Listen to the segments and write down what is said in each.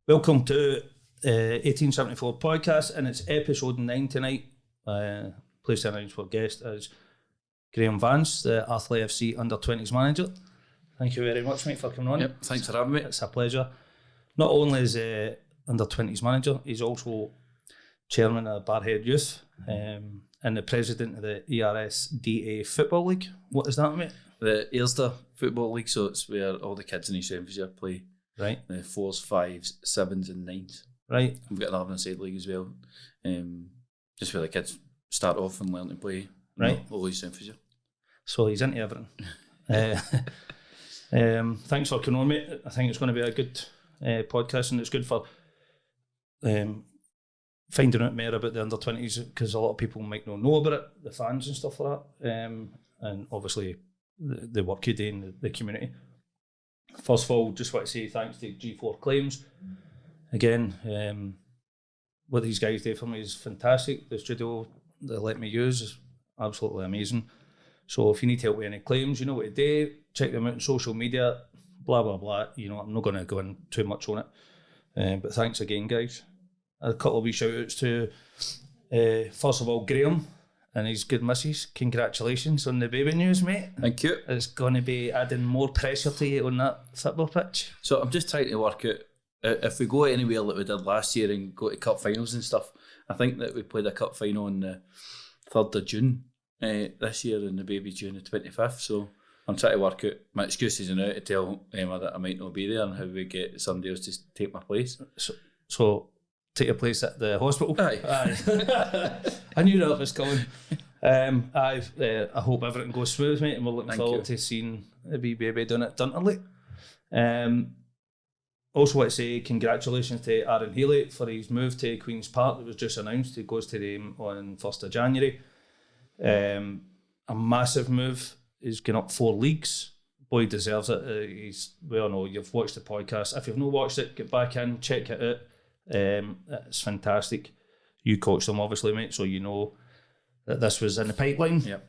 Welcome to 1874 podcast, and it's episode 9 tonight. Pleased to announce our guest is Graham Vance, the Arthurlie FC under-20s manager. Thank you very much, mate, for coming on. Yep, thanks for having me. It's a pleasure. Not only is under-20s manager, he's also chairman of Barhead Youth and the president of the ERSDA Football League. What is that, mate? The Ayrster Football League, so it's where all the kids in East Renfrewshire play. Right. The 4s, 5s, 7s and 9s. Right. We've got an 11-a-side league as well. Just where the kids start off and learn to play. Right. All East Renfrewshire. So he's into everything. Thanks for coming on, mate. I think it's going to be a good podcast, and it's good for finding out more about the under-20s, because a lot of people might not know about it, the fans and stuff like that, and obviously the work you do in the community. First of all, just want to say thanks to G4 Claims. Again, what these guys do for me is fantastic. The studio they let me use is absolutely amazing. So if you need help with any claims, you know what to do. Check them out on social media, blah, blah, blah. You know, I'm not going to go in too much on it. But thanks again, guys. A couple of wee shout-outs to, first of all, Graham and his good missus. Congratulations on the baby news, mate. Thank you. It's going to be adding more pressure to you on that football pitch. So I'm just trying to work out, if we go anywhere like we did last year and go to cup finals and stuff, I think that we played a cup final on the 3rd of June this year, and the baby's June the 25th. So I'm trying to work out my excuses now to tell Emma that I might not be there, and how we get somebody else to take my place. So take your place at the hospital? Aye. I knew that was coming. I hope everything goes smooth, mate, and we're looking forward to seeing the wee baby down at Arthurlie. Also want to say congratulations to Aaron Healy for his move to Queen's Park that was just announced. He goes to them on 1st of January. A massive move. He's going up 4 leagues. Boy deserves it. We all know you've watched the podcast. If you've not watched it, get back in, check it out. It's fantastic. You coached them, obviously, mate, so you know that this was in the pipeline. Yep.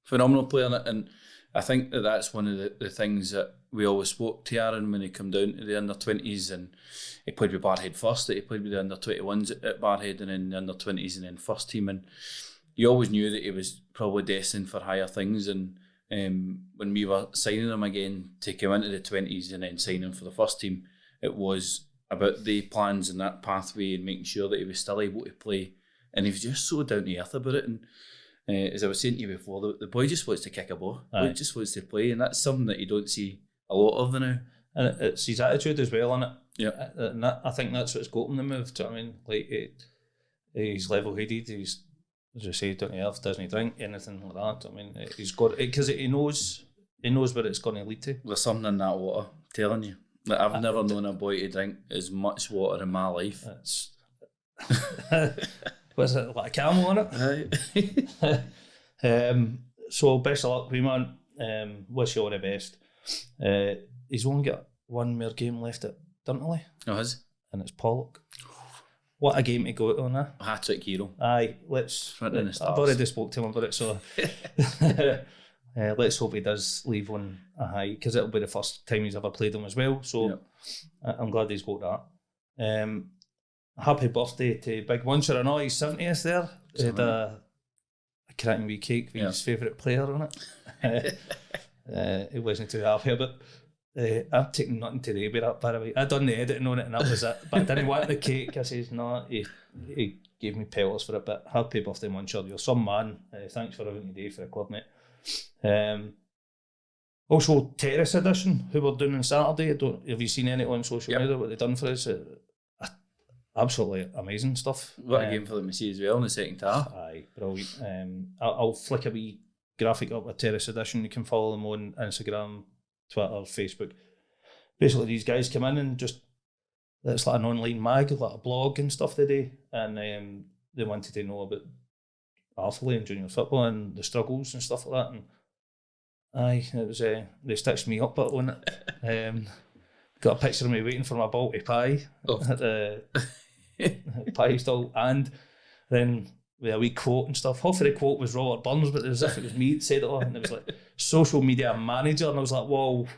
Phenomenal player, and I think that's one of the things that we always spoke to Aaron when he came down to the under-20s, and he played with Barhead first. He played with the under-21s at Barhead, and then the under-20s, and then first team, and you always knew that he was probably destined for higher things. And when we were signing him again to come into the 20s and then sign him for the first team, it was about the plans and that pathway and making sure that he was still able to play. And he was just so down to earth about it. And as I was saying to you before, the boy just wants to kick a ball. He just wants to play, and that's something that you don't see a lot of now. And it's his attitude as well, isn't it? Yeah. And I think that's what's got him the move. Do you know what I mean? Like, he's level-headed. He's, as you say, down to earth, doesn't drink, anything like that. I mean, he's got it because he knows where it's going to lead to. There's something in that water, I'm telling you. Like, I've never known a boy to drink as much water in my life. Was it like a camel on it? So best of luck, wee man. Wish you all the best. He's only got one more game left at Arthurlie. Oh, has he? And it's Pollock. What a game to go on there. Hat-trick hero. Aye, I've already spoke to him about it, so let's hope he does leave on a high, because it'll be the first time he's ever played them as well. So yep. I'm glad he's got that. Happy birthday to Big Muncher. I know he's 70th there. He had a cracking wee cake with his favourite player on it. He wasn't too happy about it. I've taken nothing today with that, by the way. I done the editing on it and that was it. But I didn't want the cake. I says, no, he gave me pelters for it. But happy birthday, Muncher. You're some man. Thanks for everything you do for the club, mate. Also, Terrace Edition, who we're doing on Saturday. Have you seen any on social media, what they've done for us? Absolutely amazing stuff. What a game for them to see as well in the second half. Aye, brilliant. I'll flick a wee graphic up with Terrace Edition. You can follow them on Instagram, Twitter, Facebook. Basically, these guys come in and just, it's like an online mag, like a blog and stuff they do, and they wanted to know about Arthurlie and junior football and the struggles and stuff like that. And aye, it was they stitched me up on it. Got a picture of me waiting for my Balti pie at the pie stall, and then with a wee quote and stuff. Half of the quote was Robert Burns, but as if it was me that said it all, and it was like social media manager, and I was like, whoa,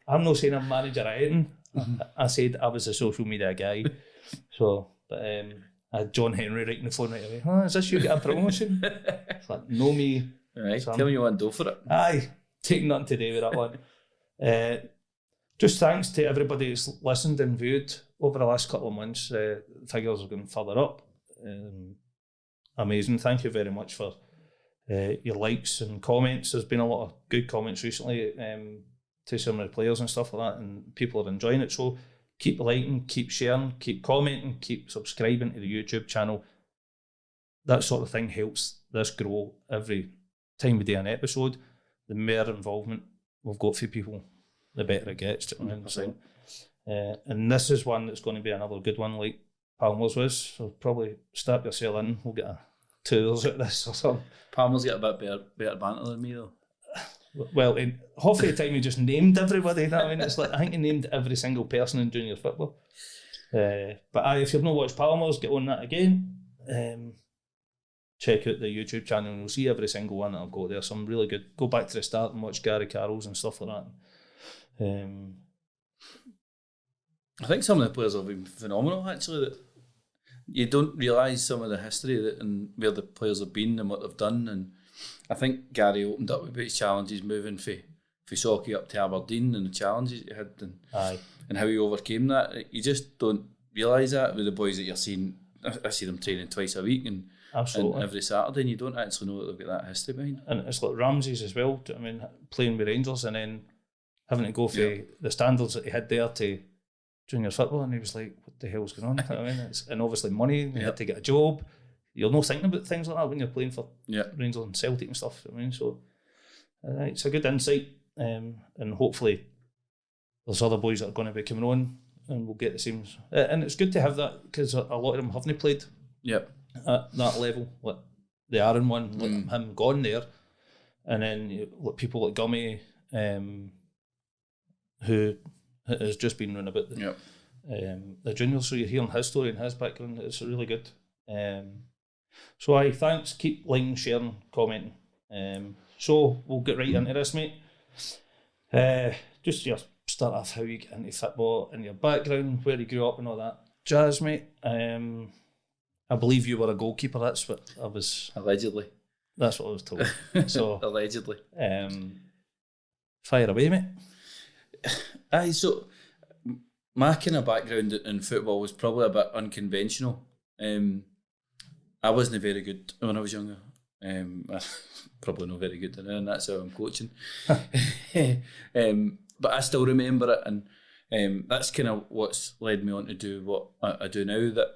I'm not saying I'm manager of anything. I said I was a social media guy. So, but I had John Henry writing the phone right away. Oh, is this you get a promotion? It's like, no me. Right, tell me you want to do for it. Aye, take nothing today with that one. Just thanks to everybody who's listened and viewed over the last couple of months. Figures are going further up. Amazing. Thank you very much for your likes and comments. There's been a lot of good comments recently to some of the players and stuff like that, and people are enjoying it. So keep liking, keep sharing, keep commenting, keep subscribing to the YouTube channel. That sort of thing helps this grow. Every time we do an episode, the more involvement we've got for people, the better it gets. So, and this is one that's going to be another good one, like Palmer's was. So probably start yourself in. We'll get a tours out of this or something. Palmer's got a bit better banter than me though. Well, half the time he just named everybody. You know what I mean? It's like I think he named every single person in junior football. But if you've not watched Palmer's, get on that again. Check out the YouTube channel and you'll see every single one that I've got there. Some really good. Go back to the start and watch Gary Carroll's and stuff like that. I think some of the players have been phenomenal actually. That you don't realise some of the history that and where the players have been and what they've done. And I think Gary opened up about his challenges moving for Socky up to Aberdeen and the challenges he had and how he overcame that. You just don't realise that with the boys that you're seeing. I see them training twice a week and every Saturday, and you don't actually know that they've got that history behind. And it's like Ramsey's as well. I mean, playing with Rangers and then having to go for the standards that he had there to junior football, and he was like, what the hell's going on? I mean, and obviously money, you had to get a job. You're not thinking about things like that when you're playing for Rangers and Celtic and stuff. I mean, so it's a good insight, and hopefully there's other boys that are going to be coming on and we'll get the same. And it's good to have that because a lot of them haven't played at that level. Like the Aaron one, like him gone there, and then like people like Gummy, who has just been running about the juniors. So you're hearing his story and his background. It's really good. So thanks. Keep liking, sharing, commenting. So we'll get right into this, mate. Just your start off how you get into football and your background, where you grew up and all that jazz, mate. I believe you were a goalkeeper. That's what I was. Allegedly. That's what I was told. So allegedly. Fire away, mate. So my kind of background in football was probably a bit unconventional. I wasn't very good when I was younger. Probably not very good now, and that's how I'm coaching. But I still remember it, and that's kind of what's led me on to do what I do now. That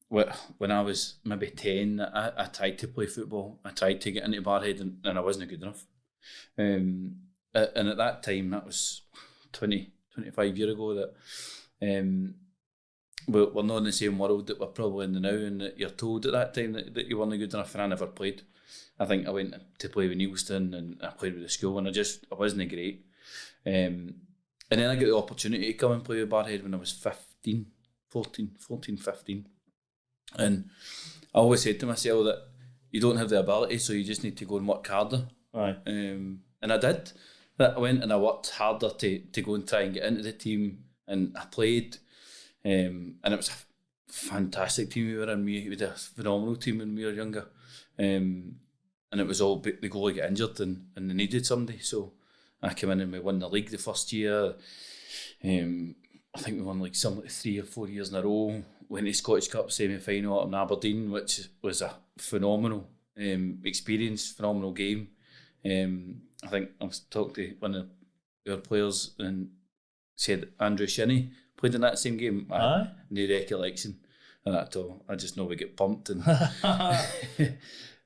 when I was maybe 10, I tried to play football. I tried to get into Barhead, and I wasn't good enough. And at that time, that was 25 years ago, that we're not in the same world that we're probably in now, and that you're told at that time that you weren't good enough, and I never played. I think I went to play with Neilston and I played with the school, and I wasn't great. And then I got the opportunity to come and play with Barhead when I was 15. And I always said to myself that you don't have the ability, so you just need to go and work harder. Right. And I did. I went and I worked harder to go and try and get into the team, and I played. And it was a fantastic team we were in. We had a phenomenal team when we were younger. And it was all the goalie got injured and they needed somebody. So I came in and we won the league the first year. I think we won like 3 or 4 years in a row. Went to Scottish Cup semi-final up in Aberdeen, which was a phenomenal experience, phenomenal game. I think I was talking to one of our players and said Andrew Shinney played in that same game. No recollection of that at all. I just know we get pumped, and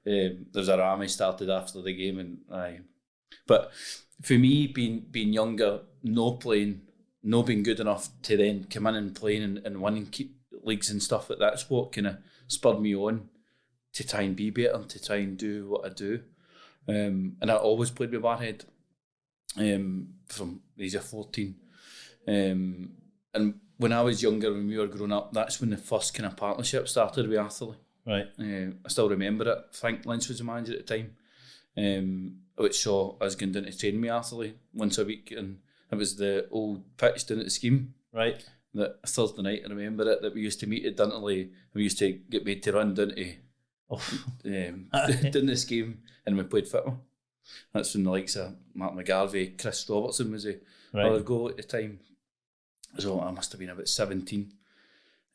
there was a Rami started after the game, and But for me, being younger, no playing, no being good enough to then come in and playing and winning leagues and stuff, that's what kind of spurred me on to try and be better and to try and do what I do. And I always played with Barhead from the age of 14. And when I was younger, when we were growing up, that's when the first kind of partnership started with Arthurlie. Right. I still remember it. Frank Lynch was the manager at the time, which saw us going down to train with Arthurlie once a week, and it was the old pitch down at the scheme. Right. That Thursday night, I remember it, that we used to meet at Arthurlie, and we used to get made to run down to down this game, and we played football. That's when the likes of Mark McGarvey, Chris Robertson was the other goal at the time. So I must have been about 17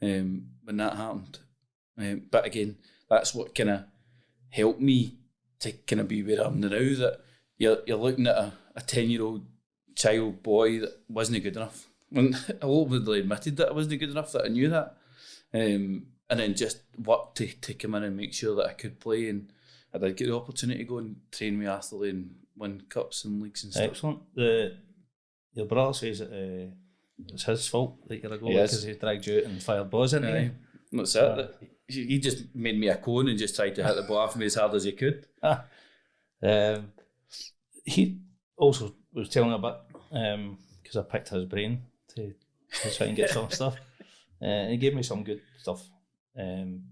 when that happened. But again, that's what kind of helped me to kind of be where I am now, that you're looking at a 10-year-old child boy that wasn't good enough. And I openly admitted that I wasn't good enough, that I knew that. And then just worked to come in and make sure that I could play, and I did get the opportunity to go and train with Arthurlie and win cups and leagues and stuff. Excellent. Your brother says that it's his fault that you're a goalie because he dragged you out and fired balls into you. That's it. He just made me a cone and just tried to hit the ball off me as hard as he could. He also was telling a bit, because I picked his brain to try and get some stuff. And he gave me some good stuff. When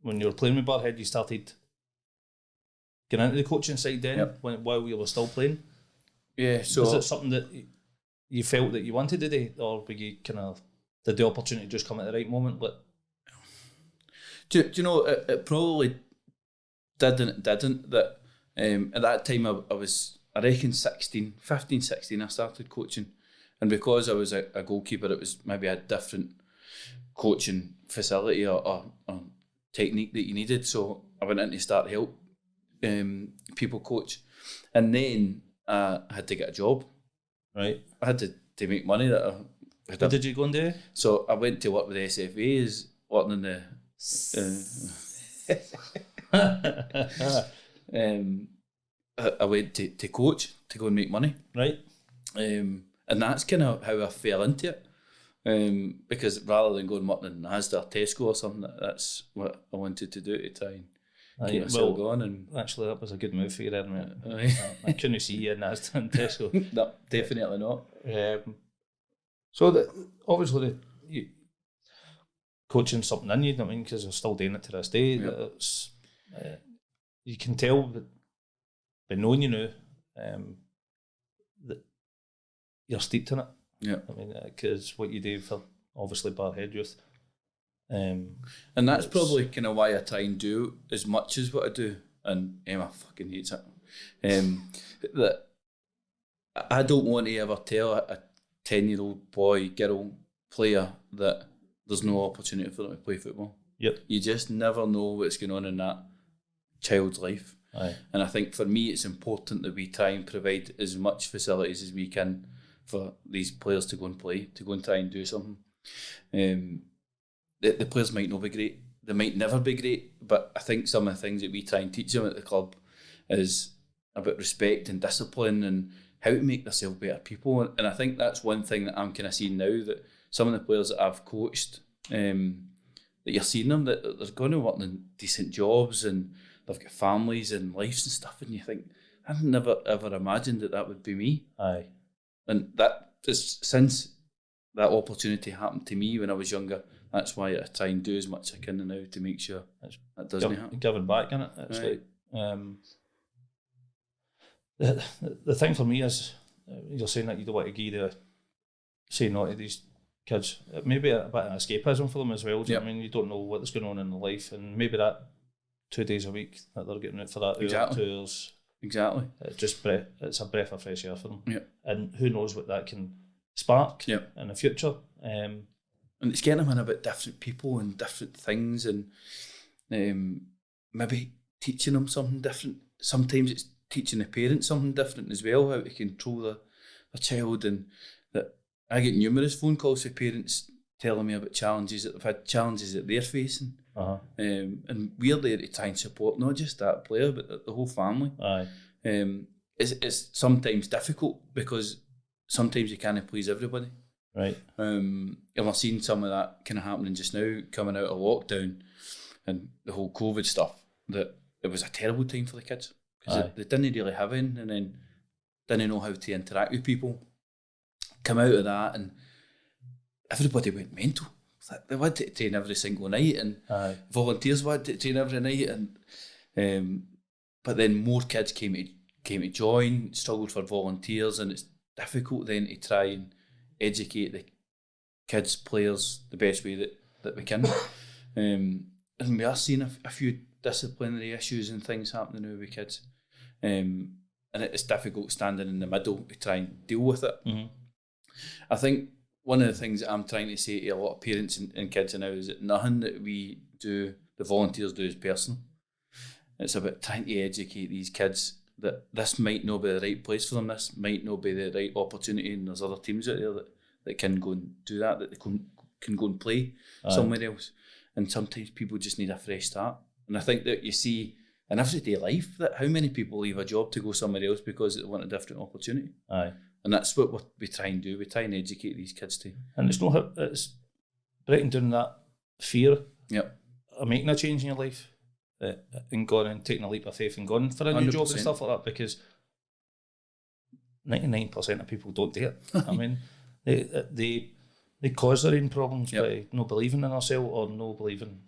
you were playing with Barhead, you started getting into the coaching side then, while you were still playing. Yeah, so... Was it something that you felt that you wanted to do, or were you did the opportunity just come at the right moment? But do you know, it probably did and it didn't. That at that time I was, I reckon 15, 16 I started coaching, and because I was a goalkeeper, it was maybe a different coaching facility or technique that you needed, so I went in to start to help people coach, and then I had to get a job. Right, I had to make money. What did you go and do? So I went to work with the SFA, as working in the I went to coach, to go and make money. Right. And that's kind of how I fell into it. Because rather than going working in Asda or Tesco or something, that's what I wanted to do, to try and keep myself going. And actually, that was a good move for you then, mate. I couldn't see you in Asda and Tesco. No, definitely not. So obviously, coaching something in you, I mean, because you're still doing it to this day. That it's, you can tell that by knowing you now that you're steeped in it. Yeah, I mean, because what you do for obviously Barhead Youth, and that's probably kind of why I try and do as much as what I do. And Emma fucking hates it. That I don't want to ever tell a 10-year-old boy, girl, player that there's no opportunity for them to play football. Yep. You just never know what's going on in that child's life. Aye. And I think for me, it's important that we try and provide as much facilities as we can for these players to go and play, to go and try and do something. The players might not be great, they might never be great, but I think some of the things that we try and teach them at the club is about respect and discipline and how to make themselves better people. And I think that's one thing that I'm kind of seeing now, that some of the players that I've coached, that you're seeing them, that they're going to work in decent jobs and they've got families and lives and stuff, and you think, I've never ever imagined that would be me. Aye. And that is, since that opportunity happened to me when I was younger, that's why I try and do as much as I can now to make sure that doesn't happen. Giving back in it. It's right. The thing for me is, you're saying that you don't want to say no to these kids. Maybe a bit of escapism for them as well. I mean, you don't know what's going on in their life, and maybe that 2 days a week that they're getting out for that hour, 2 hours. Exactly. It's a breath of fresh air for them. Yep. And who knows what that can spark in the future. And it's getting them in about different people and different things, and maybe teaching them something different. Sometimes it's teaching the parents something different as well, how to control their child. And that I get numerous phone calls from parents telling me about challenges that they've had, challenges that they're facing. And we're there to try and support not just that player but the whole family. Aye. It's sometimes difficult because sometimes you can't please everybody. Right. And we're seeing some of that kind of happening just now, coming out of lockdown and the whole COVID stuff, that it was a terrible time for the kids because they didn't really have any, and then didn't know how to interact with people. Come out of that and everybody went mental. They wanted to train every single night, and volunteers wanted to train every night, and but then more kids came to join, struggled for volunteers, and it's difficult then to try and educate the kids, players, the best way that we can. And we are seeing a few disciplinary issues and things happening now with kids. And it's difficult standing in the middle to try and deal with it. Mm-hmm. I think one of the things that I'm trying to say to a lot of parents and kids now is that nothing that we do, the volunteers do, is personal. It's about trying to educate these kids that this might not be the right place for them, this might not be the right opportunity, and there's other teams out there that can go and do that they can go and play somewhere else. And sometimes people just need a fresh start. And I think that you see in everyday life that how many people leave a job to go somewhere else because they want a different opportunity. Aye. And that's what we try and do. We try and educate these kids too. And it's breaking down that fear of making a change in your life and going and taking a leap of faith and going for a new 100%. job and stuff like that, because 99% of people don't do it. I mean, they cause their own problems by not believing in themselves or not believing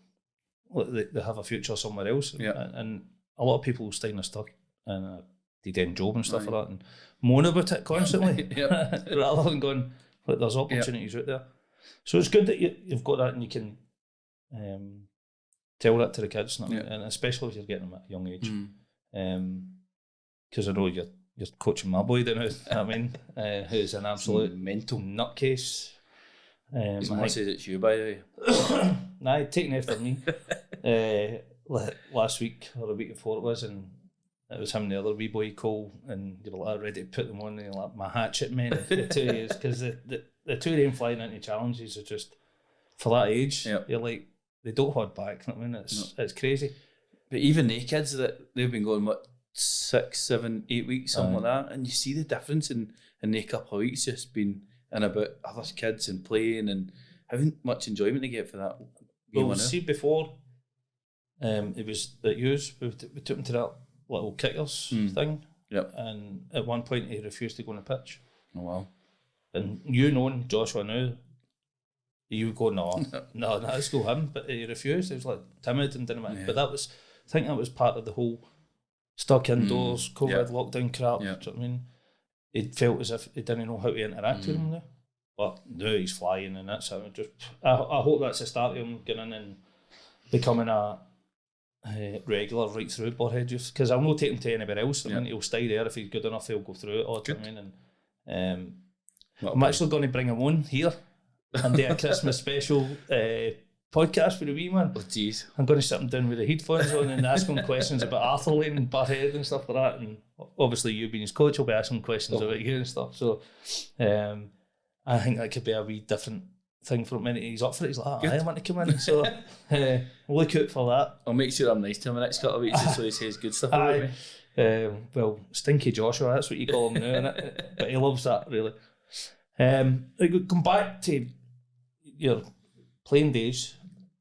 they have a future somewhere else. And a lot of people stay stuck in a dead-end job and stuff like that and moan about it constantly rather than going, like, there's opportunities out there. So it's good that you've got that and you can tell that to the kids, and especially if you're getting them at a young age. Because I know you're coaching my boy down now, I mean, who's an absolute mental nutcase. His mum says it's you, by the way. Nah, taking after me. Last week or the week before it was, and it was him and the other wee boy Cole, and they were like ready to put them on, and like my hatchet men for the 2 years, because the two of them flying into challenges are just, for that age, you're like, they don't hold back. I mean, it's crazy. But even they kids that they've been going 6, 7, 8 weeks, something like that, and you see the difference in the couple of weeks just being in about other kids and playing and having much enjoyment they get for that. Well, see, before it was at Hughes, we took him to that little kickers thing, and at one point he refused to go on the pitch. Oh wow! And you knowing Joshua now, you go no, let's go him, but he refused. He was like timid and didn't want. But I think that was part of the whole stuck indoors, COVID lockdown crap. Do you know what I mean? He felt as if he didn't know how to interact with him now. But now he's flying, and that's how it just. I hope that's the start of him getting in and becoming a regular right through Boarhead Youth, because I'll not take him to anywhere else. I mean, he'll stay there if he's good enough. He'll go through it all. I mean, and I'm actually going to bring him on here and do a Christmas special podcast for the wee man. Oh jeez! I'm going to sit him down with the headphones on and ask him questions about Arthurlie and Boarhead and stuff like that. And obviously, you being his coach, will be asking questions about you and stuff. So, I think that could be a wee different thing for him. And he's up for it. He's like, I want to come in. So, look out for that. I'll make sure I'm nice to him the next couple of weeks so he says good stuff about me. Well, Stinky Joshua, that's what you call him now, innit? But he loves that, really. Come back to your playing days.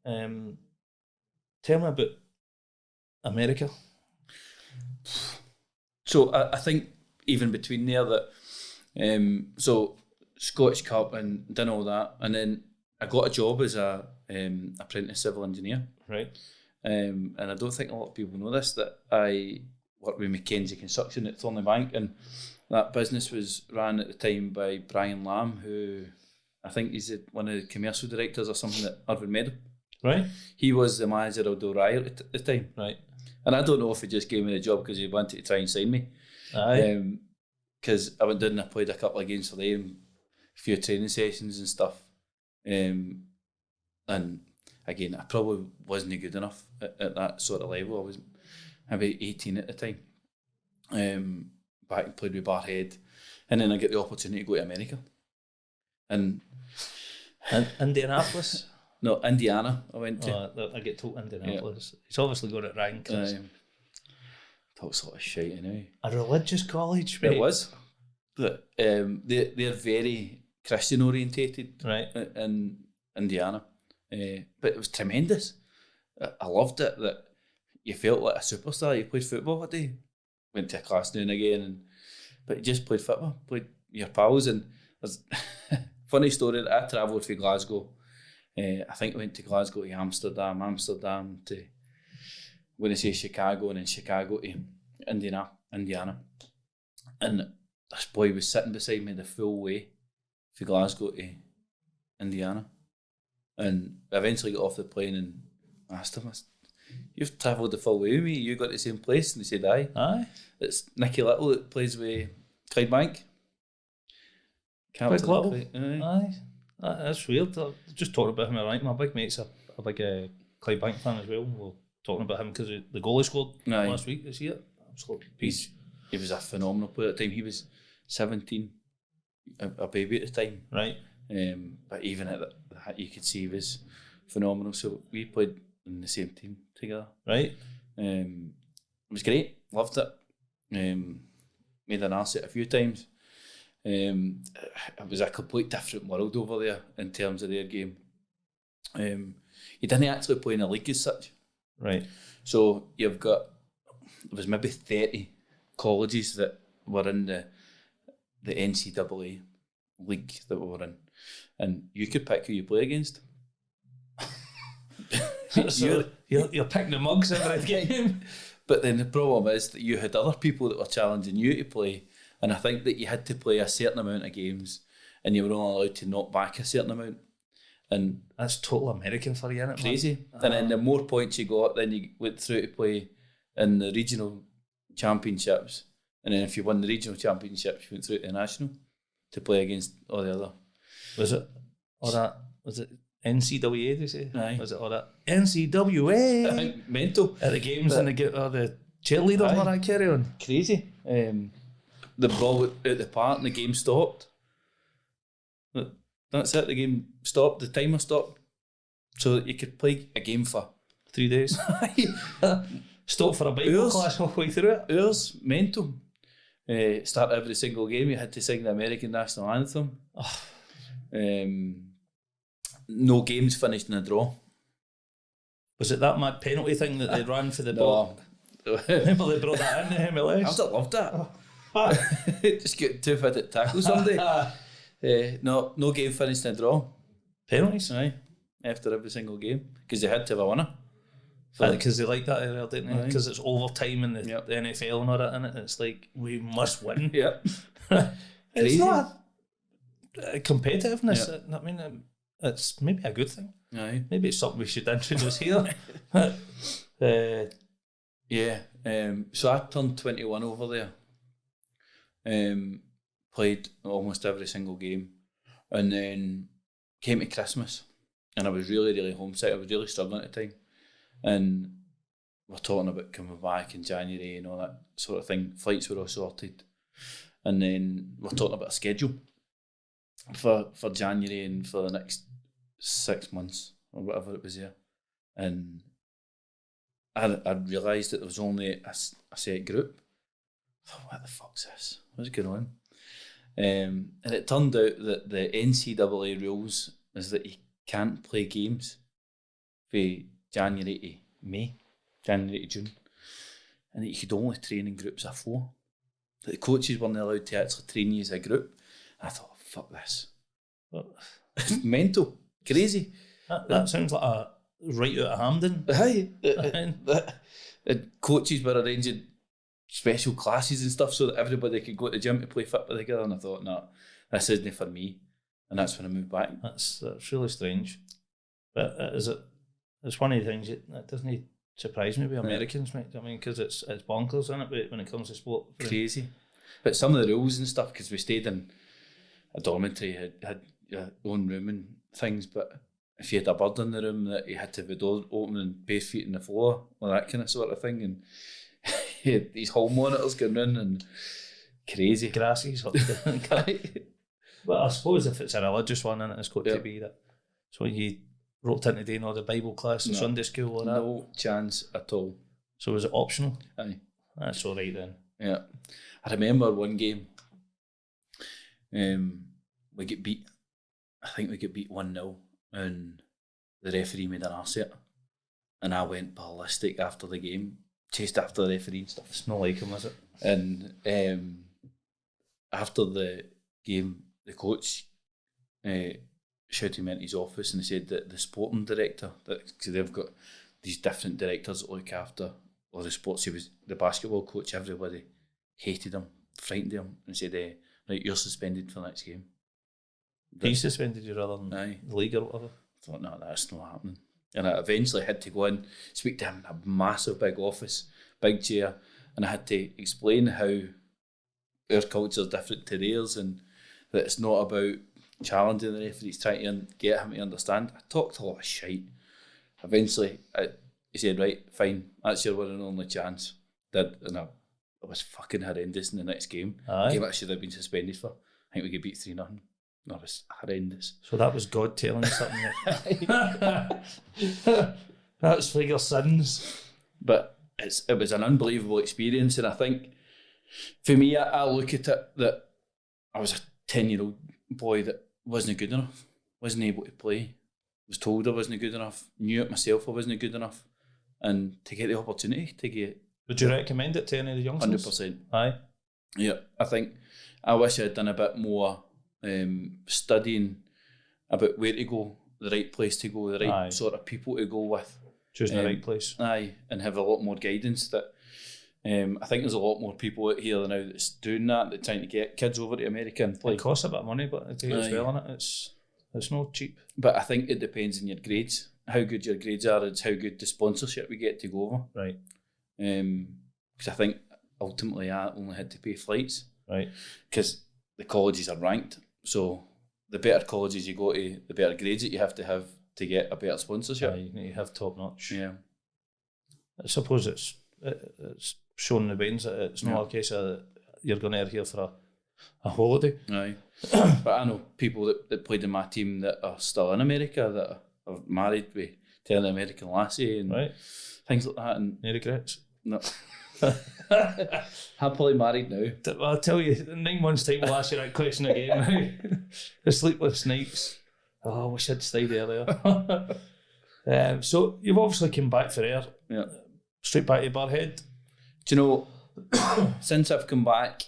Tell me about America. So I think even between there that so Scottish Cup and done all that, and then I got a job as a apprentice civil engineer. Right. And I don't think a lot of people know this, that I worked with Mackenzie Construction at Thornley Bank, and that business was ran at the time by Brian Lamb, who I think he's one of the commercial directors or something at Irvine Meadow. Right. He was the manager of O'Reilly at the time. Right. And I don't know if he just gave me the job because he wanted to try and sign me. Aye. Because I went down and I played a couple of games for them, a few training sessions and stuff. And again, I probably wasn't good enough at that sort of level. I was maybe 18 at the time. Back and played with Barhead. And then I get the opportunity to go to America. And Indianapolis? No, Indiana I went to. I get told Indianapolis. It's obviously got it right. Talk sort of shit anyway. A religious college, mate. It was. But they're very Christian orientated, right, in Indiana. But it was tremendous. I loved it, that you felt like a superstar. You played football that day. Went to a class now and again, but you just played football, played with your pals. And there's funny story that I travelled from Glasgow. I think I went to Glasgow to Amsterdam to, I'm going to say Chicago, and then Chicago to Indiana. And this boy was sitting beside me the full way from Glasgow to Indiana. And I eventually got off the plane and asked him, "You've travelled the full way with me, you got to the same place?" And he said, "Aye. Aye. It's Nicky Little that plays with Clydebank." Big Little. Aye. That's weird. Just talking about him, right? My big mate's a big Clydebank fan as well. We're talking about him because the goal he scored last week. Is he it? Absolute piece. He was a phenomenal player at the time. He was 17, a baby at the time. Right. But even at that, you could see he was phenomenal. So we played in the same team together. Right. It was great. Loved it. Made an arse a few times. It was a complete different world over there in terms of their game. You didn't actually play in a league as such. Right. So there was maybe 30 colleges that were in the NCAA league that we were in, and you could pick who you play against. So you're picking the mugs every game. But then the problem is that you had other people that were challenging you to play, and I think that you had to play a certain amount of games, and you were only allowed to knock back a certain amount. And that's total American for you, isn't it? Crazy. And then the more points you got, then you went through to play in the regional championships. And then if you won the regional championships, you went through to the national to play against all the other. Was it NCAA, they say? Aye. Was it all that NCAA? Mental. At the games and the cheerleaders and all that carry on. Crazy. The ball at the park and the game stopped. That's it, the game stopped, the timer stopped. So that you could play a game for 3 days. Stop for a Bible class halfway through it. Hours, mental. Start every single game, you had to sing the American national anthem. No games finished in a draw. Was it that mad penalty thing that they ran for the ball? Remember they brought that in the MLS? I would have loved that. Just get too fit to tackle somebody. No game finished in a draw. Penalties? Aye. After every single game. Because they had to have a winner. Because they like that area, didn't they? Because it's overtime in the NFL and all that, and it's like, we must win. Yeah. It's not competitiveness. Yeah. I mean, it's maybe a good thing. Aye. Maybe it's something we should introduce here. So I turned 21 over there. Played almost every single game. And then came to Christmas. And I was really, really homesick. I was really struggling at the time. And we're talking about coming back in January and all that sort of thing. Flights were all sorted. And then we're talking about a schedule for January and for the next 6 months or whatever it was there. And I realised that there was only a set group. I thought, what the fuck's this? What's going on? And it turned out that the NCAA rules is that you can't play games for January to May, January to June, and that you could only train in groups of 4. That the coaches weren't allowed to actually train you as a group. And I thought, fuck this. It's mental, crazy. That sounds like a right out of Hampden. Aye. And coaches were arranging special classes and stuff so that everybody could go to the gym to play football together. And I thought, no, this isn't for me. And that's when I moved back. That's really strange. But it's one of the things that doesn't surprise me with Americans, mate. I mean, because it's bonkers, isn't it, when it comes to sport? Crazy. But some of the rules and stuff, because we stayed in a dormitory, had your own room and things, but if you had a bird in the room, that you had to have the door open and bare feet on the floor, or that kind of sort of thing, and you had these hall monitors going in and crazy. Grasses. But I suppose if it's a religious one, then it's got to be that. So you roped into doing all the Bible class and Sunday school or that? No chance at all. So was it optional? Aye. That's all right then. Yeah. I remember one game, we get beat. I think we get beat 1-0 and the referee made an arse of it. And I went ballistic after the game, chased after the referee and stuff. It's not like him, is it? And after the game, the coach shouted me into his office and he said that the sporting director, because they've got these different directors that look after all the sports, he was the basketball coach, everybody hated him, frightened him, and said, right, you're suspended for the next game. He suspended you rather than the league or whatever. I thought, no, that's not happening. And I eventually had to go in, speak to him in a massive big office, big chair, and I had to explain how our culture is different to theirs and that it's not about challenging the referees, trying to get him to understand. I talked a lot of shite. Eventually, he said, right, fine, that's your one and only chance. And it was fucking horrendous in the next game. The game I should have been suspended for. I think we could beat 3-0. That was horrendous. So that was God telling you something. That's for your sins. But it was an unbelievable experience, and I think for me, I look at it that I was a 10-year-old boy that wasn't good enough, wasn't able to play, was told I wasn't good enough, knew it myself I wasn't good enough, and to get the opportunity to get... Would you recommend it to any of the youngsters? 100%. Aye. Yeah, I think I wish I'd done a bit more studying about where to go, the right place to go, the right sort of people to go with. Choosing the right place. Aye, and have a lot more guidance. That I think there's a lot more people out here now that's doing that, that's trying to get kids over to America and play. It costs a bit of money, but I think it's well in it. It's not cheap. But I think it depends on your grades. How good your grades are is how good the sponsorship we get to go over. Right. Because I think ultimately I only had to pay flights. Right. Because the colleges are ranked. So the better colleges you go to, the better grades that you have to get a better sponsorship. You need to have top notch. Yeah. I suppose it's shown in the veins that it's not a case of you're going out here for a holiday. Aye. But I know people that played in my team that are still in America, that are married with an American lassie and things like that. And no regrets? No. Happily married now. Well, I'll tell you, in 9 months' time we'll ask you that question again. The sleepless nights. Oh, we should stay there. So you've obviously come back for air. Yeah. Straight back to Barhead. Do you know, since I've come back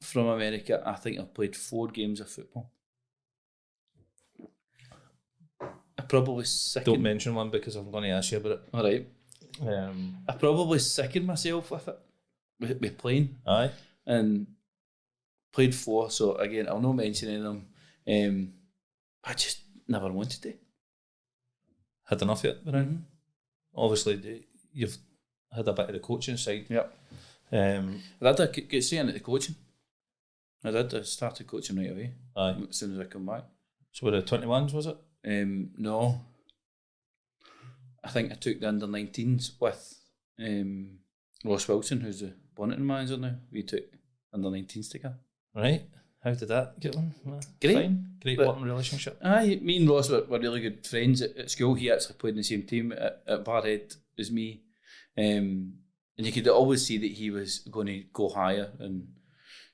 from America, I think I've played 4 games of football. I probably sickened... Don't mention one because I'm going to ask you about it. All right. I probably sickened myself with it, with playing. Aye. And played 4, so again, I'll not mention any of them. I just never wanted to. Had enough of it, Mm-hmm. Obviously, you've had a bit of the coaching side. Yep. I did get straight into the coaching. I started coaching right away. Aye. As soon as I come back. So were the 21s, was it? No. I think I took the under-19s with Ross Wilson, who's the Bonneton manager now. We took under-19s together. Right. How did that get on? Great. Fine. Great working relationship. Aye, me and Ross were really good friends at school. He actually played in the same team at Barhead as me. And you could always see that he was going to go higher, and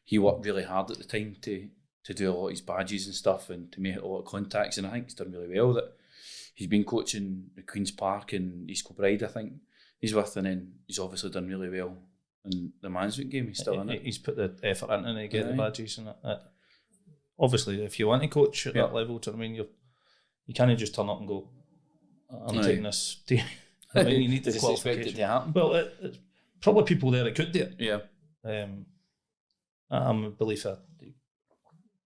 he worked really hard at the time to do a lot of his badges and stuff and to make a lot of contacts, and I think he's done really well. That he's been coaching at Queen's Park and East Kilbride, I think he's with, and then he's obviously done really well in the management game. He's still in it. He's put the effort into to get the badges and that. Obviously, if you want to coach at that level, do you know what I mean? You can't just turn up and go, I'm taking this team. I mean, you need the qualification. To happen. Well, it's probably people there that could do it. Yeah. I'm a believer.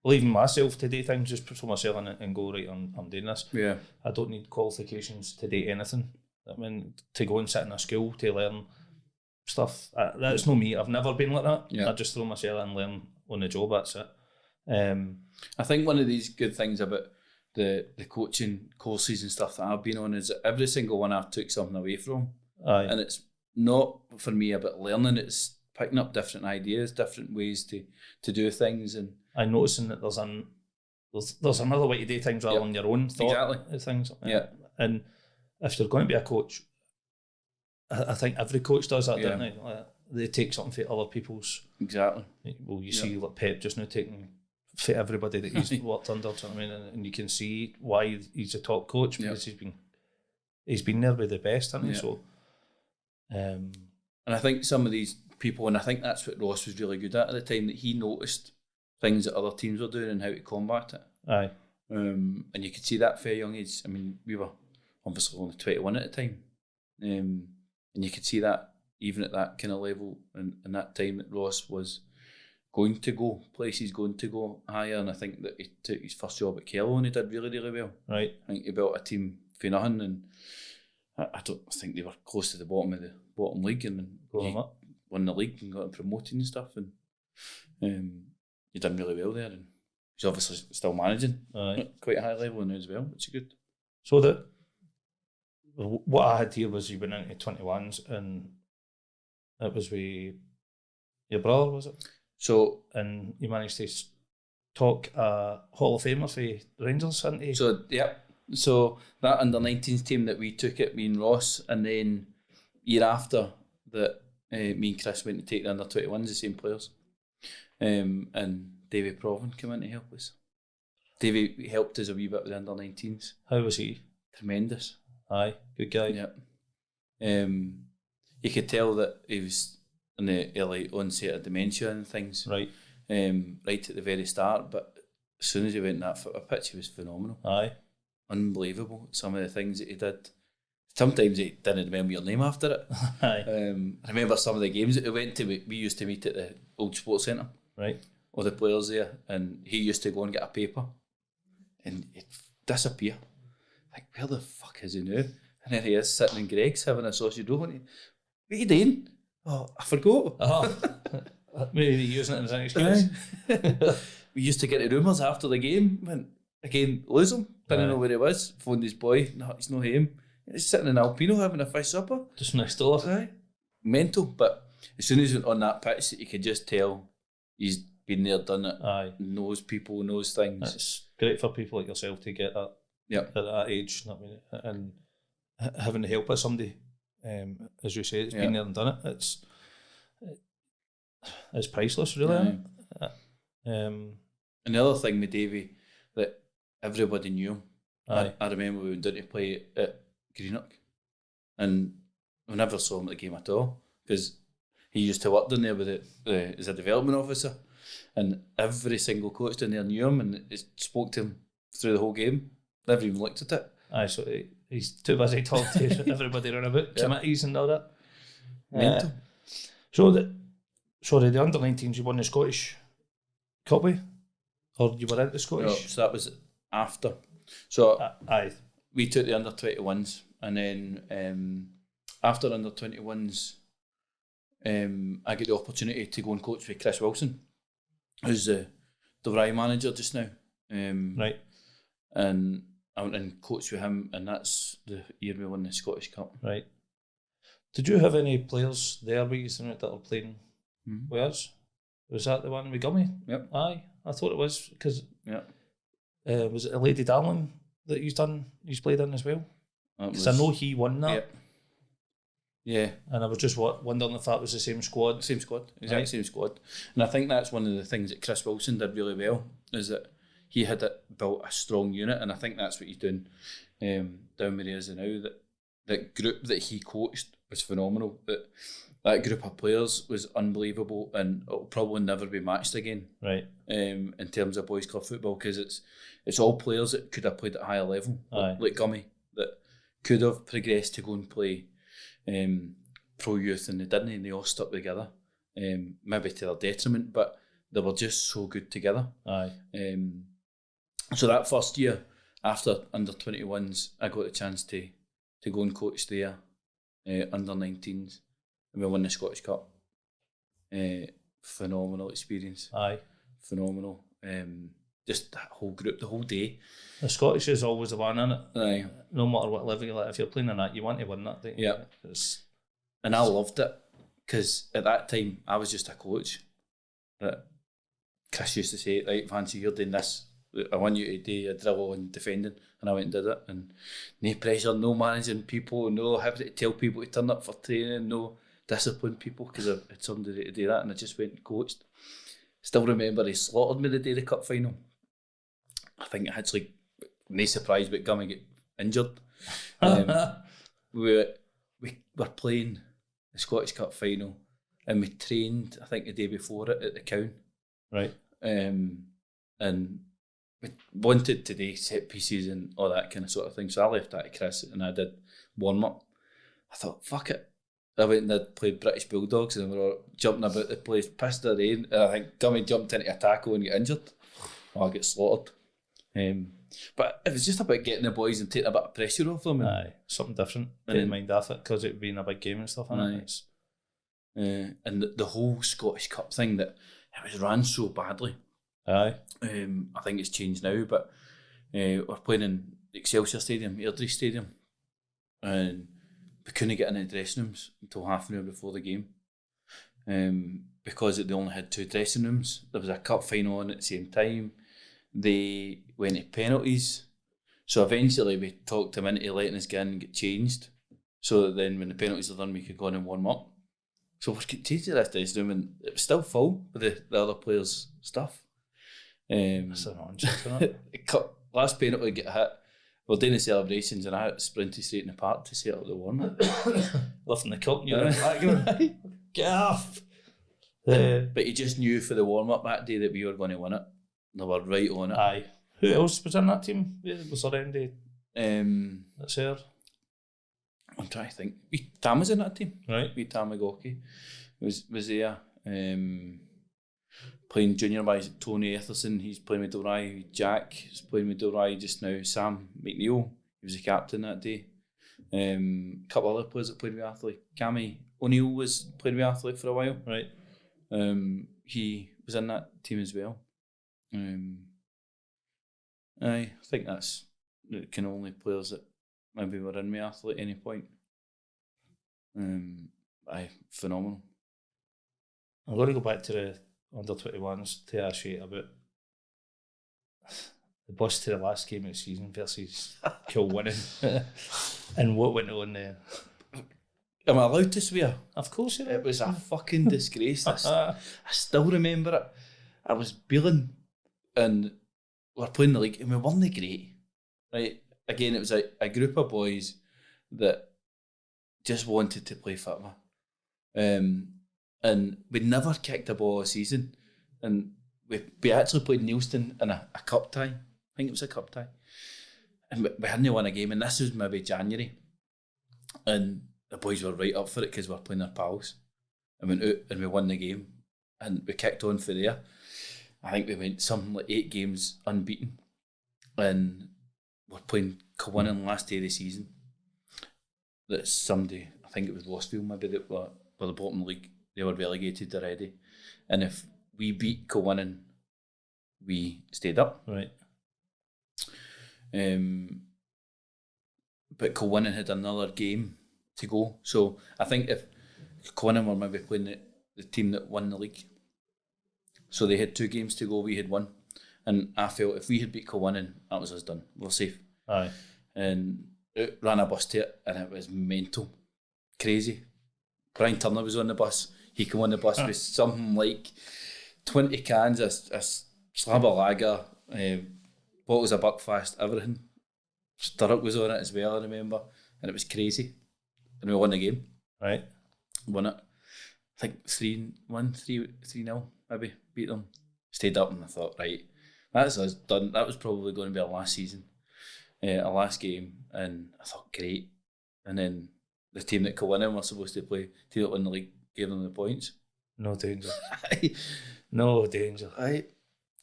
Believing myself to do things, just put myself in it and go, right, I'm doing this. Yeah. I don't need qualifications to do anything. I mean, to go and sit in a school to learn stuff, that's not me. I've never been like that. Yeah. I just throw myself in and learn on the job, that's it. I think one of these good things about the coaching courses and stuff that I've been on is that every single one I've took something away from. Aye. And it's not for me about learning, it's picking up different ideas, different ways to do things. And I'm noticing that there's another way to do things rather than your own thought of things. Yeah. And if you're going to be a coach, I think every coach does that, don't they? They take something for other people's. Exactly. Well, you see like Pep just now taking for everybody that he's worked under, do you know what I mean? And you can see why he's a top coach, because he's been there with the best, hasn't he? So, and I think some of these people, and I think that's what Ross was really good at the time, that he noticed things that other teams were doing and how to combat it. Aye. And you could see that for a young age. I mean, we were obviously only 21 at the time. And you could see that even at that kind of level and that time that Ross was going to go, places going to go higher, and I think that he took his first job at Kello and he did really, really well. Right. I think he built a team for nothing, and I don't think they were close to the bottom of the bottom league, and then he won the league and got them promoted and stuff, and he done really well there, and he's obviously still managing at quite a high level now as well, which is good. So what I had here was you went into 21s and it was with your brother, was it? So, and you managed to talk a Hall of Famer for Rangers, hadn't you? So, yeah. So that under-19s team that we took it, me and Ross, and then year after that, me and Chris went to take the under-21s, the same players. And Davy Provan came in to help us. Davy helped us a wee bit with the under-19s. How was he? Tremendous. Aye, good guy. Yeah. You could tell that he was in the early onset of dementia and things. Right. Right at the very start, but as soon as he went that foot pitch, he was phenomenal. Aye. Unbelievable, some of the things that he did. Sometimes he didn't remember your name after it. Aye. I remember some of the games that we went to, we used to meet at the old sports centre. Right. All the players there, and he used to go and get a paper and he'd disappear. Like, where the fuck is he now? And then he is sitting in Greg's having a sausage roll, and what are you doing? Oh, I forgot. Maybe using it as an excuse. We used to get the rumours after the game, and again, lose him. Didn't know where he was. Phoned his boy. No, it's not him. He's sitting in Alpino having a fish supper. Just next door. Aye. Mental. But as soon as he went on that pitch, you could just tell he's been there, done it. Aye. Knows people, knows things. It's great for people like yourself to get that. Yep. At that age, and having the help of somebody, as you say, it's been there and done it. It's priceless, really. And the other thing with Davy, that everybody knew him. Aye. I remember we went down to play at Greenock, and we never saw him at the game at all, because he used to work down there with as a development officer, and every single coach down there knew him and spoke to him through the whole game. Never even looked at it. Aye, so he's too busy talking to everybody around about committees and all that. Mental. So the under-19s, you won the Scottish Cup with? Or you were in the Scottish? No, so that was after. So aye. We took the under-21s, and then after under-21s, I get the opportunity to go and coach with Chris Wilson, who's the Rye manager just now. Right. And I went and coached with him, and that's the year we won the Scottish Cup. Right. Did you have any players there with you that were playing with us? Was that the one with Gummy? Yep. Aye, I thought it was, because was it a Lady Darling that he's played in as well? Because I know he won that. Yep. Yeah. And I was just wondering if that was the same squad. Same squad, exactly same squad. And I think that's one of the things that Chris Wilson did really well, is that he had built a strong unit, and I think that's what he's doing down where he is now. That group that he coached was phenomenal. That group of players was unbelievable, and it'll probably never be matched again. Right. In terms of boys club football, because it's all players that could have played at a higher level, like Gummy, that could have progressed to go and play pro youth, and they didn't, and they all stuck together. Maybe to their detriment, but they were just so good together. Aye. So that first year after under-21s, I got the chance to go and coach there, under-19s, and we won the Scottish Cup. Phenomenal experience. Aye. Phenomenal. Just that whole group, the whole day. The Scottish is always the one, isn't it? Aye. No matter what level you're at, if you're playing in that, you want to win that, don't you? Yeah. And I loved it, because at that time, I was just a coach. That Chris used to say, right, Vance, you're doing this. I want you to do a drill on defending, and I went and did it, and no pressure, no managing people, no having to tell people to turn up for training, no discipline people, because I had somebody to do that, and I just went and coached. Still remember he slaughtered me the day of the cup final. I think it had no surprise, but Gummy got injured. We were playing the Scottish Cup final, and we trained, I think, the day before it at the Cown. Right. And we wanted to do set pieces and all that kind of sort of thing. So I left that to Chris, and I did warm up. I thought, fuck it, I went and played British Bulldogs and we were jumping about the place, pissed the rain, and I think Gummy jumped into a tackle and got injured. I get slaughtered. But it was just about getting the boys and taking a bit of pressure off them. Aye, something different. Getting mind off it because it being a big game and stuff. And the whole Scottish Cup thing, that it was ran so badly. Aye. I think it's changed now, but we're playing in Excelsior Stadium, Airdrie Stadium, and we couldn't get into the dressing rooms until half an hour before the game. Because they only had 2 dressing rooms. There was a cup final on at the same time. They went to penalties. So eventually we talked them into letting us get in and get changed. So that then when the penalties are done, we could go in and warm up. So we're getting changed to this dressing room and it was still full with the other players' stuff. That's an nonsense, isn't it? Last penalty get hit. We're doing the celebrations and I had to sprint straight in the park to set up the warm up. Lifting the cup and you're in the back going, get off! But you just knew for the warm up that day that we were going to win it. They were right on it. Aye. Who else was in that team? Was there Andy? That's there. I'm trying to think. Tam was in that team. Right. Tam McGawkey was there. Playing junior by Tony Etherson. He's playing with Dalry. Jack is playing with Dalry just now. Sam McNeil, he was the captain that day. A couple other players that played with Arthurlie. Cammy O'Neill was playing with Arthurlie for a while. Right. He was in that team as well. I think that's the kind of only players that maybe were in with Arthurlie at any point. Phenomenal. I'm going to go back to the under-21s to ask you about the bus to the last game of the season versus Kill winning and what went on there. Am I allowed to swear? Of course you are. It was a fucking disgrace. I still remember it. I was bailing and we're playing the league and we won the great. Right? Again, it was a group of boys that just wanted to play football. And we never kicked a ball a season. And we actually played Neilston in a cup tie. I think it was a cup tie. And we hadn't won a game, and this was maybe January. And the boys were right up for it because we were playing their pals. And went out and we won the game. And we kicked on for there. I think we went something like 8 games unbeaten. And we're playing Kilwinning last day of the season. That's somebody, I think it was Lostfield maybe, that were the bottom league. They were relegated already. And if we beat Kilwinning, we stayed up. Right. But Kilwinning had another game to go. So I think if Kilwinning were maybe playing the team that won the league. So they had 2 games to go, we had 1. And I felt if we had beat Kilwinning, that was us done. We're safe. Aye. And it ran a bus to it and it was mental. Crazy. Brian Turner was on the bus. He came on the bus with something like 20 cans, a slab of lager, bottles of Buckfast, everything. Stirrup was on it as well, I remember. And it was crazy. And we won the game. Right. Won it. I think 3-1, 3-0, maybe. Beat them. Stayed up and I thought, right, that's us done. That was probably going to be our last season. Our last game. And I thought, great. And then the team that Kilwinning were supposed to play, team that won the league, gave them the points. No danger. No danger. I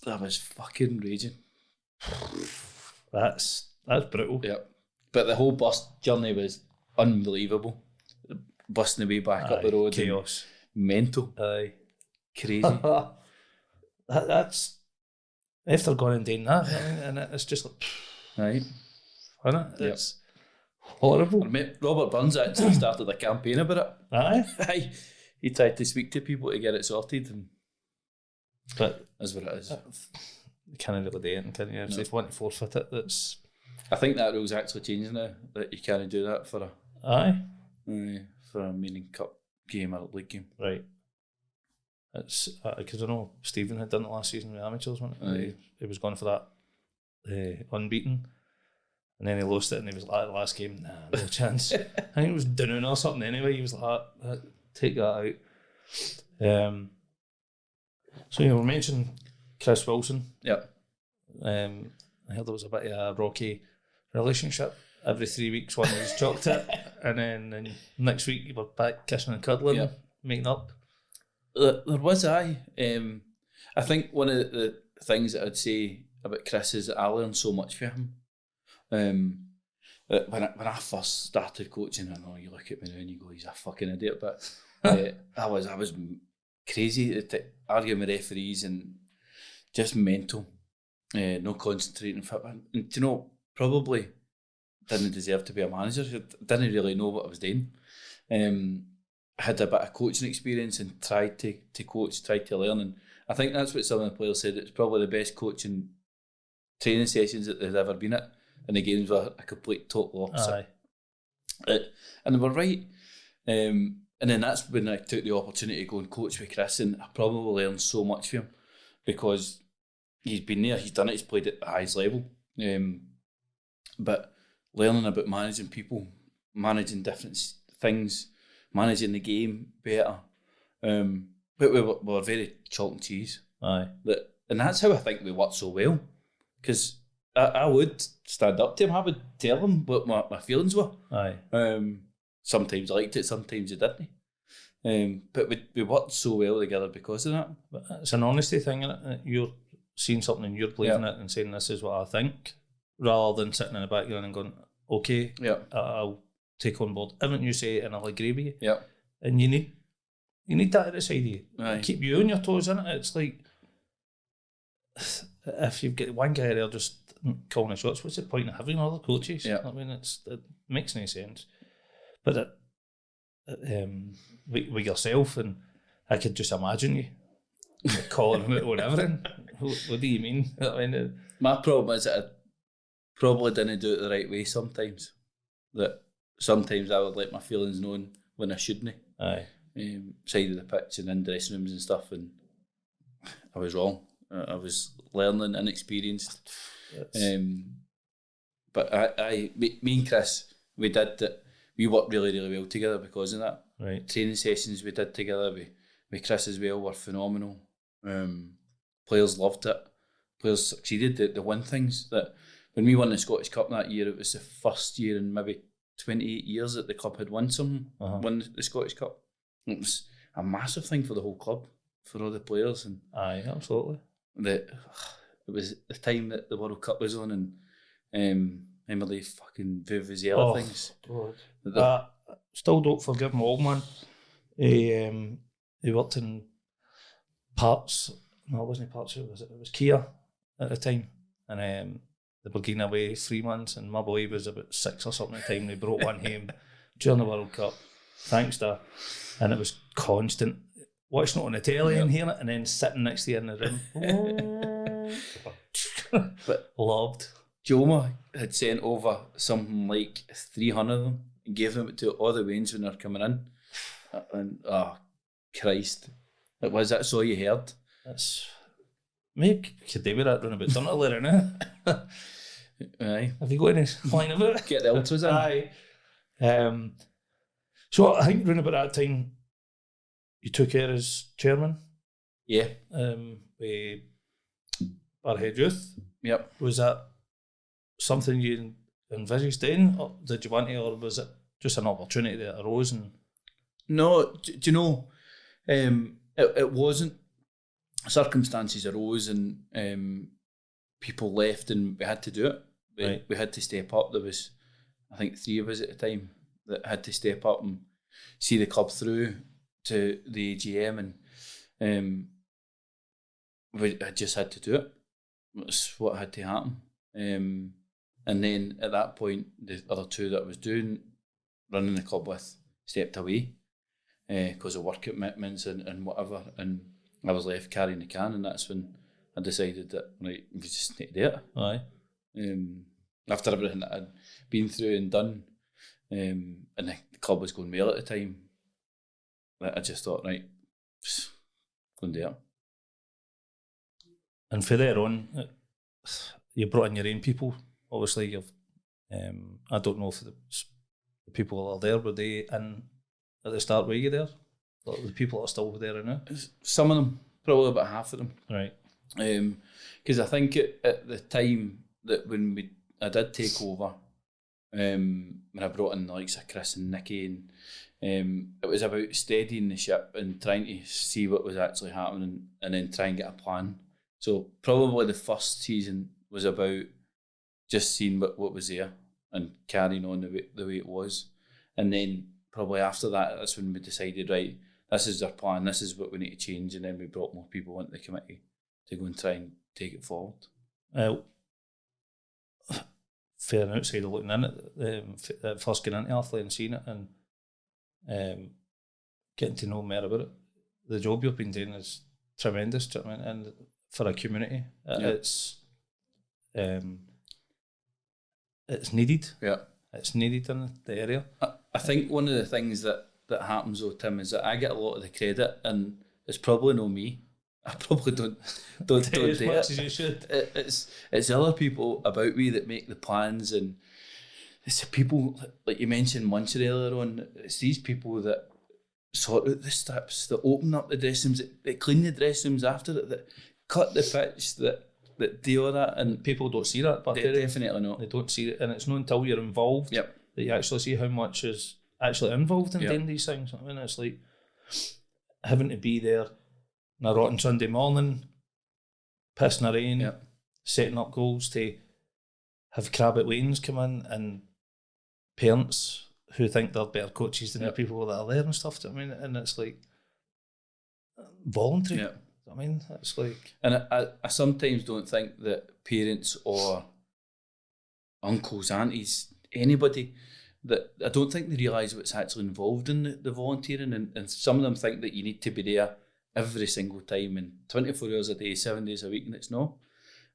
was fucking raging. That's brutal. Yeah. But the whole bus journey was unbelievable. Busting the way back up the road. Chaos. Mental. Aye. Crazy. That's after going and doing that, and it's just like, right. Isn't it? It's horrible. Robert Burns actually started a campaign about it. Aye. He tried to speak to people to get it sorted, but that's what it is. You can't really do it, can you? If they want to forfeit it, that's. I think that rule's actually changed now, that you can't do that for a meaning cup game or league game. Right. It's because I know Stephen had done it last season with amateurs, wasn't it? He was going for that unbeaten. And then he lost it and he was like, the last game, nah, no chance. I think it was Dunoon or something anyway. He was like, take that out. So you were mentioning Chris Wilson. Yep. I heard there was a bit of a rocky relationship every 3 weeks one was chucked it, and then next week you were back kissing and cuddling, making up. There was I think one of the things that I'd say about Chris is that I learned so much from him. When I first started coaching, I know you look at me now and you go, he's a fucking idiot, but I was crazy at arguing with referees and just mental, no concentrating. And do you know, probably didn't deserve to be a manager. Didn't really know what I was doing. Had a bit of coaching experience and tried to coach, tried to learn, and I think that's what some of the players said. It's probably the best coaching training sessions that they've ever been at, and the games were a complete total opposite. And they were right. And then that's when I took the opportunity to go and coach with Chris, and I probably learned so much from him because he's been there, he's done it, he's played at the highest level. But learning about managing people, managing different things, managing the game better. But we were very chalk and cheese. Aye. And that's how I think we worked so well. Because I would stand up to him, I would tell him what my feelings were. Aye. Sometimes I liked it, sometimes I didn't. But we worked so well together because of that. But it's an honesty thing, isn't it? You're seeing something and you're believing it and saying this is what I think, rather than sitting in the background and going, okay, I'll take on board everything you say and I'll agree with you. Yeah. And you need that at the side of you. Aye. Keep you on your toes, innit? It's like, if you've got one guy there just calling the shots, what's the point of having other coaches? Yeah. I mean, it makes no sense. But with yourself, and I could just imagine you calling him out on everything. What do you mean? I mean, my problem is that I probably didn't do it the right way sometimes. That sometimes I would let my feelings known when I shouldn't. Aye. Side of the pitch and in dressing rooms and stuff, and I was wrong. I was learning, inexperienced. But me and Chris, we did that. We worked really, really well together because of that. Right. Training sessions we did together with Chris as well were phenomenal. Players loved it. Players succeeded. They won things. That when we won the Scottish Cup that year, it was the first year in maybe 28 years that the club had won something. Won the Scottish Cup. It was a massive thing for the whole club, for all the players, and aye, absolutely. It was the time that the World Cup was on, and Emily fucking Vuvuzela things. God. Still don't forgive my old man. He worked in parts. No, it wasn't parts. It was Kia at the time, and they were giving away 3 months, and my boy was about 6 or something at the time. They brought one home during the World Cup. Thanks, Dad. And it was constant watching it on the telly and hearing it, and then sitting next to you in the room. But loved. Joma had sent over something like 300 of them and gave them to all the Waynes when they're coming in. And Christ, that's all you heard. That's maybe could do with that run about Dunterley now. Aye. Have you got any line of it? Get the ultras in. Aye. So I think around about that time, you took care as chairman. Yeah. With our head youth. Yep. Was that something you envisaged doing, or did you want to, or was it just an opportunity that arose? And no, do you know, it wasn't. Circumstances arose and people left, and we had to do it. We had to step up. There was, I think, 3 of us at the time that had to step up and see the club through to the AGM, and I just had to do it. That's what had to happen. And then at that point, the other 2 that I was running the club with, stepped away because of work commitments and whatever, and I was left carrying the can, and that's when I decided that we just need to do it. Aye. After everything that I'd been through and done, and the club was going well at the time, I just thought, right, just go and do it. And for there on, you brought in your own people. Obviously, you've. I don't know if the people that are there, were they in at the start? Were you there? The people that are still there now? Some of them, probably about half of them. Right. Because I think at the time that when I did take over, when I brought in the likes of Chris and Nicky, and it was about steadying the ship and trying to see what was actually happening and then try and get a plan. So probably the first season was about just seeing what was there and carrying on the way it was. And then probably after that, that's when we decided, right, this is our plan, this is what we need to change, and then we brought more people into the committee to go and try and take it forward. Fair and outside of looking in it, first getting into Arthurlie and seeing it and getting to know more about it. The job you've been doing is tremendous, do you know what I mean? And for a community, it's needed. Yeah, it's needed in the area. I think one of the things that happens though, Tim, is that I get a lot of the credit, and it's probably not me. I probably don't do as much as you should. It's other people about me that make the plans, and it's the people like you mentioned Muncher earlier on. It's these people that sort out the strips, that open up the dressing rooms, that clean the dressing rooms after it, that cut the pitch, that do all that, and people don't see that. But definitely not. They don't see it, and it's not until you're involved that you actually see how much is actually involved in doing these things. I mean, it's like having to be there on a rotten Sunday morning, pissing the rain, setting up goals to have Crabbit Lanes come in, and parents who think they're better coaches than the people that are there and stuff. I mean, and it's like voluntary. Yeah. I mean, it's like, and I sometimes don't think that parents or uncles, aunties, anybody, that I don't think they realise what's actually involved in the volunteering, and some of them think that you need to be there every single time and 24 hours a day, 7 days a week, and it's not.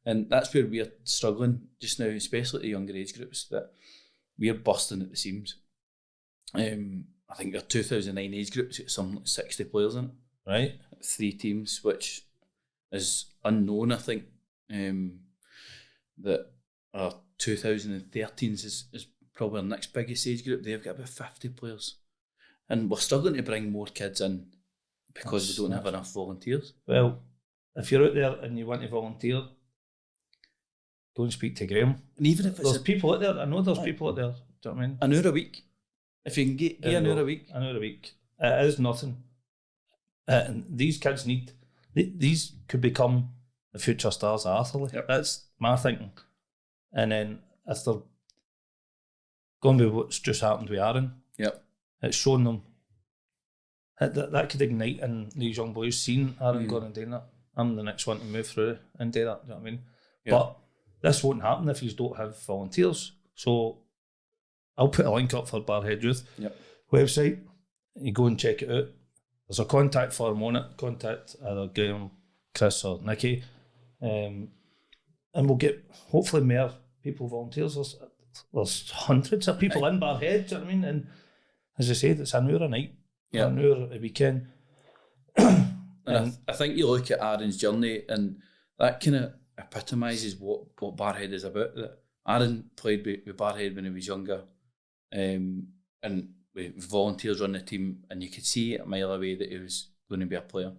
And that's where we're struggling just now, especially the younger age groups, that we're busting at the seams. I think our 2009 age groups got something like 60 players in it. Right. 3 teams, which is unknown, I think. That our 2013s is probably our next biggest age group. They've got about 50 players. And we're struggling to bring more kids in because we don't have enough volunteers. Well, if you're out there and you want to volunteer, go and speak to Graham. And even if there's people out there, I know there's people out there, do you know what I mean? An hour a week. If you can get an hour a week. An hour a week. It is nothing. And these kids these could become the future stars of Arthurlie. Yep. That's my thinking. And then if they're going to be what's just happened with Aaron, it's showing them that could ignite in these young boys, seeing Aaron going and doing that. I'm the next one to move through and do that, do you know what I mean? Yep. But this won't happen if you don't have volunteers. So I'll put a link up for Barhead Youth website. You go and check it out. There's a contact form on it. Contact either Graham, Chris or Nicky. And we'll get hopefully more people volunteers. There's hundreds of people in Barhead, do you know what I mean? And as I said, it's an hour a night, an hour a weekend. And I think you look at Aaron's journey, and that kind of epitomises what Barhead is about. That Aaron played with Barhead when he was younger, and with volunteers on the team, and you could see a mile away that he was going to be a player.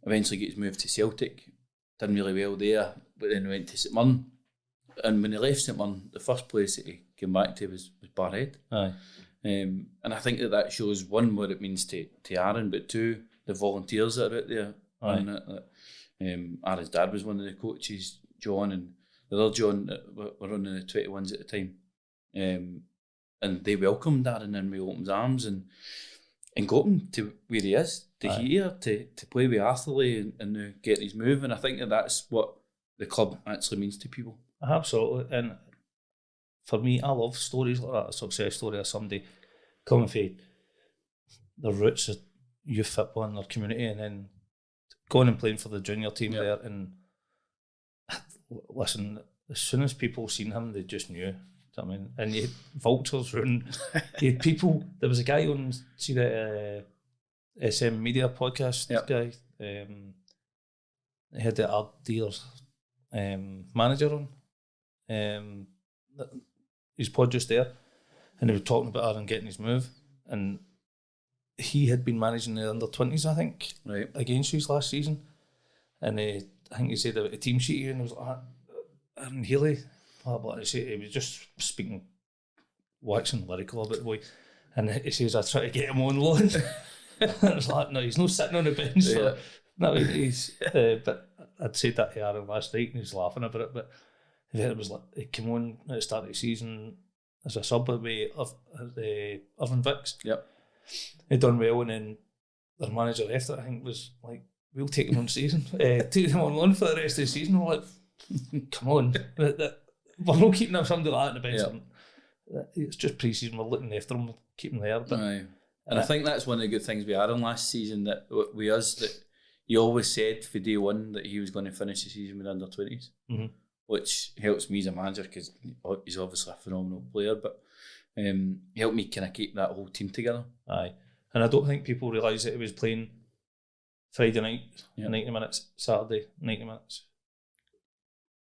Eventually gets moved to Celtic, done really well there, but then went to St Mirren. And when he left St Mirren, the first place that he came back to was Barhead. Aye. And I think that shows, one, what it means to Aaron, but two, the volunteers that are out there. Aaron's dad was one of the coaches, John, and the other John that were on the 21s at the time. And they welcomed Aaron in with open arms and got him to where he is, to here, to play with Arthurlie and get his move. And I think that's what the club actually means to people. Absolutely. And for me, I love stories like that, a success story of somebody coming from the roots of youth football in their community and then going and playing for the junior team there. And listen, as soon as people seen him, they just knew. I mean, and you had vultures running. You had people. There was a guy on, see the SM Media podcast guy. He had the art dealers manager on. His pod just there, and they were talking about Aaron getting his move, and he had been managing the under-20s, I think, against us last season, and I think he said about a team sheet, and he was like, Aaron Healy. He was just speaking waxing lyrical about the boy, and he says, I try to get him on loan. It's like, no, he's not sitting on the bench. Yeah. No, he's. But I'd said that to Aaron last night, and he was laughing about it. But then it was like he came on at the start of the season as a sub with Irvin Vicks. Yep. He'd done well, and then their manager after I think was like, "We'll take him on season, take him on loan for the rest of the season." We're like, "Come on, we're not keeping him somebody like that in the bench." Yep. It's just pre-season. We're looking after him, keep him there. But, and I think that's one of the good things we had on last season, that we us that he always said for day one that he was going to finish the season with under 20s, which helps me as a manager because he's obviously a phenomenal player, but helped me kind of keep that whole team together. Aye, and I don't think people realise that he was playing Friday night, 90 minutes, Saturday, 90 minutes.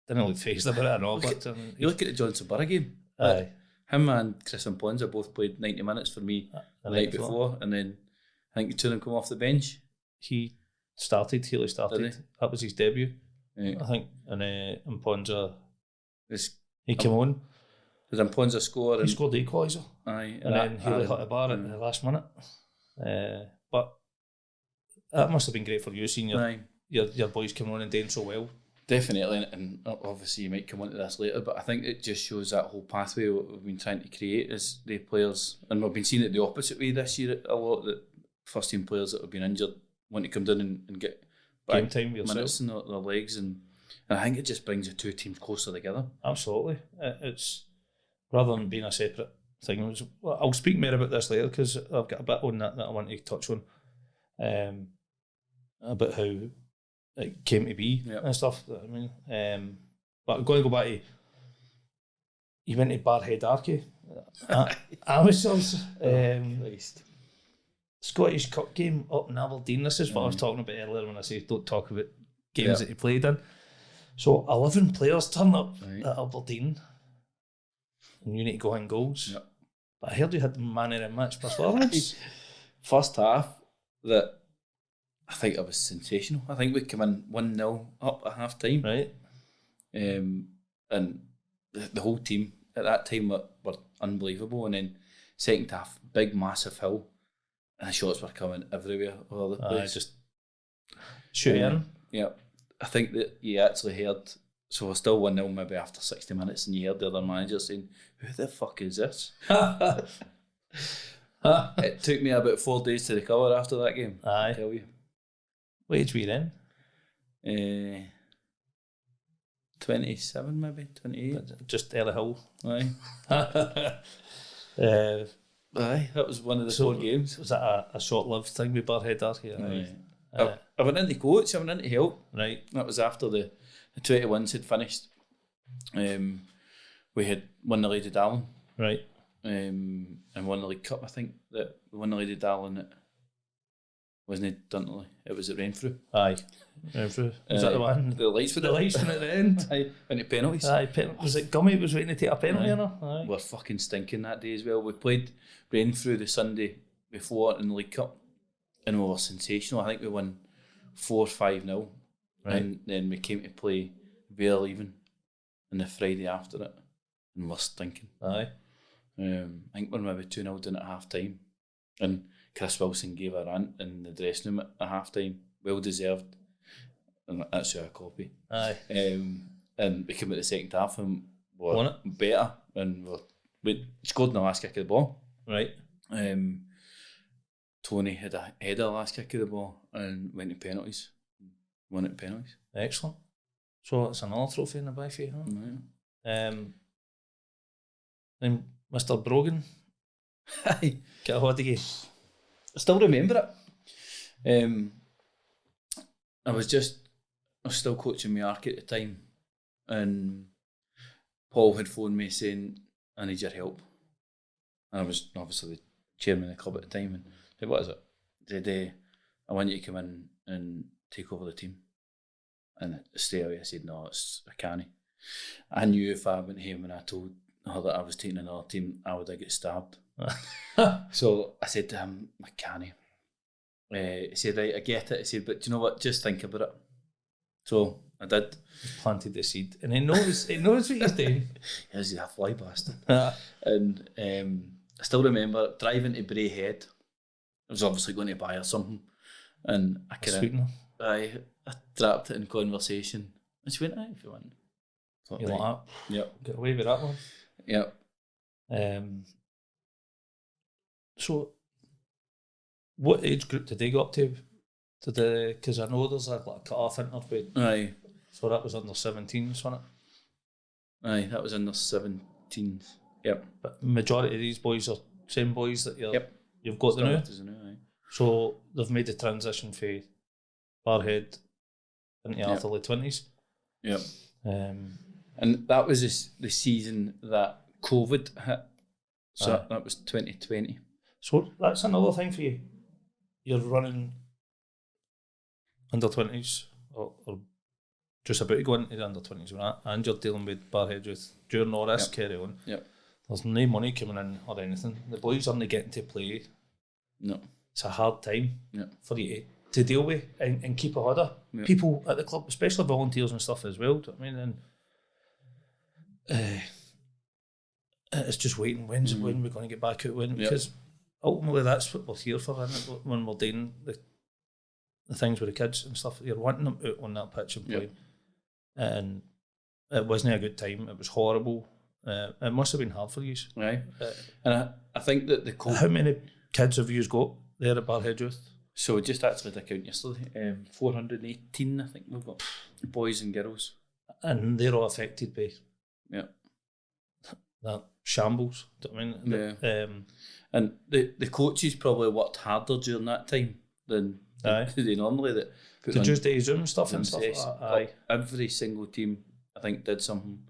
Didn't look phased about it at all. You look at the Johnson Borough game. Aye. Him and Chris Ponza both played 90 minutes for me the night before, and then I think the two of them come off the bench. Healy started. That was his debut, I think. And Ponza, he came on. Because Ponza scored. He scored the equaliser. Aye. And then Healy hit a bar at the last minute. But that must have been great for you, seeing your boys coming on and doing so well. Definitely, and obviously you might come on to this later, but I think it just shows that whole pathway what we've been trying to create as the players, and we've been seeing it the opposite way this year a lot, that first team players that have been injured want to come down and get game time minutes in their legs, and I think it just brings the two teams closer together. Absolutely. It's rather than being a separate thing. I'll speak more about this later because I've got a bit on that I want to touch on, about how it came to be and stuff. I mean, but I'm going to go back to, you went to Barhead Archie, amateurs, Scottish Cup game up in Aberdeen. This is what I was talking about earlier when I say don't talk about games that he played in. So 11 players turn up at Aberdeen, and you need to go in goals. Yep. But I heard you had the man of the match performance. First half, that I think it was sensational. I think we came in 1-0 up at half time. Right. And the whole team at that time were unbelievable. And then second half, big massive hill, and the shots were coming everywhere all over the place. Just shoot in. Yeah. I think that you actually heard, so we're still 1-0 maybe after 60 minutes, and you heard the other manager saying, "Who the fuck is this?" It took me about 4 days to recover after that game. I tell you. What age were you then? 27 maybe, 28. Just early hill. Aye. Aye, that was one of the 4 games. Was that a short-lived thing with Barhead Archie? Aye. I went into coach, I went into help. Right. That was after the 21s had finished. We had won the Lady Darling. Right. And won the League Cup, I think. That we won the Lady Darling at, wasn't it Duntley? It was at Renfrew. Aye. Renfrew. Was that the one? The lights went at the end. Aye. Went to penalties. Aye. Was it Gummy was waiting to take a penalty on her? Aye. We were fucking stinking that day as well. We played Renfrew the Sunday before in the League Cup, and we were sensational. I think we won 4-5-0. Right. And then we came to play Vale even on the Friday after it, and we're stinking. Aye. I think we're maybe 2-0 down at half time, and Chris Wilson gave a rant in the dressing room at half time, well deserved, and that's our copy. Aye. And we came at the second half and were better, and we scored in the last kick of the ball. Right. Tony had a header last kick of the ball and went to penalties. Won it penalties. Excellent. So it's another trophy in the bag for you, huh? Yeah. Then Mr. Brogan, get a hold of you. I still remember it. I was still coaching my arc at the time, and Paul had phoned me saying, "I need your help." And I was obviously the chairman of the club at the time, and I said, "What is it?" He said, "I want you to come in and take over the team." And straight away I said, "No, I can't." I knew if I went home and I told her that I was taking another team, I would have got stabbed. So I said to him, "I can't." He said, "Right, I get it." He said, "But do you know what? Just think about it." So I did. He's planted the seed, and he knows what he's doing. He's a fly bastard. And I still remember driving to Braehead. I was obviously going to buy her something, and I dropped it in conversation. And she went, "Aye, if you want." You like that? Yep. Get away with that one. Yep. So, what age group did they go up to? Because I know there's like a cut-off interview. Aye. So that was under 17s, wasn't it? Aye, that was under 17s. Yep. But majority of these boys are same boys that you've got the new. Aye. So they've made the transition for Barhead into Arthurlie 20s. Yep. And that was the season that COVID hit. So that was 2020. So that's another thing for you. You're running under 20s or just about to go into the under 20s, right? And you're dealing with Barhead youth during all this carry on. Yep. There's no money coming in or anything. The boys aren't getting to play. No. It's a hard time for you to deal with and keep ahead of people at the club, especially volunteers and stuff as well. Do you know what I mean? And it's just waiting. When we're going to get back out? When? Because ultimately that's what we're here for, isn't it? When we're doing the things with the kids and stuff, you're wanting them out on that pitch and playing. And it wasn't a good time. It was horrible. It must have been hard for you. Right. And I think that the how many kids have you got there at Barhead Youth? So we just actually did a count yesterday. 418, I think we've got, boys and girls. And they're all affected by that shambles. Do you know what I mean? And the coaches probably worked harder during that time than they normally. Did you do Zoom stuff and stuff? Every single team, I think, did something.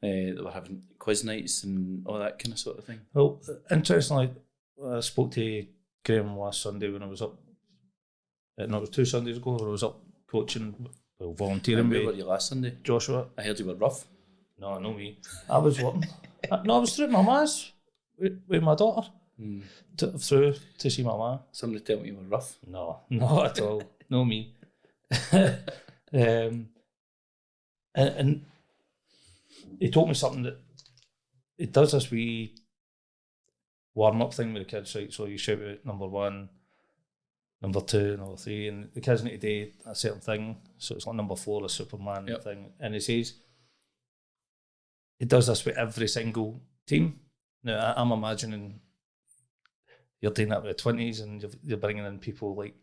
They were having quiz nights and all that kind of sort of thing. Well, interestingly, I spoke to Graham last Sunday when I was up. No, it was 2 Sundays ago where I was up coaching, volunteering. Where were you last Sunday? Joshua. I heard you were rough. No, not me. I was working. I was through my ma's with my daughter. Through to see my ma. Somebody tell me you were rough. No, not at all. No me. And he told me something that he does this wee warm-up thing with the kids, right? So you shout out number 1, number 2, number 3, and the kids need to do a certain thing. So it's like number 4, a Superman thing. And he says he does this with every single team. Now, I'm imagining you're doing that with the 20s and you're bringing in people like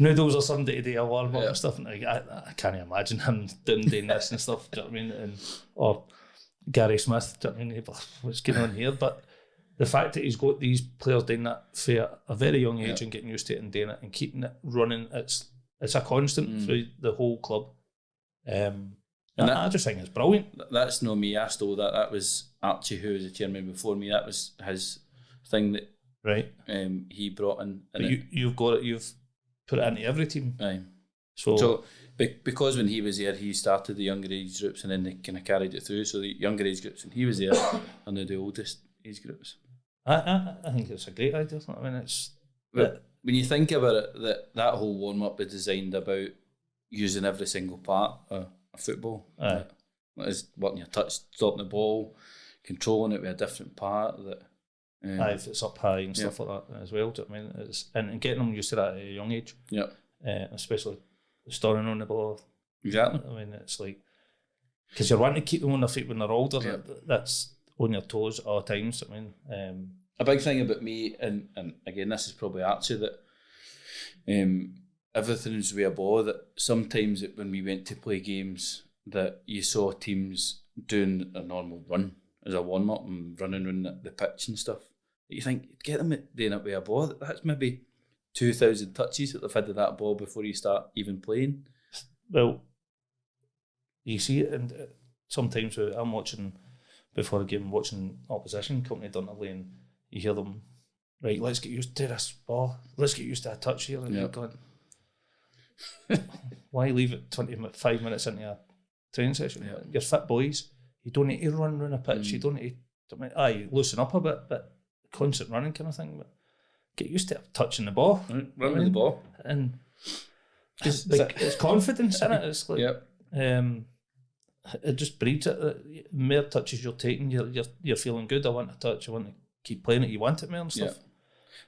Noodles or somebody to do a warm-up and stuff. And I can't imagine him doing this and stuff, do you know what I mean? Or Gary Smith, do you know what I mean? What's going on here? But the fact that he's got these players doing that for a very young age and getting used to it and doing it and keeping it running, it's a constant through the whole club. And I just think it's brilliant. That's not me. I stole that. That was Archie, who was the chairman before me. That was his thing that he brought in. But you've got it. You've put it into every team. Aye. So because when he was there, he started the younger age groups and then they kind of carried it through. So the younger age groups, when he was there, are now the oldest age groups. I think it's a great idea. I mean, it's when you think about it, that whole warm up is designed about using every single part of football. That is working your touch, stopping the ball, controlling it with a different part. If it's up high and stuff like that as well. Do you know what I mean? And getting them used to that at a young age. Yeah. Especially storing on the ball. Exactly. I mean, it's like because you're wanting to keep them on their feet when they're older. Yeah. That's on your toes at all times. I mean, a big thing about me, and again, this is probably Archie, that everything's with a ball. That sometimes when we went to play games, that you saw teams doing a normal run as a warm up and running around the pitch and stuff. You think, get them doing it with a ball. That's maybe 2,000 touches that they've had of that ball before you start even playing. Well, you see it, and sometimes I'm watching before a game, watching opposition company Dunterley, and you hear them, right, let's get used to this ball, let's get used to a touch here, and you're going, why leave it 25 minutes into a training session? Yeah. You're fit boys, you don't need to run around a pitch, you don't need to, loosen up a bit, but constant running kind of thing, but get used to touching the ball. Running the ball. And It's confidence in it. It's like, yep. It just breeds it. The more touches you're taking, you're feeling good. I want to touch. I want to keep playing it. You want it more and stuff. Yep.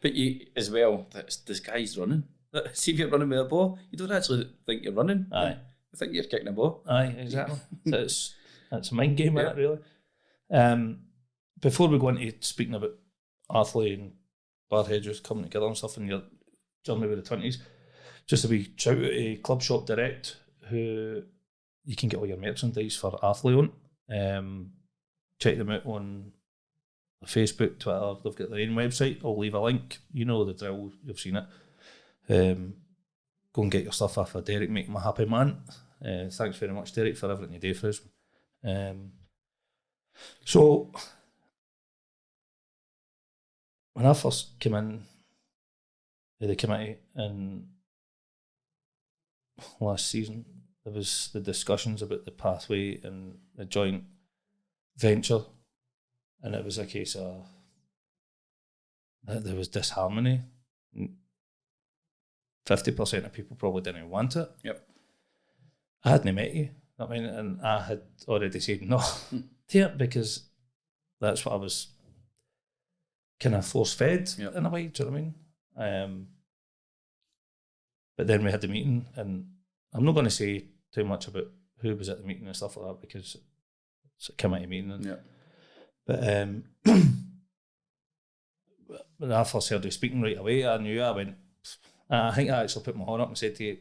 But you as well. This guy's running. See if you're running with a ball, you don't actually think you're running. Aye. You think you're kicking a ball. Aye, exactly. That's a mind game, isn't it, really? Before we go into speaking about Arthurlie and Barhead coming together and stuff in your journey with the 20s, just a wee shout out to Club Shop Direct, who you can get all your merchandise for Arthurlie on. Check them out on Facebook, Twitter. They've got their own website. I'll leave a link. You know the drill. You've seen it. Go and get your stuff off of Derek, make him a happy man. Thanks very much, Derek, for everything you do for us. So, when I first came in to the committee in last season, there was the discussions about the pathway and the joint venture, and it was a case of there was disharmony. 50% of people probably didn't want it. Yep. I hadn't met you, and I had already said no to it because that's what I was kind of force-fed in a way, do you know what I mean? But then we had the meeting, and I'm not going to say too much about who was at the meeting and stuff like that because it's a committee meeting. And, but when I first heard you speaking right away, I knew. I went, I think I actually put my hand up and said to you,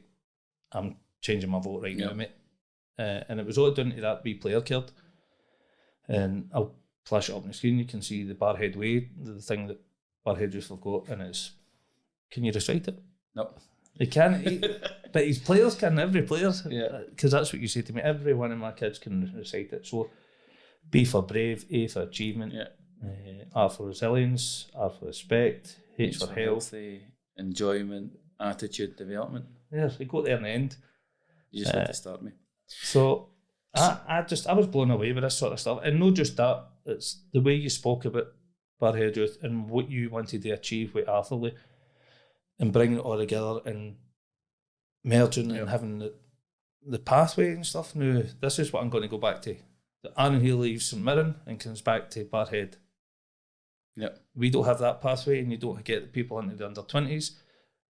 I'm changing my vote right now, mate. And it was all down to that wee player card. And I'll flash it up on the screen. You can see the Barhead Way, the thing that Barhead Youth have got, and it's, can you recite it? No. He can, but his players can, every player. Yeah. Because that's what you say to me. Every one of my kids can recite it. So B for brave, A for achievement, R for resilience, R for respect, H for healthy, enjoyment, attitude, development. Yeah, we got there in the end. You just had to start me. So I was blown away with this sort of stuff. And not just that, it's the way you spoke about Barhead Youth and what you wanted to achieve with Arthurlie and bringing it all together and merging and having the pathway and stuff. Now, this is what I'm going to go back to. The Aaron Hill leaves St Mirren and comes back to Barhead. Yep. We don't have that pathway, and you don't get the people into the under-20s.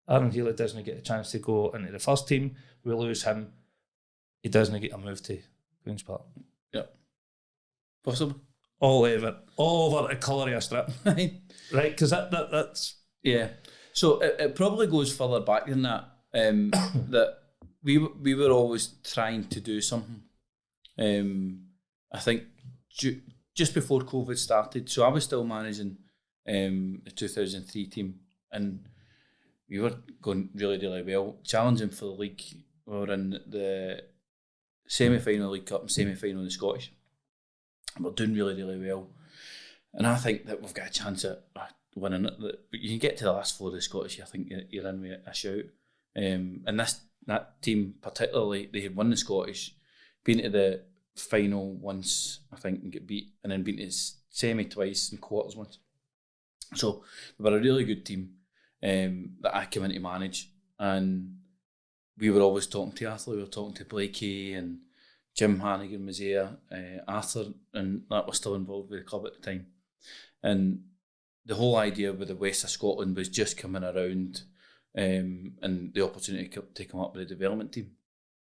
Aaron Healy doesn't get a chance to go into the first team. We lose him. He doesn't get a move to Queen's Park. Yep. Possible. All over a colour of a strip. Right? Because that's... Yeah. So it probably goes further back than that. That we were always trying to do something. I think just before COVID started, so I was still managing the 2003 team, and we were going really, really well, challenging for the league. We were in the semi-final of the League Cup and semi-final in the Scottish. And we're doing really, really well. And I think that we've got a chance at winning it. But you can get to the last four of the Scottish, I think you're in with a shout. And that team particularly, they had won the Scottish, been to the final once, I think, and get beat, and then been to semi twice and quarters once. So they were a really good team that I came in to manage, and we were always talking to Arthurlie. We were talking to Blakey, and Jim Hannigan was there, Arthur, and that was still involved with the club at the time. And the whole idea with the West of Scotland was just coming around, and the opportunity to come up with a development team.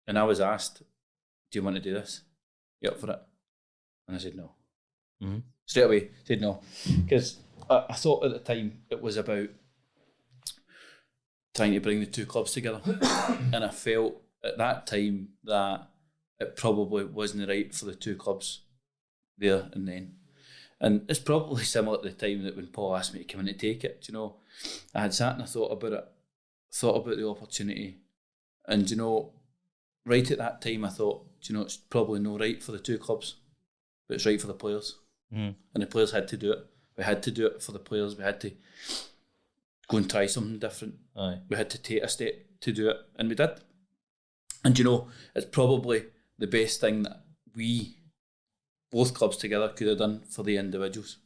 And I was asked, do you want to do this? You up for it? And I said no. Mm-hmm. Straight away, said no. Because I thought at the time it was about trying to bring the two clubs together. And I felt at that time that it probably wasn't right for the two clubs there and then. And it's probably similar at the time that when Paul asked me to come in to take it, you know, I had sat and I thought about it, thought about the opportunity. And, you know, right at that time I thought, you know, it's probably no right for the two clubs, but it's right for the players. Mm. And the players had to do it. We had to do it for the players. We had to go and try something different. Aye. We had to take a step to do it, and we did. And, you know, it's probably the best thing that we, both clubs together, could have done for the individuals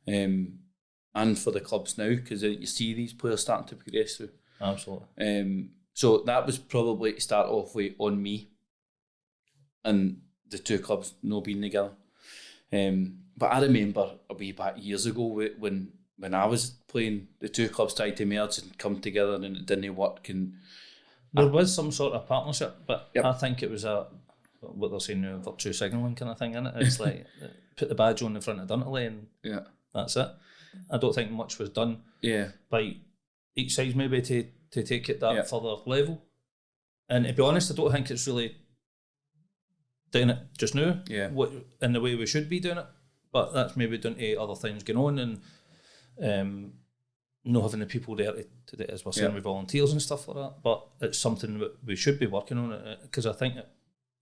and for the clubs now, because you see these players starting to progress through. Absolutely. So that was probably to start off with on me and the two clubs not being together. But I remember a wee back years ago when I was playing, the two clubs tried to merge and come together and it didn't work. And there was some sort of partnership, but Yep. I think it was what they're saying now, virtue signalling kind of thing, innit? It's like, put the badge on the front of Arthurlie and that's it. I don't think much was done by each side maybe to take it that further level. And to be honest, I don't think it's really doing it just now in the way we should be doing it. But that's maybe down to other things going on and not having the people there to do it, as we're saying, with volunteers and stuff like that. But it's something that we should be working on, because I think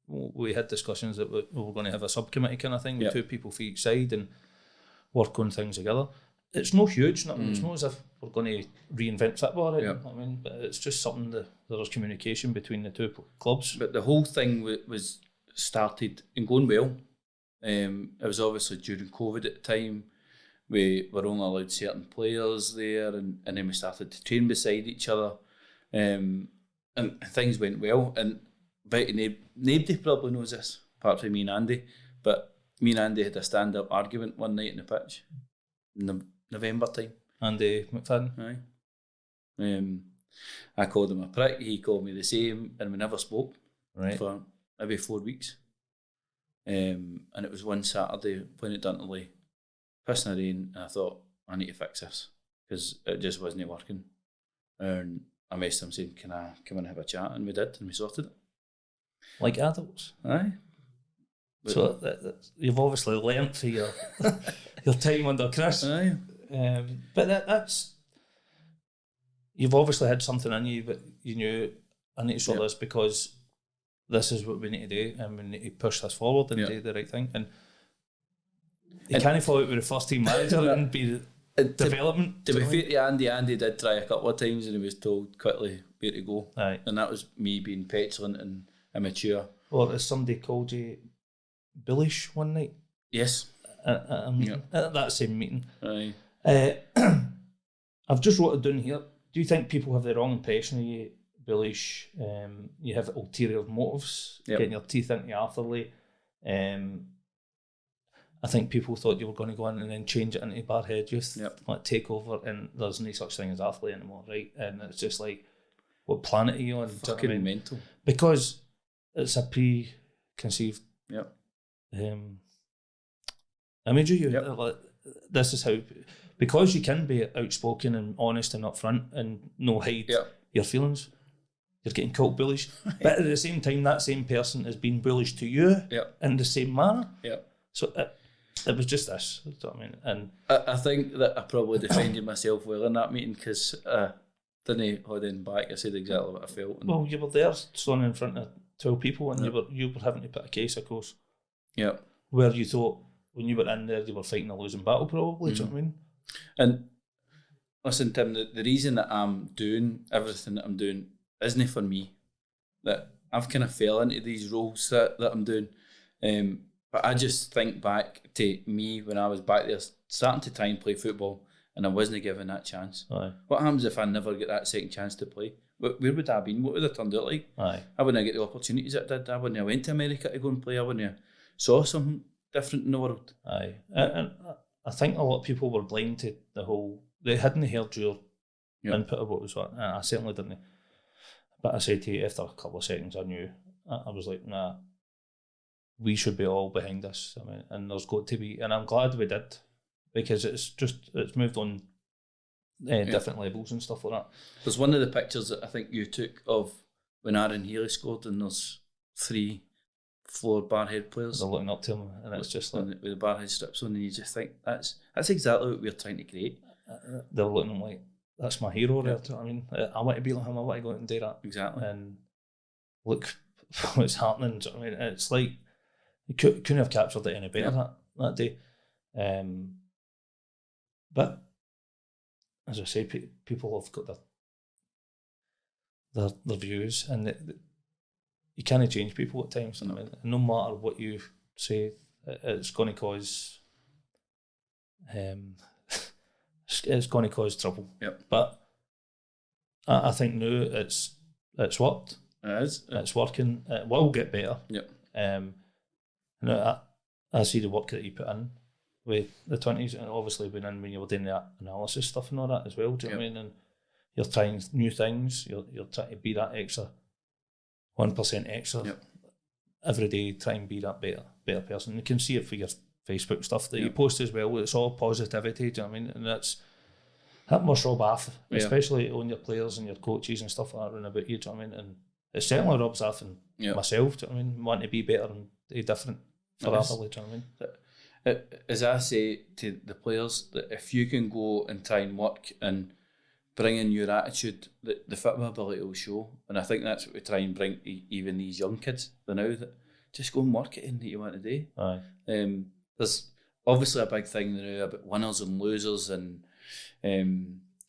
we had discussions that we were going to have a subcommittee kind of thing with two people for each side and work on things together. It's no huge, it's not as if we're going to reinvent football, right? I mean, but it's just something that there's communication between the two clubs. But the whole thing was started and going well. It was obviously during COVID at the time. We were only allowed certain players there, and then we started to train beside each other, and things went well. And nobody probably knows this, apart from me and Andy, but me and Andy had a stand-up argument one night in the pitch, in November time. Andy McFadden? Aye. I called him a prick, he called me the same, and we never spoke for maybe 4 weeks. And it was one Saturday playing at Arthurlie, pissing the rain, and I thought, I need to fix this, because it just wasn't working. And I messaged him saying, can I come and have a chat? And we did, and we sorted it. Like adults? Aye. But so you've obviously learnt for your time under Chris. Aye. But that's... You've obviously had something in you, but you knew, I need to sort this because this is what we need to do, and we need to push this forward and do the right thing. And you can't fall out with the first team manager and be development. To be fair to Andy did try a couple of times and he was told quickly where to go. Aye. And that was me being petulant and immature. Or has somebody called you bullish one night? Yes. At that same meeting. Aye. I've just wrote it down here. Do you think people have the wrong impression of you, bullish? You have ulterior motives, getting your teeth into Arthurlie. I think people thought you were going to go in and then change it into Barhead Youth, like take over, and there's no such thing as Arthurlie anymore, right? And it's just like, what planet are you on? Fucking mental. Because it's a preconceived image of you. Like, this is how, because you can be outspoken and honest and upfront and no hide your feelings, you're getting called bullish. But at the same time, that same person is being bullish to you in the same manner. So it was just this. You know what I mean? And I think that I probably defended myself well in that meeting, because didn't hold in back. I said exactly what I felt. And well, you were there standing in front of 12 people, and you were having to put a case, of course. Yeah. Where you thought when you were in there, you were fighting a losing battle, probably. Do you know what I mean? And listen, Tim, the reason that I'm doing everything that I'm doing isn't for me. That I've kind of fell into these roles that I'm doing. But I just think back to me when I was back there starting to try and play football, and I wasn't given that chance. Aye. What happens if I never get that second chance to play? Where would I have been? What would it turned out like? Aye. I wouldn't get the opportunities that I did. I wouldn't have went to America to go and play. I wouldn't have saw something different in the world. Aye. And I think a lot of people were blind to the whole... They hadn't heard your input of what was what. I certainly didn't. But I said to you, after a couple of seconds, I knew. I was like, nah, we should be all behind this. I mean, and there's got to be... And I'm glad we did, because it's moved on different levels and stuff like that. There's one of the pictures that I think you took of when Aaron Healy scored, and there's 3 floor Barhead players. They're looking up to him, and it's just like... With the Barhead strips on, and you just think, that's exactly what we're trying to create. They're looking at him like, that's my hero there. Do you know what I mean? I want to be like him, I want to go out and do that. Exactly. And look what's happening. Do you know what I mean? It's like, you couldn't have captured it any better that day. But as I say, people have got their views, and you can't change people at times. No. I mean, no matter what you say, it's going to cause it's going to cause trouble. Yep. But I think now it's it's worked. It is. It's working. It will get better. Yep. I see the work that you put in with the 20s, and obviously when you were doing that analysis stuff and all that as well. Do you know what I mean? And you're trying new things. You're trying to be that extra 1% extra every day. Try and be that better person. You can see it for your Facebook stuff that you post as well. It's all positivity. Do you know what I mean? And that must rub off, especially on your players and your coaches and stuff like that around about you. Do you know what I mean? And it certainly rubs off on myself. Do you know what I mean? Wanting to be better and be different for Arthurlie. Do you know what I mean? As I say to the players, that if you can go and try and work and bring in your attitude, the football ability will show. And I think that's what we try and bring to even these young kids now, that just go and work it in that you want to do. Aye. There's obviously a big thing now about winners and losers, and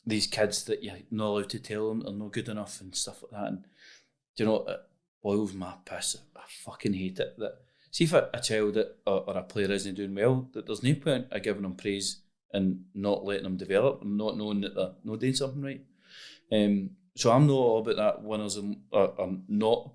these kids that you're not allowed to tell them they're not good enough and stuff like that. And do you know, it boils my piss. I fucking hate it. That see if a child or a player isn't doing well, that there's no point of giving them praise and not letting them develop and not knowing that they're not doing something right. So I'm not all about that winners and not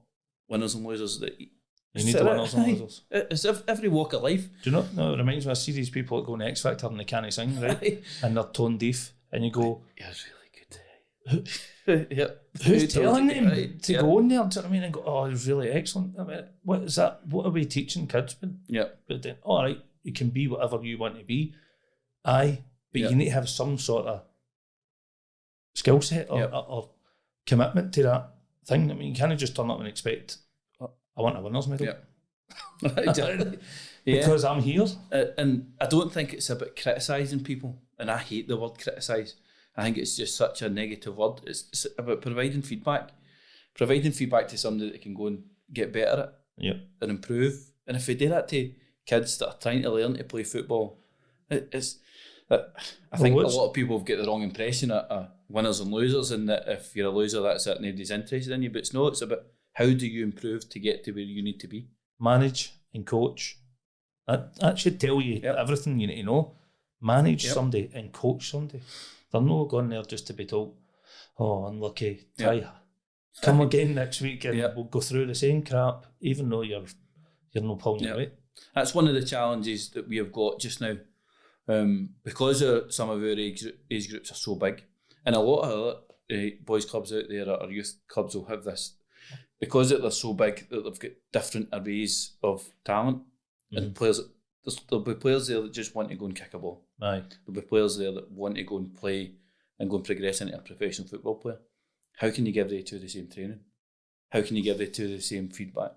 winners and losers. That you need the winners and losers. It's every walk of life. Do you know? No, it reminds me. I see these people that go on X Factor and they can't sing, right? And they're tone deaf, and you go, "Yeah, it's really good." Who's telling them to go on there? Do you know what I mean? And go, "Oh, it was really excellent." I mean, what is that? What are we teaching kids? But then, all right, you can be whatever you want to be. Aye, but you need to have some sort of skill set or commitment to that thing. I mean, you can't just turn up and expect, I want a winner's medal. Because I'm here. And I don't think it's about criticising people, and I hate the word criticise. I think it's just such a negative word. It's about providing feedback to somebody that can go and get better at and improve. And if we do that to kids that are trying to learn to play football, I think a lot of people have got the wrong impression of winners and losers, and that if you're a loser, that's it, nobody's interested in you. But it's about how do you improve to get to where you need to be. Manage and coach. That should tell you everything you need to know. Manage somebody and coach somebody. They're not going there just to be told, "Oh, unlucky, try come again next week and we'll go through the same crap," even though you're not pulling it right. That's one of the challenges that we have got just now. Because some of our age groups are so big, and a lot of other boys clubs out there or youth clubs will have this, because they're so big that they've got different arrays of talent and players. There'll be players there that just want to go and kick a ball. Aye. There'll be players there that want to go and play and go and progress into a professional football player. How can you give the two the same training? How can you give the two the same feedback?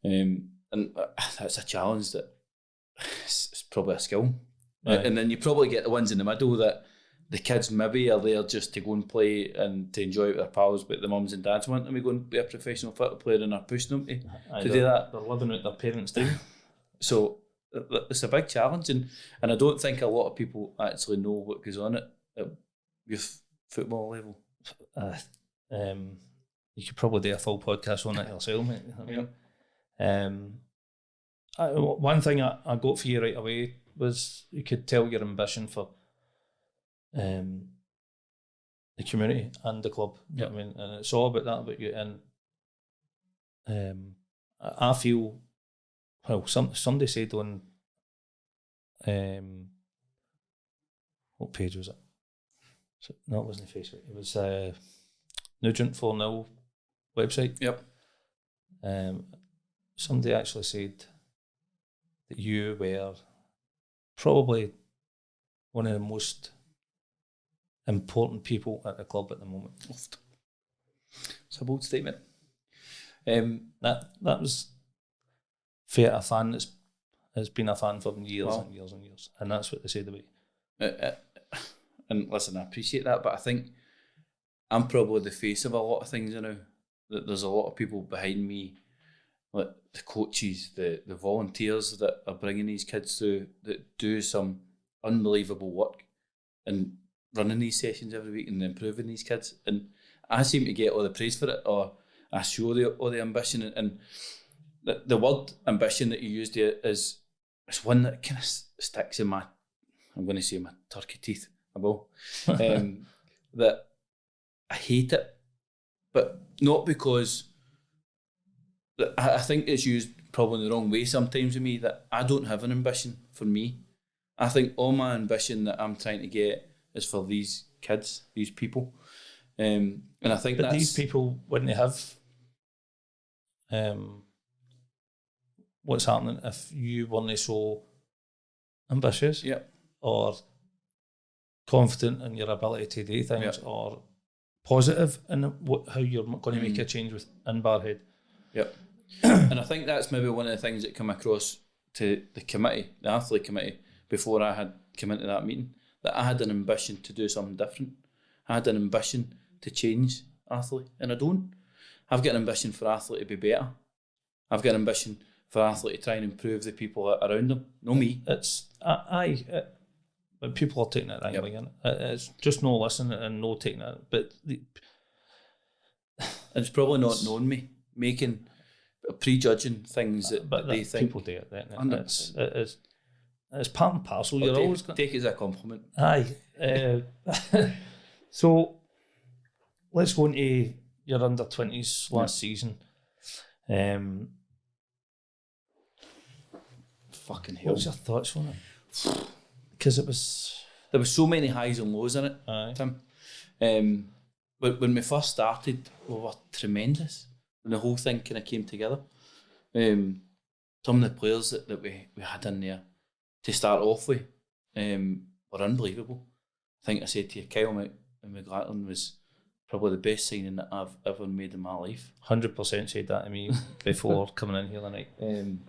And that's a challenge that it's probably a skill. Right. And then you probably get the ones in the middle that the kids maybe are there just to go and play and to enjoy it with their pals, but the mums and dads want them to go and be a professional football player and are pushing them to do that. They're living out their parents' dream. So it's a big challenge, and I don't think a lot of people actually know what goes on at youth football level. You could probably do a full podcast on it yourself, mate. I mean, one thing I got for you right away was you could tell your ambition for the community and the club. You know what I mean? And it's all about that about you. And I feel, well, somebody said on what page was it? No, it wasn't Facebook. It was Nugent 4-0 website. Somebody actually said that you were probably one of the most important people at the club at the moment. It's a bold statement. That was fair. A fan that's been a fan for years and years and years, and that's what they said about. And listen, I appreciate that, but I think I'm probably the face of a lot of things now. That there's a lot of people behind me, like the coaches, the volunteers that are bringing these kids through, that do some unbelievable work and running these sessions every week and improving these kids. And I seem to get all the praise for it, or I show all the ambition. And the word ambition that you used there is one that kind of sticks in my, I'm going to say my turkey teeth, I will. That I hate it but not because I think it's used probably in the wrong way sometimes with me, that I don't have an ambition for me. I think all my ambition that I'm trying to get is for these kids, these people. And I think but these people, wouldn't they have what's happening if you weren't so ambitious or confident in your ability to do things or positive in how you're going to make a change in Barhead. Yep. And I think that's maybe one of the things that come across to the committee, the Arthurlie committee, before I had come into that meeting, that I had an ambition to do something different. I had an ambition to change Arthurlie, and I don't. I've got an ambition for Arthurlie to be better. I've got an ambition for Arthurlie to try and improve the people around them, no me. It's but people are taking it right away. It's just no listening and no taking it. But it's probably not knowing me, making prejudging things that they think. People do it. Then it's part and parcel. You're always take it as a compliment. Aye. So let's go into your under-20s last season. Fucking hell. What was your thoughts on it? Because there was so many highs and lows in it, Tim. But when we first started, we were tremendous. When the whole thing kind of came together. Some of the players that we had in there to start off with were unbelievable. I think I said to you, Kyle McLachlan was probably the best signing that I've ever made in my life. 100% said that to me before coming in here tonight. And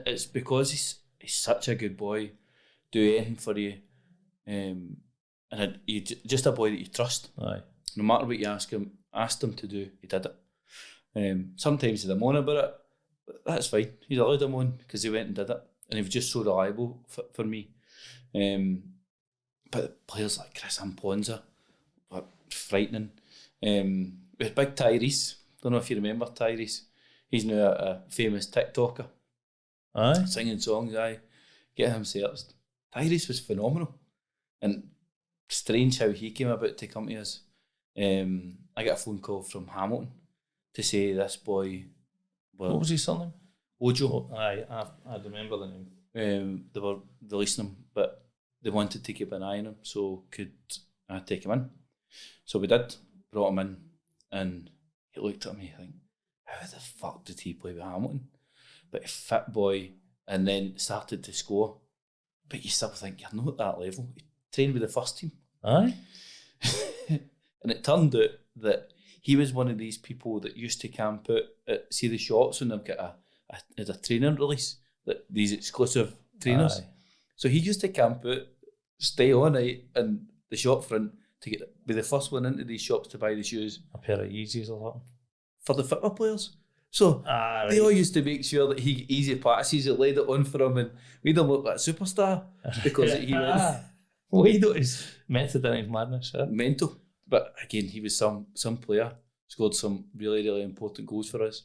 it's because he's such a good boy, do anything for you, and he's just a boy that you trust. Aye. No matter what you asked him to do, he did it. Sometimes he'd moan about it, but that's fine. He's allowed to moan because he went and did it, and he was just so reliable for me. But players like Chris Amponza were frightening. We had big Tyrese. Don't know if you remember Tyrese. He's now a famous TikToker. Aye. Singing songs, aye. Get him searched. Tyrese was phenomenal. And strange how he came about to come to us. I got a phone call from Hamilton to say this boy... What was his surname? Ojo. Aye, I remember the name. They were releasing him, but they wanted to keep an eye on him, so could I take him in? So we did, brought him in, and he looked at me and think, how the fuck did he play with Hamilton? But a fit boy, and then started to score. But you still think, you're not at that level. He trained with the first team. Aye. And it turned out that he was one of these people that used to camp out at, see the shots when they've got a training release, that these exclusive trainers. Aye. So he used to camp out, stay all night in the shop front to be the first one into these shops to buy the shoes. A pair of Yeezys or something. For the football players. So they all used to make sure that he easy passes, it laid it on for him, and made him look like a superstar because he went. Why don't his method in his madness? Mental. But again, he was some player, scored some really, really important goals for us.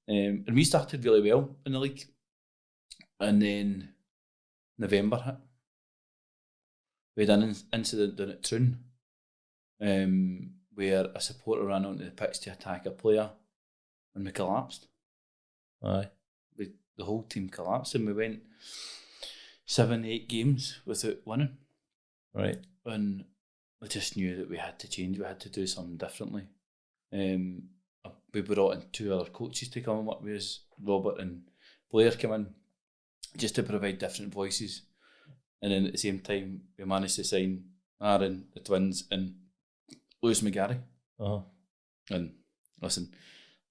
And we started really well in the league. And then November hit. We had an incident down at Troon where a supporter ran onto the pitch to attack a player and we collapsed. Aye. The whole team collapsed and we went 7-8 games without winning. Right. And we just knew that we had to change, we had to do something differently. We brought in 2 other coaches to come and work with us. Robert and Blair came in just to provide different voices. And then at the same time, we managed to sign Aaron, the twins, and Lewis McGarry. Uh-huh. And listen,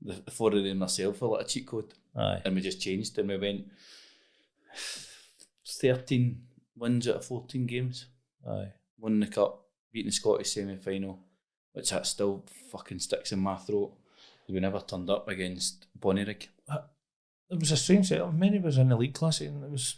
the 4 of them myself were like a cheat code. Aye. And we just changed and we went 13 wins out of 14 games. Aye. Won the cup, beating the Scottish semi-final, which that still fucking sticks in my throat. We never turned up against Bonnyrigg. It was a strange setup. Many was in the league class and it was...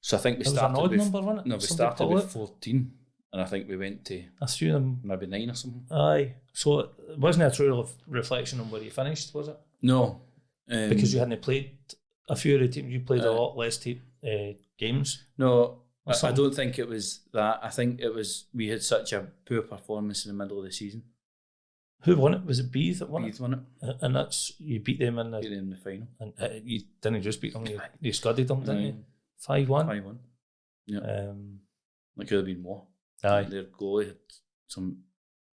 So I think we started with... number, wasn't it? No, we started with 14 and I think we went to... A few of them... Maybe 9 or something. Aye. So it wasn't a true reflection on where you finished, was it? No. Because you hadn't played a few of the teams. You played a lot less games. No, I don't think it was that. I think it was we had such a poor performance in the middle of the season. Who won it? Was it Beath that won Beath won it. And that's, you beat them in the final. And you didn't just beat them, you scudded them, didn't you? 5-1? 5-1. Yeah. It could have been more. Aye. Their goalie had some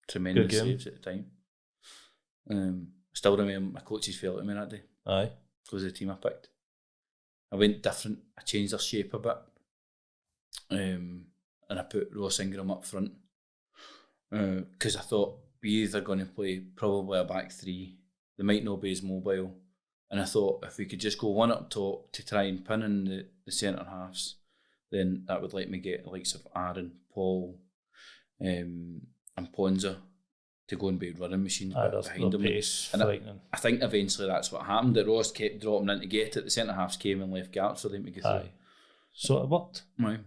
tremendous saves at the time. Still remember my coaches felt at me that day. Aye. Because of the team I picked. I went different. I changed their shape a bit. And I put Ross Ingram up front. Because I thought Beath are going to play probably a back three. They might not be as mobile. And I thought if we could just go one up top to try and pin in the centre halves, then that would let me get the likes of Aaron, Paul, and Ponza to go and be running machines behind them. And I think eventually that's what happened. That Ross kept dropping in to get it. The centre halves came and left gaps for them to get through. So it worked. Right.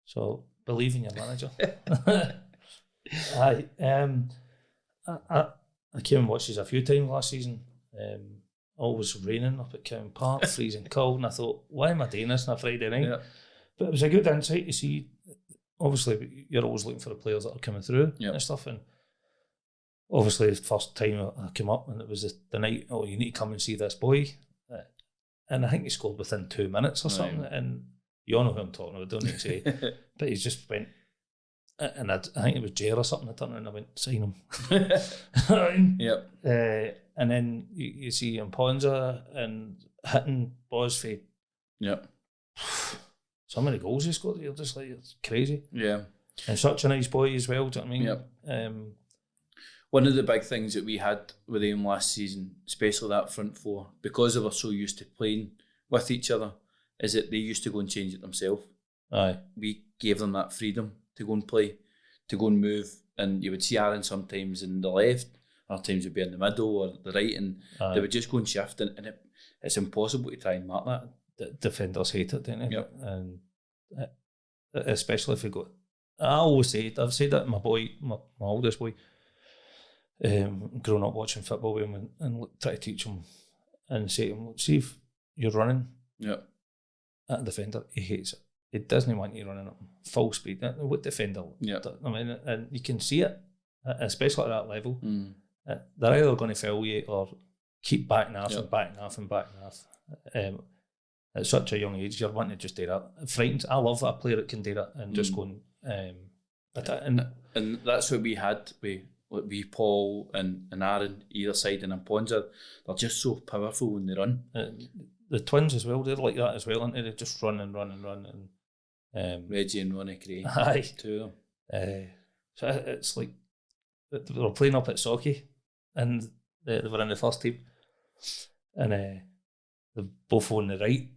So believe in your manager. I came and watched these a few times last season. Always raining up at Cowan Park, freezing cold, and I thought, why am I doing this on a Friday night? Yeah. But it was a good insight to see. Obviously, you're always looking for the players that are coming through and stuff. And obviously, the first time I came up, and it was the night, you need to come and see this boy. And I think he scored within 2 minutes or something. And you all know who I'm talking about, don't need to say. But he just went, and I think it was Jer or something. I turned around and I went, sign him. Yep. And then you see him Ponza and hitting balls for so many goals he scored. You're just like, it's crazy. Yeah. And such a nice boy as well, do you know what I mean? Yep. One of the big things that we had with him last season, especially that front four, because they were so used to playing with each other, is that they used to go and change it themselves. Aye. We gave them that freedom to go and play, to go and move, and you would see Aaron sometimes in the left, other times would be in the middle or the right, and they would just go and shift, and it's impossible to try and mark that. The defenders hate it, don't they? Yep. And especially if you go, I always say it, I've said that to my boy, my oldest boy, growing up watching football with him and try to teach him and say to him, see if you're running at a defender, he hates it. He doesn't want you running at him full speed. What defender? I mean, and you can see it, especially at that level. They're either going to foul you or keep backing off and backing off and backing off. At such a young age, you're wanting to just do that. It frightens. I love a player that can do that and just go and that's what we had with Paul and Aaron either side, and Ponza. They're just so powerful when they run. The twins as well, they're like that as well, aren't they? They just run and run and run. And Reggie and Ronnie Gray, two of them. So it's like they were playing up at Socky, and they were in the first team, and they're both on the right.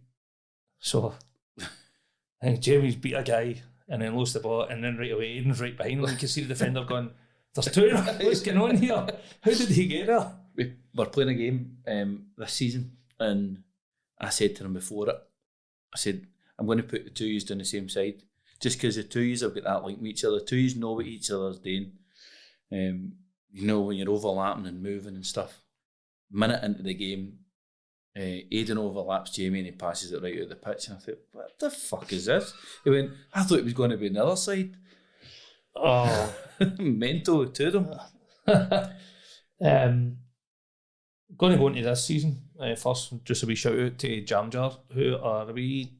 So I think Jamie's beat a guy and then lost the ball, and then right away Aiden's right behind him. You can see the defender going, there's two of them. What's going on here? How did he get there? We were playing a game this season, and I said to him before it, I said, I'm going to put the two yous down the same side, just because the two yous have got that link with each other. The two yous know what each other's doing. You know, when you're overlapping and moving and stuff. Minute into the game, Aiden overlaps Jamie and he passes it right out the pitch, and I thought, what the fuck is this? He went, I thought it was going to be on the other side. Oh, mental to them. Going to go into this season, first just a wee shout out to Jam Jar, who are a wee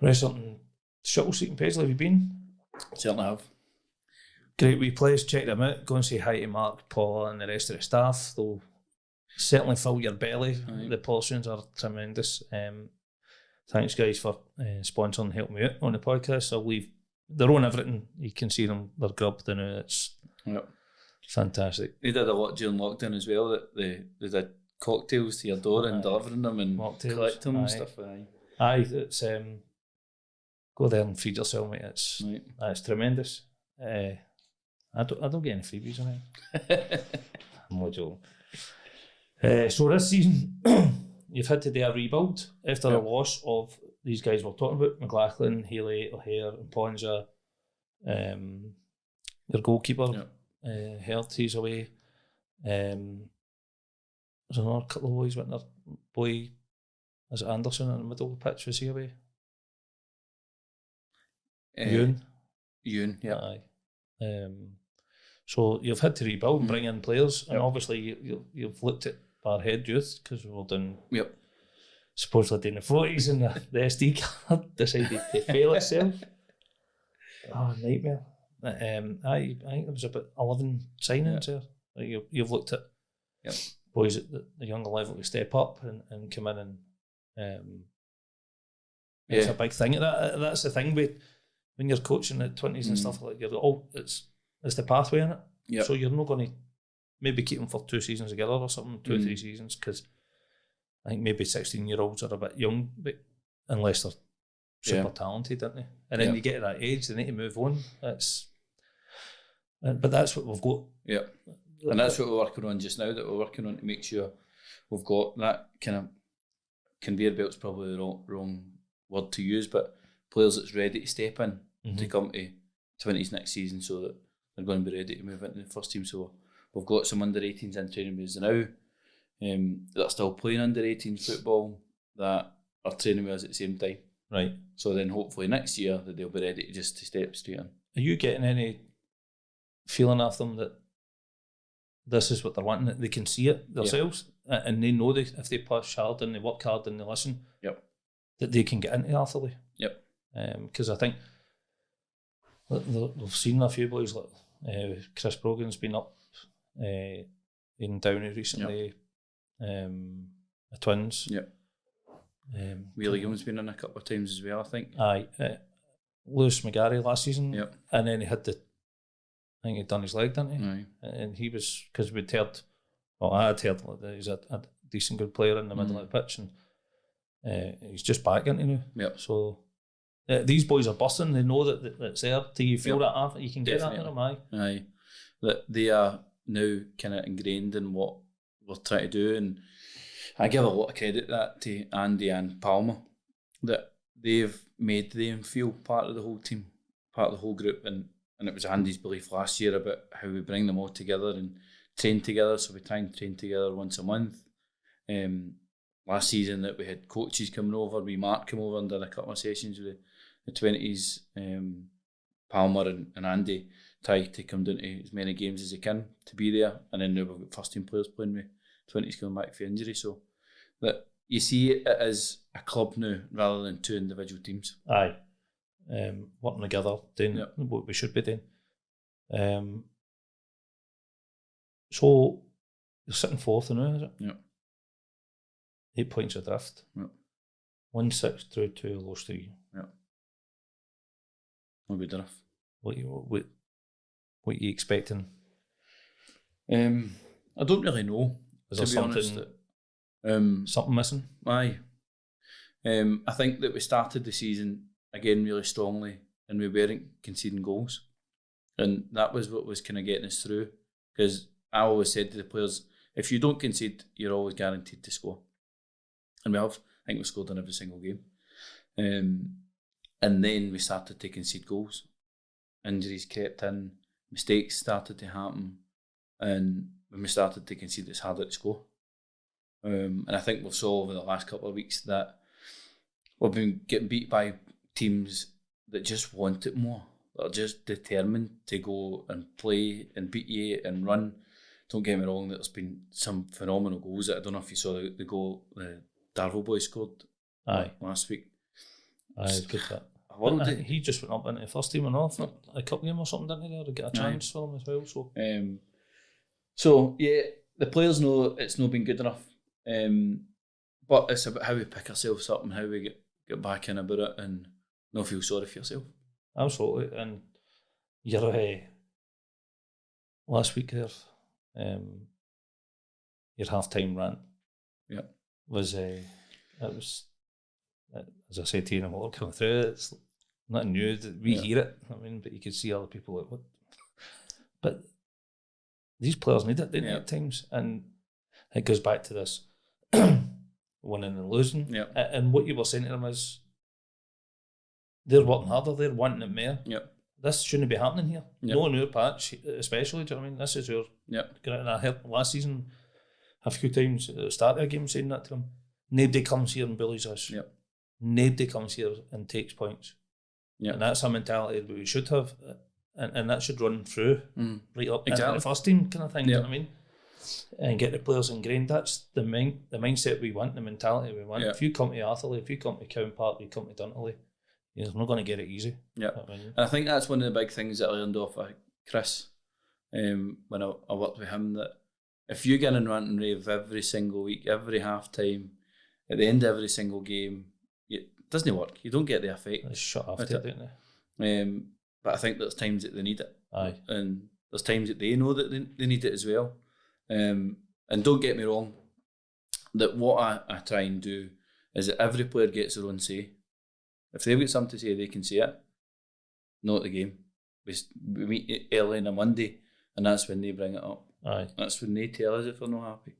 restaurant shuttle seating Paisley. Have you been? Certainly have. Great wee place, check them out. Go and say hi to Mark, Paul and the rest of the staff. They'll certainly fill your belly. Right. The portions are tremendous. Thanks guys for sponsoring and helping me out on the podcast. I'll leave, they're on everything. You can see them, they're grubbed and it's fantastic. They did a lot during lockdown as well, that they did cocktails to your door and delivering them and collect them and stuff. Aye, it's go there and feed yourself, mate. It's tremendous. I don't get any freebies on it. I'm not joking. So this season, you've had to do a rebuild after the loss of these guys we're talking about, McLaughlin, Healy, O'Hare and Ponza. Your goalkeeper, Hurt, he's away. There's another couple of boys, their boy, is it Anderson in the middle of the pitch, was he away? Ewan, yeah. Aye. So you've had to rebuild and bring in players, and obviously you've looked at Barhead Youth because we're done. Supposedly in the 40s and the SD card decided to fail itself. Oh, nightmare. I think there was about 11 signings there. You've looked at boys at the younger level to step up and come in and it's a big thing. That's the thing with when you're coaching at 20s and stuff like that. It's the pathway in it. So you're not going to maybe keep them for 2 seasons together or something, 2 or 3 seasons, because I think maybe 16-year-olds are a bit young, but unless they're super talented, aren't they? And then you get to that age, they need to move on. But that's what we've got. Yeah. And that's what we're working on just now, that we're working on to make sure we've got that kind of conveyor belt's probably the wrong word to use, but players that's ready to step in to come to 20s next season so that they're going to be ready to move into the first team. So we've got some under-18s in training with us now that are still playing under-18s football that are training with us at the same time. Right. So then hopefully next year that they'll be ready to step straight in. Are you getting any feeling of them that this is what they're wanting, that they can see it themselves and they know if they push hard and they work hard and they listen, that they can get into Arthurlie? Because I think we've seen a few boys like Chris Brogan's been up in Downey recently, the Twins. Wheelie Gilman's been in a couple of times as well, I think. Aye. Lewis McGarry last season, and then he had I think he'd done his leg, didn't he? Aye. And he was, because we'd heard, I had heard that he's a decent good player in the middle of the pitch, and he's just back into now. So these boys are busting. They know that it's there. Do you feel that after you can get that in them? Aye. That they are now kind of ingrained in what we're trying to do, and I give a lot of credit to Andy and Palmer, that they've made them feel part of the whole team, part of the whole group, and it was Andy's belief last year about how we bring them all together and train together. So we try and train together once a month. Last season that we had coaches coming over, Mark came over and did a couple of sessions with the 20s. Palmer and Andy tried to come down to as many games as they can to be there, and then now we've got first team players playing with 20s coming back for injury. So that you see it as a club now rather than 2 individual teams. Aye. Working together, doing what we should be doing. So you're sitting 4th now, is it? Yeah. 8 points adrift. Yeah. 1-6 through 2, lost 3. Yeah. Not good enough. What you expecting? I don't really know. Is there something missing? Aye. I think that we started the season again really strongly and we weren't conceding goals, and that was what was kind of getting us through, because I always said to the players, if you don't concede, you're always guaranteed to score, and we have. I think we scored in every single game, and then we started to concede goals. Injuries crept in, mistakes started to happen, and when we started to concede, it's harder to score. And I think we've saw over the last couple of weeks that we've been getting beat by teams that just want it more. They're just determined to go and play and beat you and run. Don't get me wrong, there's been some phenomenal goals. I don't know if you saw the goal the Darvel boy scored last week. Aye, it's good that. He just went up into the first team and off for a cup game or something, didn't he, there, to get a chance for him as well. So yeah, the players know it's not been good enough. But it's about how we pick ourselves up and how we get back in about it and not feel sorry for yourself. Absolutely. And your last week there, your half-time rant was it was, as I said to you, while coming through, it's nothing new. We hear it. I mean, but you could see other people like, what? But these players need it, don't they, at times? And it goes back to this winning and losing. Yeah. And what you were saying to them is, they're working harder, they're wanting it more. Yeah. This shouldn't be happening here. No in our patch, especially. Do you know what I mean? This is your. Yeah. And I heard last season a few times at the start of a game saying that to them. Nobody comes here and bullies us. Yep. Nobody comes here and takes points. Yeah. And that's a mentality that we should have. and that should run through right up into Exactly. the first team kind of thing. Yeah. Do you know what I mean? And get the players ingrained. That's the mindset we want, the mentality we want. Yeah. If you come to Arthurlie, if you come to Cowan Park, you come to Dunterley, you're not going to get it easy. Yeah. You know what I mean? And I think that's one of the big things that I learned off of Chris when I worked with him, that if you get in rant and rave every single week, every half time, at the end of every single game, it doesn't work. You don't get the effect. They shut off to it, don't they? But I think there's times that they need it. Aye. And there's times that they know that they need it as well. And don't get me wrong, that what I try and do is that every player gets their own say. If they've got something to say, they can say it. Not at the game. We meet early on a Monday, and that's when they bring it up. Aye. That's when they tell us if they're not happy.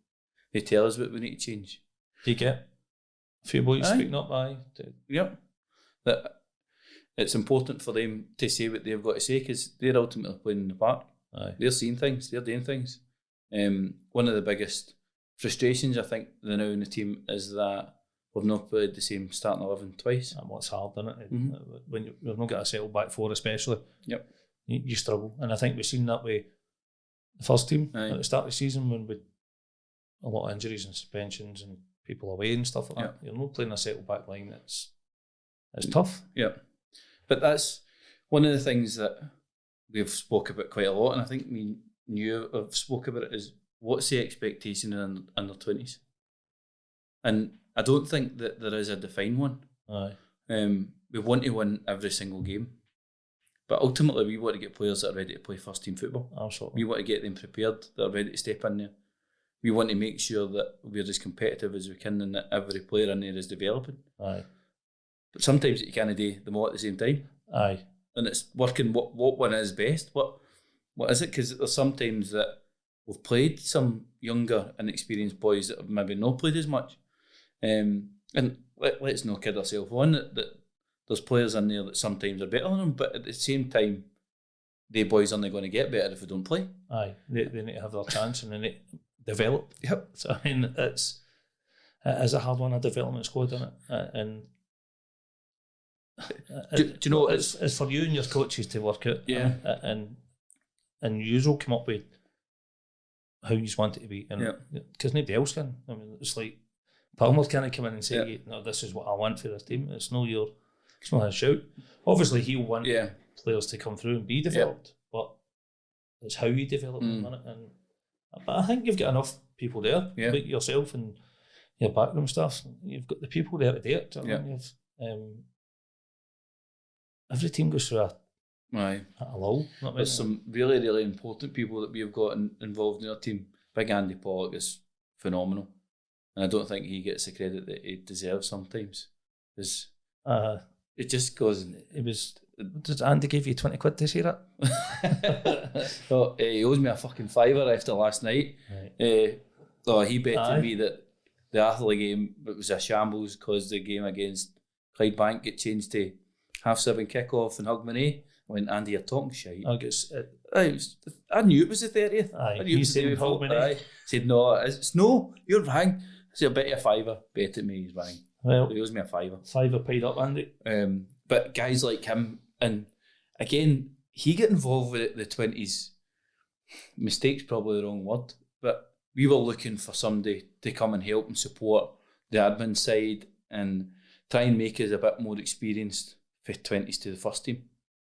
They tell us what we need to change. Do you get a few boys Aye. speaking up? Aye. Yep. That it's important for them to say what they've got to say, because they're ultimately playing in the park. Aye. They're seeing things. They're doing things. One of the biggest frustrations, I think, now in the team is that we've not played the same starting 11 twice. And what's hard, isn't it? Mm-hmm. When you've not got a settle back four, especially. Yep. You struggle. And I think we've seen that way the first team Aye. at the start of the season, when we a lot of injuries and suspensions and people away and stuff like that. You're not playing a settle back line. It's tough. Yeah. But that's one of the things that we've spoke about quite a lot, and I think me and you have spoke about it, is what's the expectation in under 20s? And I don't think that there is a defined one. Aye. We want to win every single game, but ultimately we want to get players that are ready to play first team football. Absolutely. We want to get them prepared, that are ready to step in there. We want to make sure that we're as competitive as we can and that every player in there is developing. Aye. But sometimes you can't do them all at the same time. Aye. And it's working what one is best. What is it? Because there's sometimes that we've played some younger, inexperienced boys that have maybe not played as much. And let's not kid ourselves on that there's players in there that sometimes are better than them, but at the same time, they boys aren't going to get better if they don't play. Aye. They need to have their chance and they need to develop. Yep. So, I mean, it is a hard one, a development squad, isn't it? And do you know it's for you and your coaches to work out. Yeah. And you will come up with how you want it to be, and because nobody else can. I mean, it's like Palmer can't come in and say, "No, this is what I want for this team." It's not his shout. Obviously, he'll want players to come through and be developed, but it's how you develop them, isn't it? But I think you've got enough people there, like yourself and your backroom staff. You've got the people there to do it. Do you know what I mean? Every team goes through a lull. There's some really, really important people that we've got involved in our team. Big Andy Pollock is phenomenal, and I don't think he gets the credit that he deserves sometimes. Because it just goes. Did Andy give you 20 quid to say that? Oh, he owes me a fucking $5 after last night. Right. He betted me that the Arthurlie game was a shambles because the game against Clydebank get changed to 7:30 kick-off and Hogmanay. I went, Andy, you're talking shite. I knew it was the 30th. Aye. I knew it was the day before. I said, no, no, you're wrong. I said, I bet you a $5. Bet at me, he's rang. Well, he owes me a $5. $5 paid up, Andy. But guys like him, and again, he got involved with the 20s. Mistake's probably the wrong word, but we were looking for somebody to come and help and support the admin side and try and make us a bit more experienced for 20s to the first team.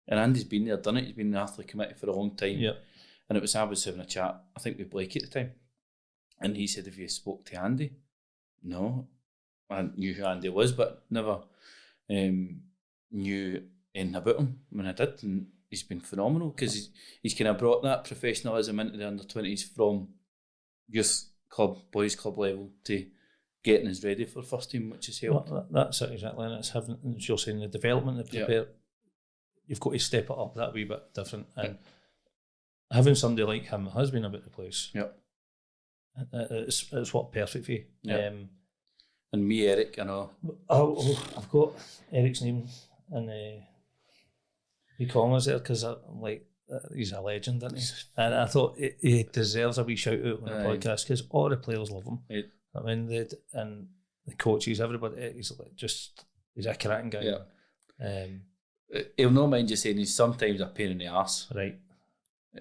And Andy's been there, done it. He's been in the Arthurlie committee for a long time. Yep. And I was having a chat, I think with Blake at the time. And he said, have you spoke to Andy? No. I knew who Andy was, but never knew anything about him when I did. And he's been phenomenal because he's kind of brought that professionalism into the under-20s from youth club, boys club level to getting us ready for first team, which has helped. Well, that's it, exactly. And it's having, as you're saying, the development, the prepare. You've got to step it up that wee bit different. And having somebody like him has been about the place. Yep. It's what perfect for you. Yep. And me, Eric, I know. I've got Eric's name in the comments there because he's a legend, isn't he? And I thought he deserves a wee shout out on the podcast because all the players love him. Right. I mean, and the coaches, everybody, he's a cracking guy. Yeah. he'll not mind you saying he's sometimes a pain in the arse. Right.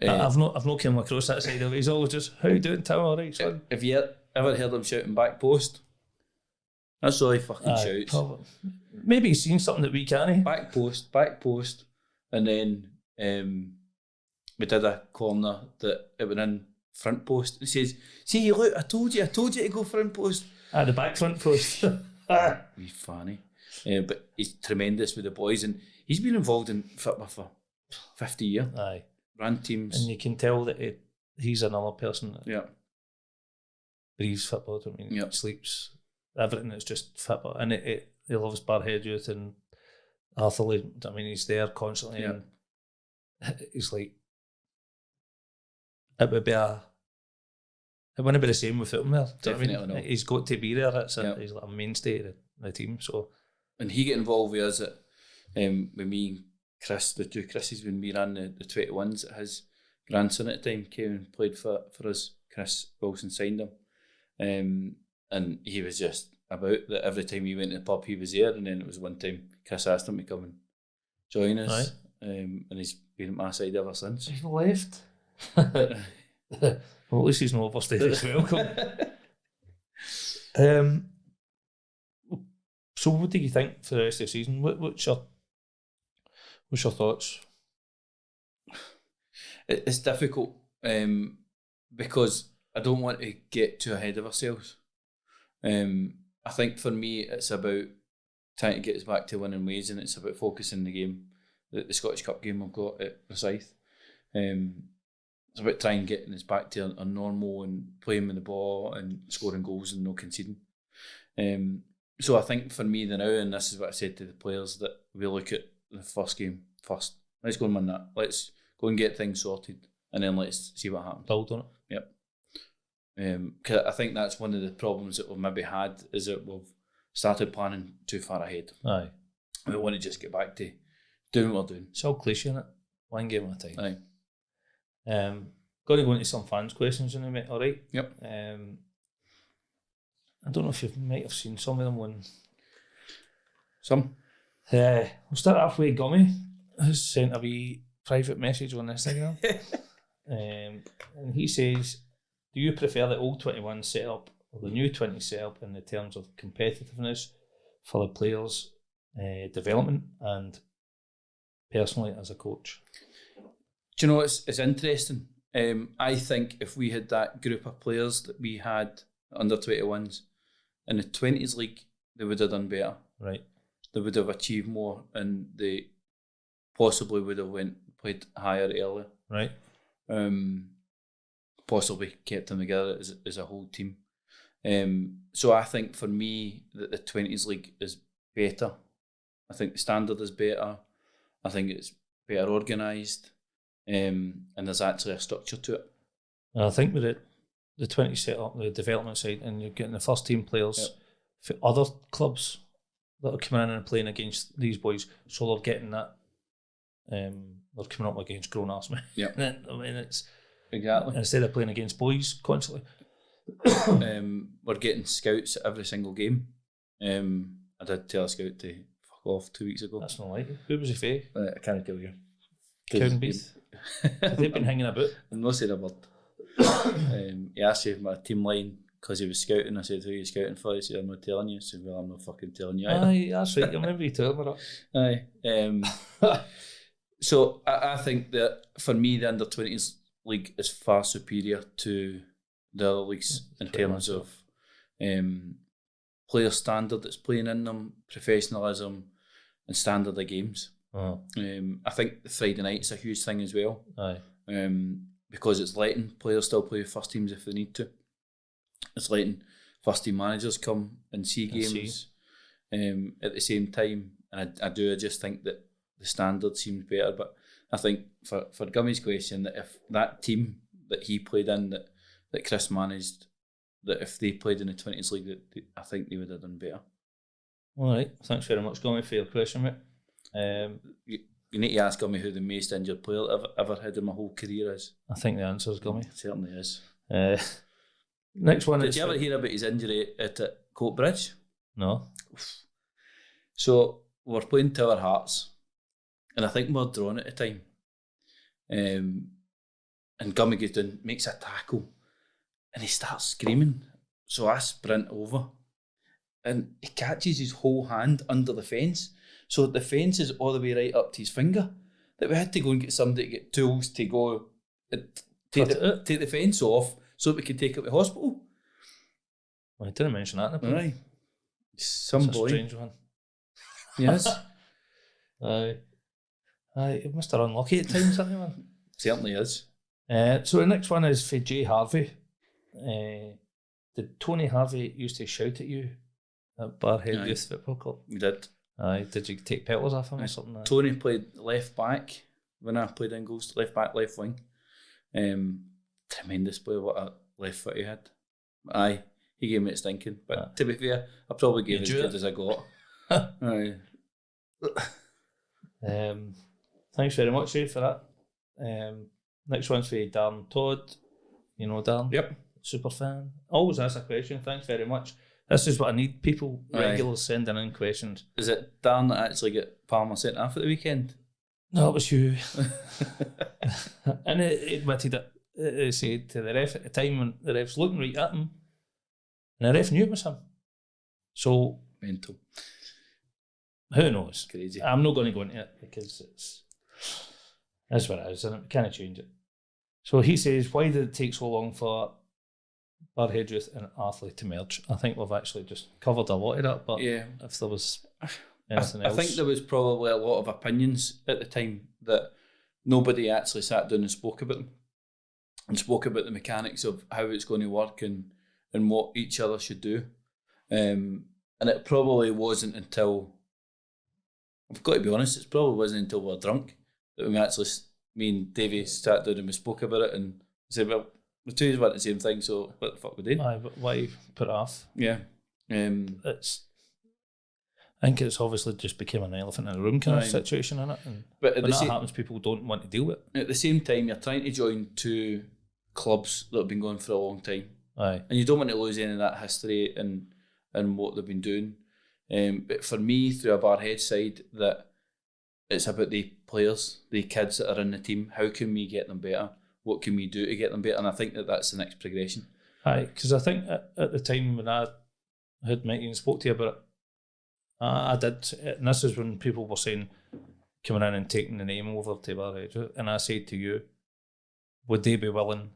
I've not come across that side of it. He's always just, how you doing, Tim? All right, son. Have you ever heard him shouting back post? That's all he fucking shouts. Probably. Maybe he's seen something that we can't. Back post. And then we did a corner that it went in front post. He says, see, look, I told you to go front post. The back front post. He's funny. But he's tremendous with the boys, and he's been involved in football for 50 years. Aye. Ran teams. And you can tell that he's another person that breathes football. I mean, sleeps, everything is just football. And he loves Barhead Youth and Arthurlie. I mean, he's there constantly. And he's like, it wouldn't be the same without him there. Definitely not. He's got to be there. He's like a mainstay of the team. So, and he get involved with us with me and Chris, the two Chris's, when we ran the 21s. His grandson at the time came and played for us. Chris Wilson signed him, and he was just about that. Every time he went to the pub, he was there. And then it was one time Chris asked him to come and join us, and he's been at my side ever since. He's left. Well, at least he's not overstayed his welcome. So what do you think for the rest of the season? What's your thoughts? It's difficult because I don't want to get too ahead of ourselves. I think for me it's about trying to get us back to winning ways, and it's about focusing the game, the Scottish Cup game we've got at Rosyth. It's about trying getting us back to a normal and playing with the ball and scoring goals and no conceding. So I think for me now, and this is what I said to the players, that we look at the first game first. Let's go and win that. Let's go and get things sorted, and then let's see what happens. Build on it. Yep. Cause I think that's one of the problems that we've maybe had, is that we've started planning too far ahead. Aye. We want to just get back to doing what we're doing. It's all cliche, isn't it? One game at a time. Aye. Got to go into some fans' questions in a minute, all right? Yep. I don't know if you might have seen some of them when... Some? We'll start off with Gummy, who's sent a wee private message on Instagram. And he says, do you prefer the old 21 setup or the new 20 setup in the terms of competitiveness for the players' development and personally as a coach? Do you know, it's interesting. I think if we had that group of players that we had under 21s in the 20s league, they would have done better. Right. They would have achieved more, and they possibly would have played higher earlier. Right. Possibly kept them together as a whole team. So I think for me that the 20s league is better. I think the standard is better. I think it's better organised. And there's actually a structure to it. And I think with the 20 setup, the development side, and you're getting the first team players for other clubs that are coming in and playing against these boys, so they're getting that. They're coming up against grown arse men. Yeah, I mean it's exactly instead of playing against boys constantly. We're getting scouts at every single game. I did tell a scout to fuck off 2 weeks ago. That's not like it. Who was he for? I can't tell you. Cowdenbeath. They've been hanging about. I'm not saying a word. He asked me my team line because he was scouting. I said, who are you scouting for? He said, I'm not telling you. I said, well, I'm not fucking telling you either. Aye, that's right. I remember you telling me that. Aye. So I think that for me, the under-20s league is far superior to the other leagues in terms of player standard that's playing in them, professionalism and standard of games. Oh. I think the Friday night's a huge thing as well. Aye. Because it's letting players still play with first teams if they need to. It's letting first team managers come and see games at the same time. And I just think that the standard seems better. But I think for Gummy's question, that if that team that he played in, that Chris managed, that if they played in the 20s league, I think they would have done better. All right. Thanks very much, Gummy, for your question, mate. You need to ask Gummy who the most injured player I've ever had in my whole career is. I think the answer is Gummy. It certainly is. Next one. Did you ever hear about his injury at Coatbridge? No. So we were playing Tower Hearts, And I think we're drawn at the time. And Gummy goes down, makes a tackle, and he starts screaming. So I sprint over, and he catches his whole hand under the fence. So the fence is all the way right up to his finger. That we had to go and get somebody to get tools to go and take the fence off so that we could take it to the hospital. Well, I didn't mention that. Aye. Some It's boy. a strange one. Yes. Aye, it must have unlucky at times, isn't it, man? Certainly is. So the next one is for Jay Harvey. Did Tony Harvey used to shout at you at Barhead Youth Football Club? We did. Aye, did you take pelters off him or something? Like Tony played left back when I played in goals, left back, left wing. Tremendous player, what a left foot he had. Aye, he gave me it stinking. But to be fair, I probably gave as good as I got. Aye. Thanks very much, Ray, for that. Next one's for Darren Todd. You know Darren? Yep. Super fan. Always ask a question. Thanks very much. This is what I need. People regularly sending in questions. Is it Darren that actually got Palmer sent off at the weekend? No, it was you. And he admitted it. He said to the ref at the time when the ref's looking right at him, and the ref knew it was him. So mental. Who knows? Crazy. I'm not going to go into it because that's what it is, and we can't change it. So he says, why did it take so long for Barhead Youth and Arthurlie to merge? I think we've actually just covered a lot of that, but if there was anything else. I think there was probably a lot of opinions at the time that nobody actually sat down and spoke about them and spoke about the mechanics of how it's going to work and what each other should do. And it probably wasn't until, I've got to be honest, it probably wasn't until we were drunk that we actually, me and Davey sat down and we spoke about it and said, well, the two want the same thing, so what the fuck we do? Aye, but why put it off? Yeah. I think it's obviously just became an elephant in the room kind of situation, innit? And but when that happens, people don't want to deal with it. At the same time, you're trying to join two clubs that have been going for a long time. Aye. And you don't want to lose any of that history and what they've been doing. But for me, through a Barhead side, that it's about the players, the kids that are in the team. How can we get them better? What can we do to get them better? And I think that's the next progression. Aye, because I think at the time when I had met you and spoke to you about it, I did, and this is when people were saying, coming in and taking the name over to Barhead, and I said to you, would they be willing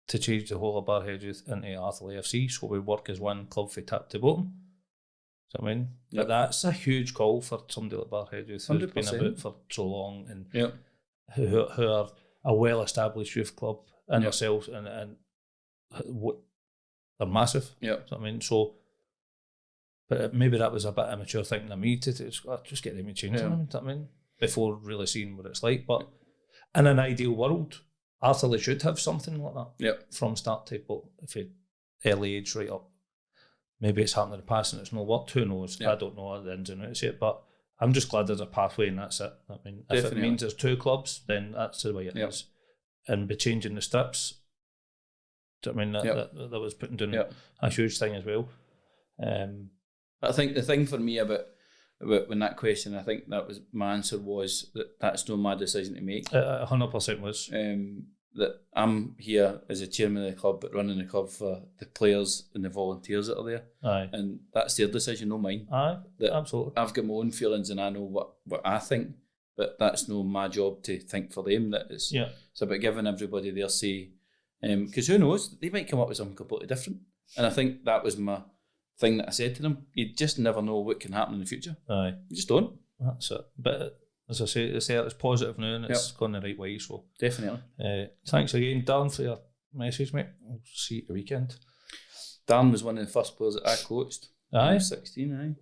to change the whole of Barhead Youth into Arthurlie FC so we work as one club from top to bottom? So I mean, but that's a huge call for somebody like Barhead Youth who's 100%. been about for so long and who are a well-established youth club in themselves and what they're massive. Yeah. So I mean, so, but maybe that was a bit immature thinking of me to just get them to change them. I mean, before really seeing what it's like. But in an ideal world, Arthurlie should have something like that. Yeah. From start to, but if it early age right up. Maybe it's happened in the past and it's not worked. Who knows? I don't know the ins and outs yet, but I'm just glad there's a pathway and that's it. I mean, if it means there's two clubs, then that's the way it is. And by changing the strips, I mean, that was putting down a huge thing as well. I think the thing for me about when that question, I think that was my answer was that that's not my decision to make. 100% was. That I'm here as a chairman of the club, but running the club for the players and the volunteers that are there. Aye. And that's their decision, not mine. Aye, absolutely. I've got my own feelings and I know what I think, but that's not my job to think for them. That is, it's about giving everybody their say. Because who knows, they might come up with something completely different. And I think that was my thing that I said to them. You just never know what can happen in the future. Aye. You just don't. That's it. But as I say, it's positive now and it's gone the right way. So definitely. Thanks again, Darren, for your message, mate. I'll see you at the weekend. Darren was one of the first players that I coached. Aye. I was 16, aye.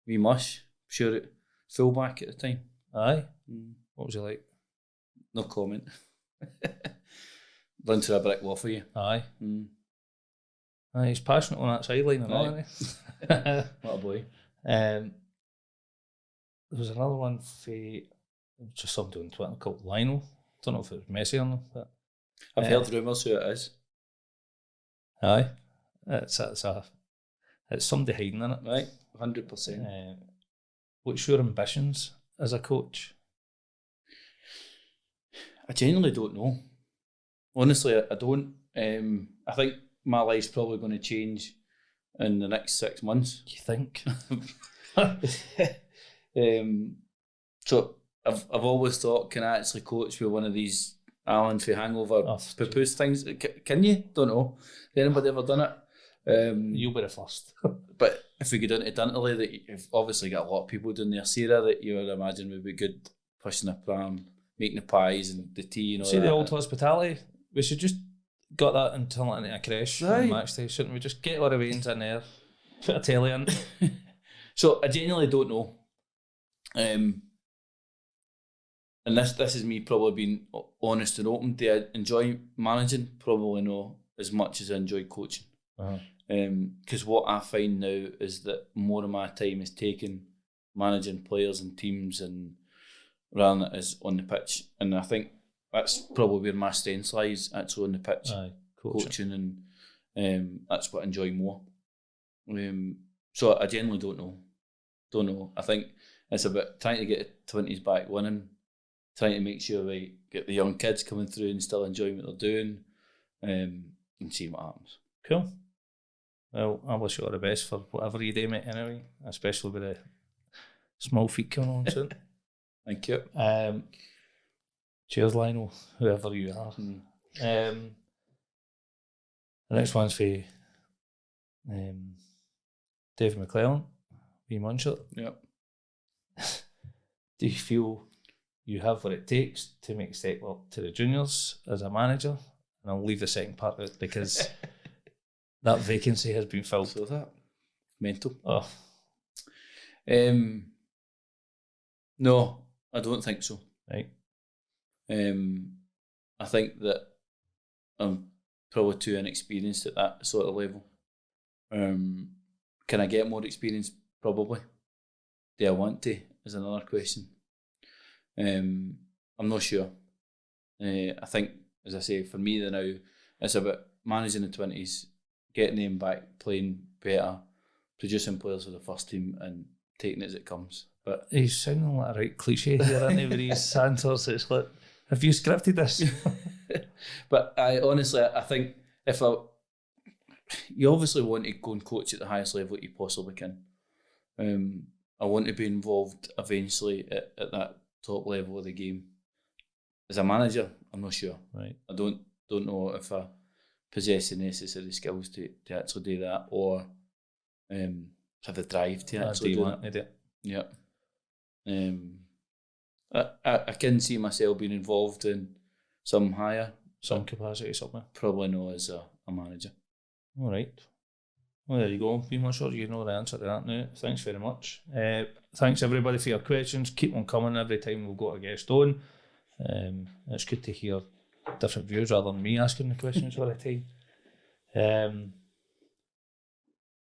Wee mush. Sure it fullback at the time. Aye. What was he like? No comment. Run to a brick wall for you. Aye. Aye, he's passionate on that sideline and all, isn't he? What a boy. There was another one for just somebody on Twitter called Lionel. Don't know if it was Messi or not. But, I've heard rumours who it is. Aye. It's somebody hiding in it. Right, 100%. What's your ambitions as a coach? I genuinely don't know. Honestly, I don't. I think my life's probably going to change in the next 6 months. You think? So I've always thought, can I actually coach with one of these Alan for hangover poo-poos things? Can you? Don't know. Has anybody ever done it? You'll be the first. But if we go down to Arthurlie, that you've obviously got a lot of people doing their Sarah that you would imagine would be good, pushing a pram, making the pies and the tea and all See that. the old hospitality? We should just got that and turn it into a creche on match day, shouldn't we? Just get all the veins in there, put a telly in. So I genuinely don't know. And this is me probably being honest and open. Do I enjoy managing? Probably not as much as I enjoy coaching. Because what I find now is that more of my time is taken managing players and teams and rather than it is on the pitch. And I think that's probably where my strength lies, actually on the pitch. Coaching and that's what I enjoy more. So I genuinely don't know. I think it's about trying to get the 20s back winning, trying to make sure we get the young kids coming through and still enjoying what they're doing, and see what happens. Cool. Well, I wish you all the best for whatever you do, mate, anyway, especially with the small feet coming on soon. Thank you. Cheers, Lionel, whoever you are. The next one's for Dave McClellan, V Muncher. Yep. Do you feel you have what it takes to make a step up to the juniors as a manager? And I'll leave the second part out because that vacancy has been filled. So that mental. Oh. No, I don't think so. Right. I think that I'm probably too inexperienced at that sort of level. Can I get more experience? Probably. Do I want to? Is another question. I'm not sure. I think, as I say, for me now, it's about managing the 20s, getting them back, playing better, producing players for the first team, and taking it as it comes. But he's sounding like a right cliche here, isn't he, with these answers? It's like, have you scripted this? But I honestly, I think you obviously want to go and coach at the highest level that you possibly can. I want to be involved eventually at that top level of the game. As a manager, I'm not sure. Right. I don't know if I possess the necessary skills to actually do that, or have the drive to actually do that. Yeah. I can see myself being involved in some capacity somewhere. Probably not as a manager. All right. Well, there you go. Be much sure you know the answer to that now. Thanks very much. Thanks everybody for your questions. Keep them coming every time we've got a guest on. It's good to hear different views rather than me asking the questions all the time.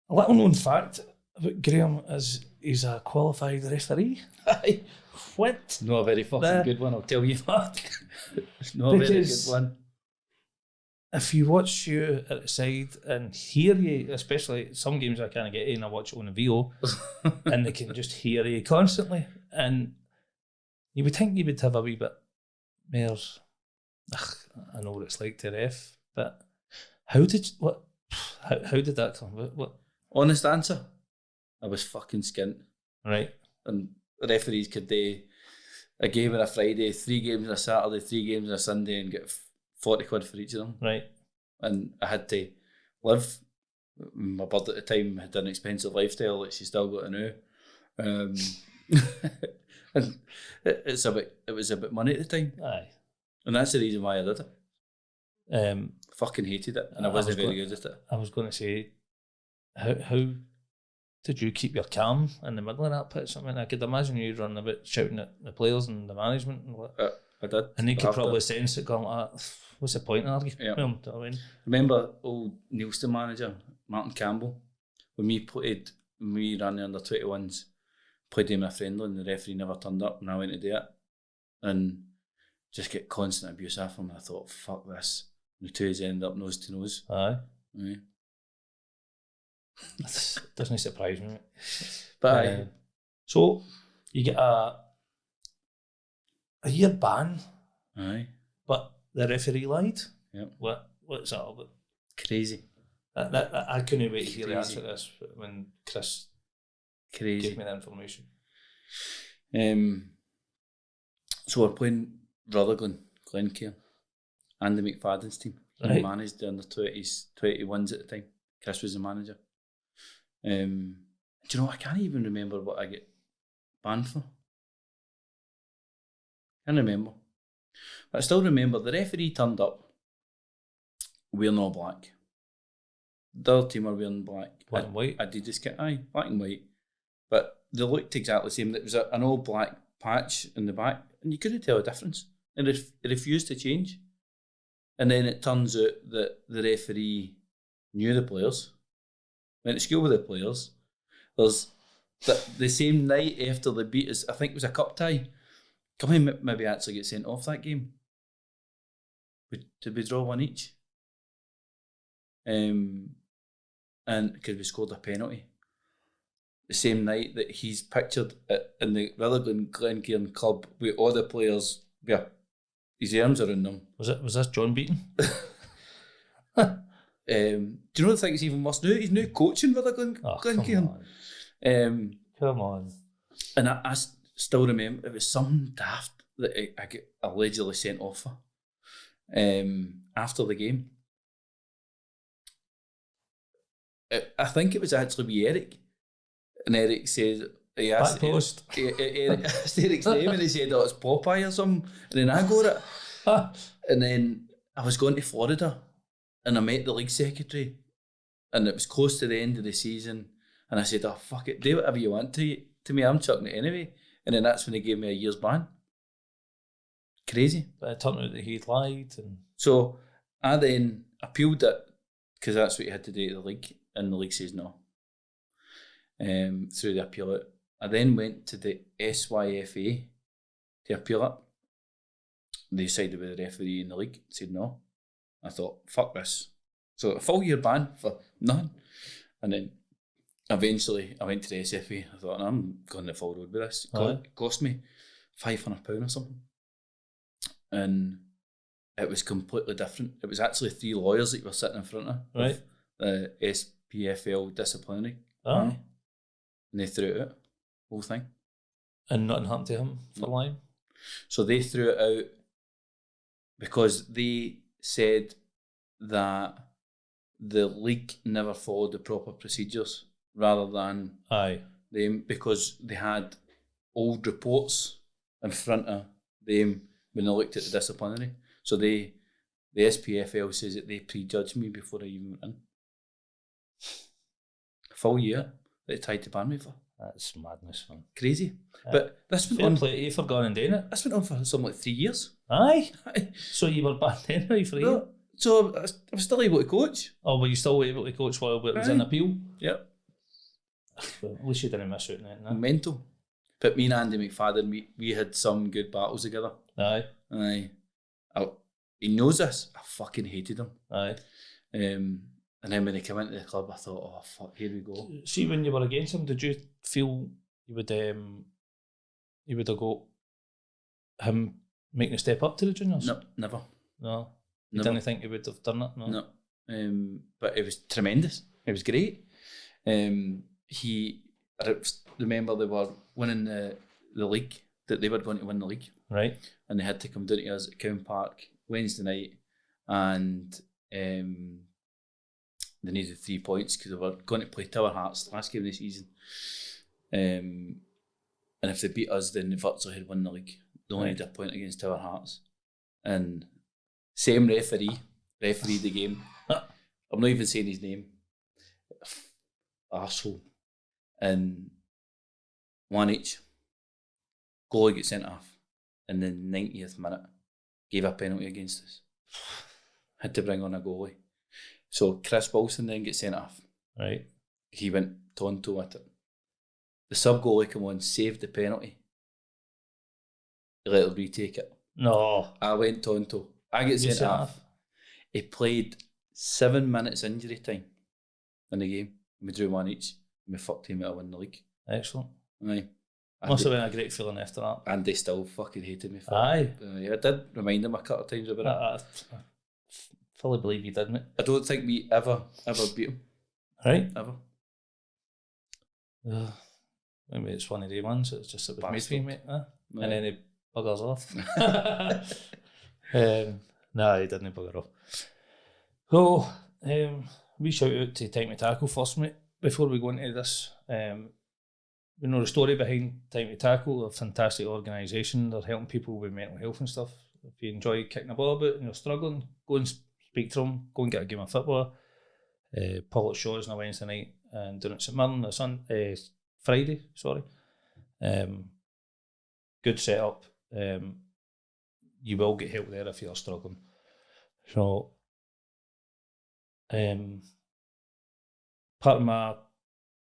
A little known fact about Graham is he's a qualified referee. What? Not a very fucking good one, I'll tell you that. Not a very good one. If you watch you at the side and hear you, especially some games I can't get in, I watch it on the VO, and they can just hear you constantly, and you would think you would have a wee bit more. I know what it's like to ref, but how did that come about? What? Honest answer, I was fucking skint. Right. And referees could do a game on a Friday, 3 games on a Saturday, 3 games on a Sunday, and get 40 quid for each of them. Right. And I had to live. My bird at the time had an expensive lifestyle that she still got to know. And it was a bit money at the time. Aye. And that's the reason why I did it. Fucking hated it, and I wasn't very good at it. I was going to say, how did you keep your calm in the middle of that pitch? I mean, I could imagine you running about shouting at the players and the management. And what. I did. And they could probably sense it going like, what's the point in arguing? Yeah. You know what I mean? Remember old Neilston manager, Martin Campbell, when we ran the under-21s, played him a friendly and the referee never turned up and I went to do it. And just get constant abuse off him. And I thought, fuck this. And the two of us ended up nose to nose. Aye. Yeah. Doesn't surprise me. But so you get a A year ban. Aye. But the referee lied. Yep. What's that about? Crazy. I couldn't wait to hear the answer to this when Chris gave me the information. So we're playing Rutherglen, Glencairn, Andy McFadden's team. He managed the under-20s, 21s at the time. Chris was the manager. Do you know, I can't even remember what I get banned for. Can't remember. But I still remember the referee turned up wearing all black. The other team were wearing black. Black and white? Adidas kit, aye, black and white. But they looked exactly the same. There was an all black patch in the back, and you couldn't tell a difference. And it refused to change. And then it turns out that the referee knew the players, went to school with the players. There's the same night after they beat us, I think it was a cup tie, Gummy maybe actually get sent off that game. Did we draw one each? And because we scored a penalty. The same night that he's pictured in the Rutherglen Glencairn club with all the players with his arms around them. Was this John Beaton? Do you know the thing that's even worse now? He's now coaching Rutherglen Glencairn. Come on. And I still remember it was something daft that I get allegedly sent off for after the game. I think it was actually with Eric. And Eric said, he asked Eric's name and he said, oh, it's Popeye or something. And then I got it. And then I was going to Florida and I met the league secretary and it was close to the end of the season. And I said, oh, fuck it, do whatever you want to me, I'm chucking it anyway. And then that's when they gave me a year's ban. Crazy. But it turned out that he'd lied. So I then appealed it because that's what you had to do to the league. And the league says no. Through the appeal it. I then went to the SYFA to appeal it. They sided with the referee in the league, said no. I thought, fuck this. So a full year ban for nothing. And then eventually I went to the SFA. I thought, I'm going the full road with this. It cost me £500 or something. And it was completely different. It was actually 3 lawyers that were sitting in front of. Right. The SPFL disciplinary. Oh. And they threw it out, whole thing. And nothing happened to him for lying? So they threw it out because they said that the league never followed the proper procedures rather than them, because they had old reports in front of them when they looked at the disciplinary. So the SPFL says that they prejudged me before I even went in. A full year that they tried to ban me for. That's madness, man. Crazy. But this went on. Play for going and doing it. This went on for something like 3 years. Aye. So you were banned anyway for a year? So I was still able to coach. Oh, were you still able to coach while it was in appeal? Yep. Well, at least you didn't miss out on it. Mental. But me and Andy McFadden, we had some good battles together. Aye. He knows this. I fucking hated him. Aye. And then when he came into the club, I thought, oh, fuck, here we go. See, when you were against him, did you feel you would have got him making a step up to the juniors? No, never. No? You didn't think he would have done it? No. But it was tremendous. It was great. I remember they were winning the league, that they were going to win the league. Right. And they had to come down to us at Cowan Park Wednesday night, and they needed 3 points because they were going to play Tower Hearts the last game of the season. And if they beat us, then they virtually had won the league. They only needed a point against Tower Hearts. And same refereed the game. I'm not even saying his name. Arsehole. And 1 each. Goalie gets sent off in the 90th minute. Gave a penalty against us. Had to bring on a goalie. So Chris Wilson then gets sent off. Right. He went tonto at it. The sub goalie came on, saved the penalty. He let him retake it. No. I went tonto. I get sent off. He played 7 minutes injury time in the game. We drew 1 each. And we fucked him out of winning the league. Excellent. Aye. Must have been a great feeling after that. And they still fucking hated me for Aye. it. Yeah, I did remind them a couple of times about it. I fully believe you did, mate. I don't think we ever beat them. Right? Ever. Maybe it's one of the ones. It's just it was made for you, mate. And then he buggers off. Nah, he didn't bugger off. So, we shout out to Time to Tackle first, mate. Before we go into this, we know the story behind Time to Tackle. They're a fantastic organisation. They're helping people with mental health and stuff. If you enjoy kicking a ball about and you're struggling, go and speak to them. Go and get a game of football. Public shows on a Wednesday night and doing it at St Mirren on Friday. Sorry. Good setup. You will get help there if you're struggling. So, part of my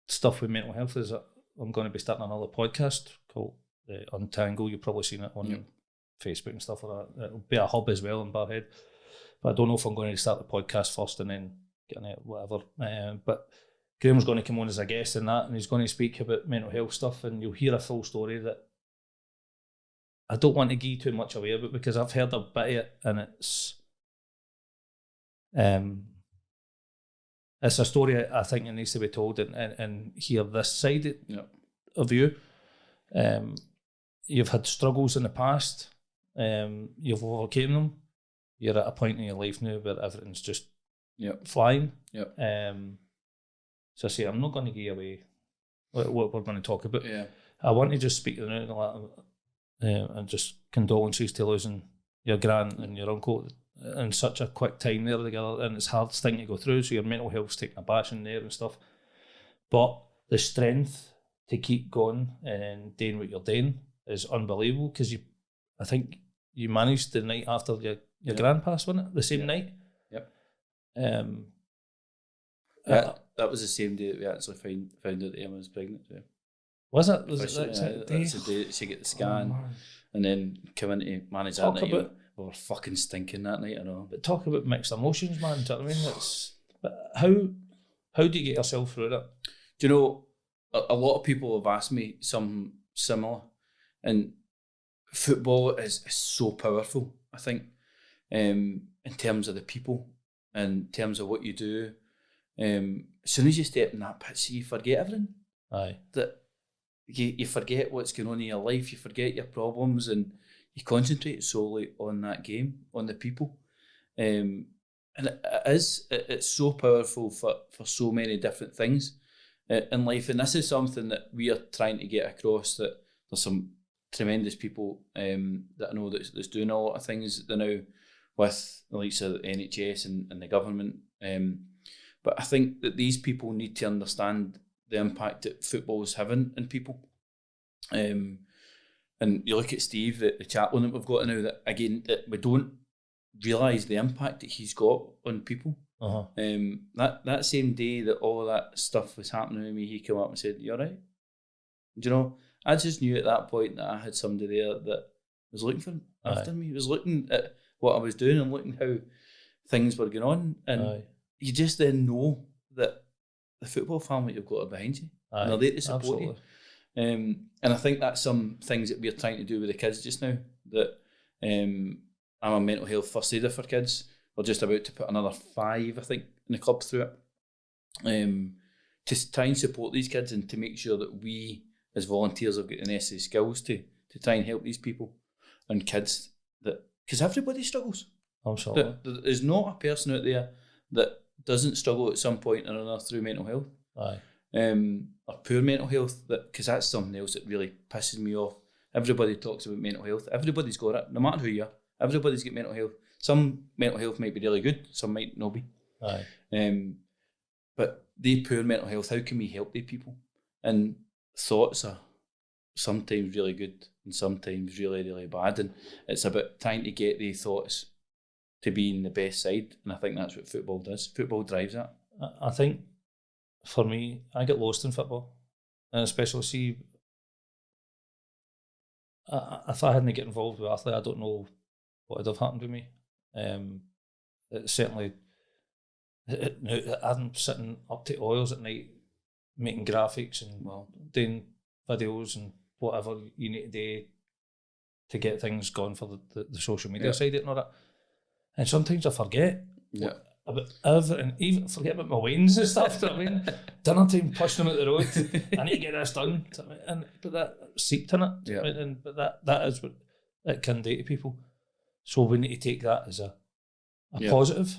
stuff with mental health is that I'm going to be starting another podcast called Untangle. You've probably seen it on Facebook and stuff like that. It'll be a hub as well in Barhead. But I don't know if I'm going to start the podcast first and then get on it, whatever. But Graham's going to come on as a guest in that, and he's going to speak about mental health stuff, and you'll hear a full story that I don't want to give too much away about because I've heard a bit of it, and it's a story I think it needs to be told and hear this side of you. You've had struggles in the past. You've overcame them. You're at a point in your life now where everything's just flying. So I say, I'm not going to give away what we're going to talk about. I want to just speak to them and just condolences to losing your gran and your uncle in such a quick time there together, and it's a hard thing to go through, so your mental health's taking a bashing there and stuff. But the strength to keep going and doing what you're doing is unbelievable, because I think you managed the night after your gran passed, wasn't it? The same night? That was the same day that we actually found out that Emma was pregnant too. Was it? That's the day that she got the scan, and then come in to manage that night. We were fucking stinking that night, I know. But talk about mixed emotions, man. Do you know what I mean? But how do you get yourself through that? Do you know, a lot of people have asked me something similar, and football is so powerful, I think, in terms of the people, in terms of what you do. As soon as you step in that pitch, you forget everything. Aye. That you forget what's going on in your life, you forget your problems, and you concentrate solely on that game, on the people. And it's so powerful for so many different things in life. And this is something that we are trying to get across, that there's some tremendous people that I know that's doing a lot of things now with the likes of the NHS and the government. But I think that these people need to understand the impact that football is having in people. And you look at Steve, the chaplain that we've got now, that again, that we don't realise the impact that he's got on people. That same day that all that stuff was happening to me, he came up and said, "You all right?" Do you know, I just knew at that point that I had somebody there that was looking for after me. He was looking at what I was doing and looking how things were going on. And you just then know that the football family you've got are behind you. And they're there to support you. And I think that's some things that we're trying to do with the kids just now. That I'm a mental health first aider for kids. We're just about to put another 5, I think, in the club through it. To try and support these kids and to make sure that we, as volunteers, have got the necessary skills to try and help these people and kids. Because everybody struggles. Absolutely. There's not a person out there that doesn't struggle at some point or another through mental health. Or poor mental health, because that's something else that really pisses me off. Everybody talks about mental health. Everybody's got it, no matter who you are. Everybody's got mental health. Some mental health might be really good, some might not be. But they poor mental health, how can we help these people? And thoughts are sometimes really good and sometimes really, really bad. And it's about trying to get the thoughts to be in the best side. And I think that's what football does. Football drives that. I think, for me, I get lost in football. And especially, if I hadn't get involved with Arthurlie, I don't know what would have happened to me. It certainly, I'm sitting up to oils at night, making graphics and doing videos and whatever you need to do to get things going for the social media side and all that. And sometimes I forget about everything, even forget about my weddings and stuff. Do you know what I mean? Dinner time, pushing them out the road. I need to get this done. But that seeped in it. Yeah. Right? But that is what it can do to people. So we need to take that as a positive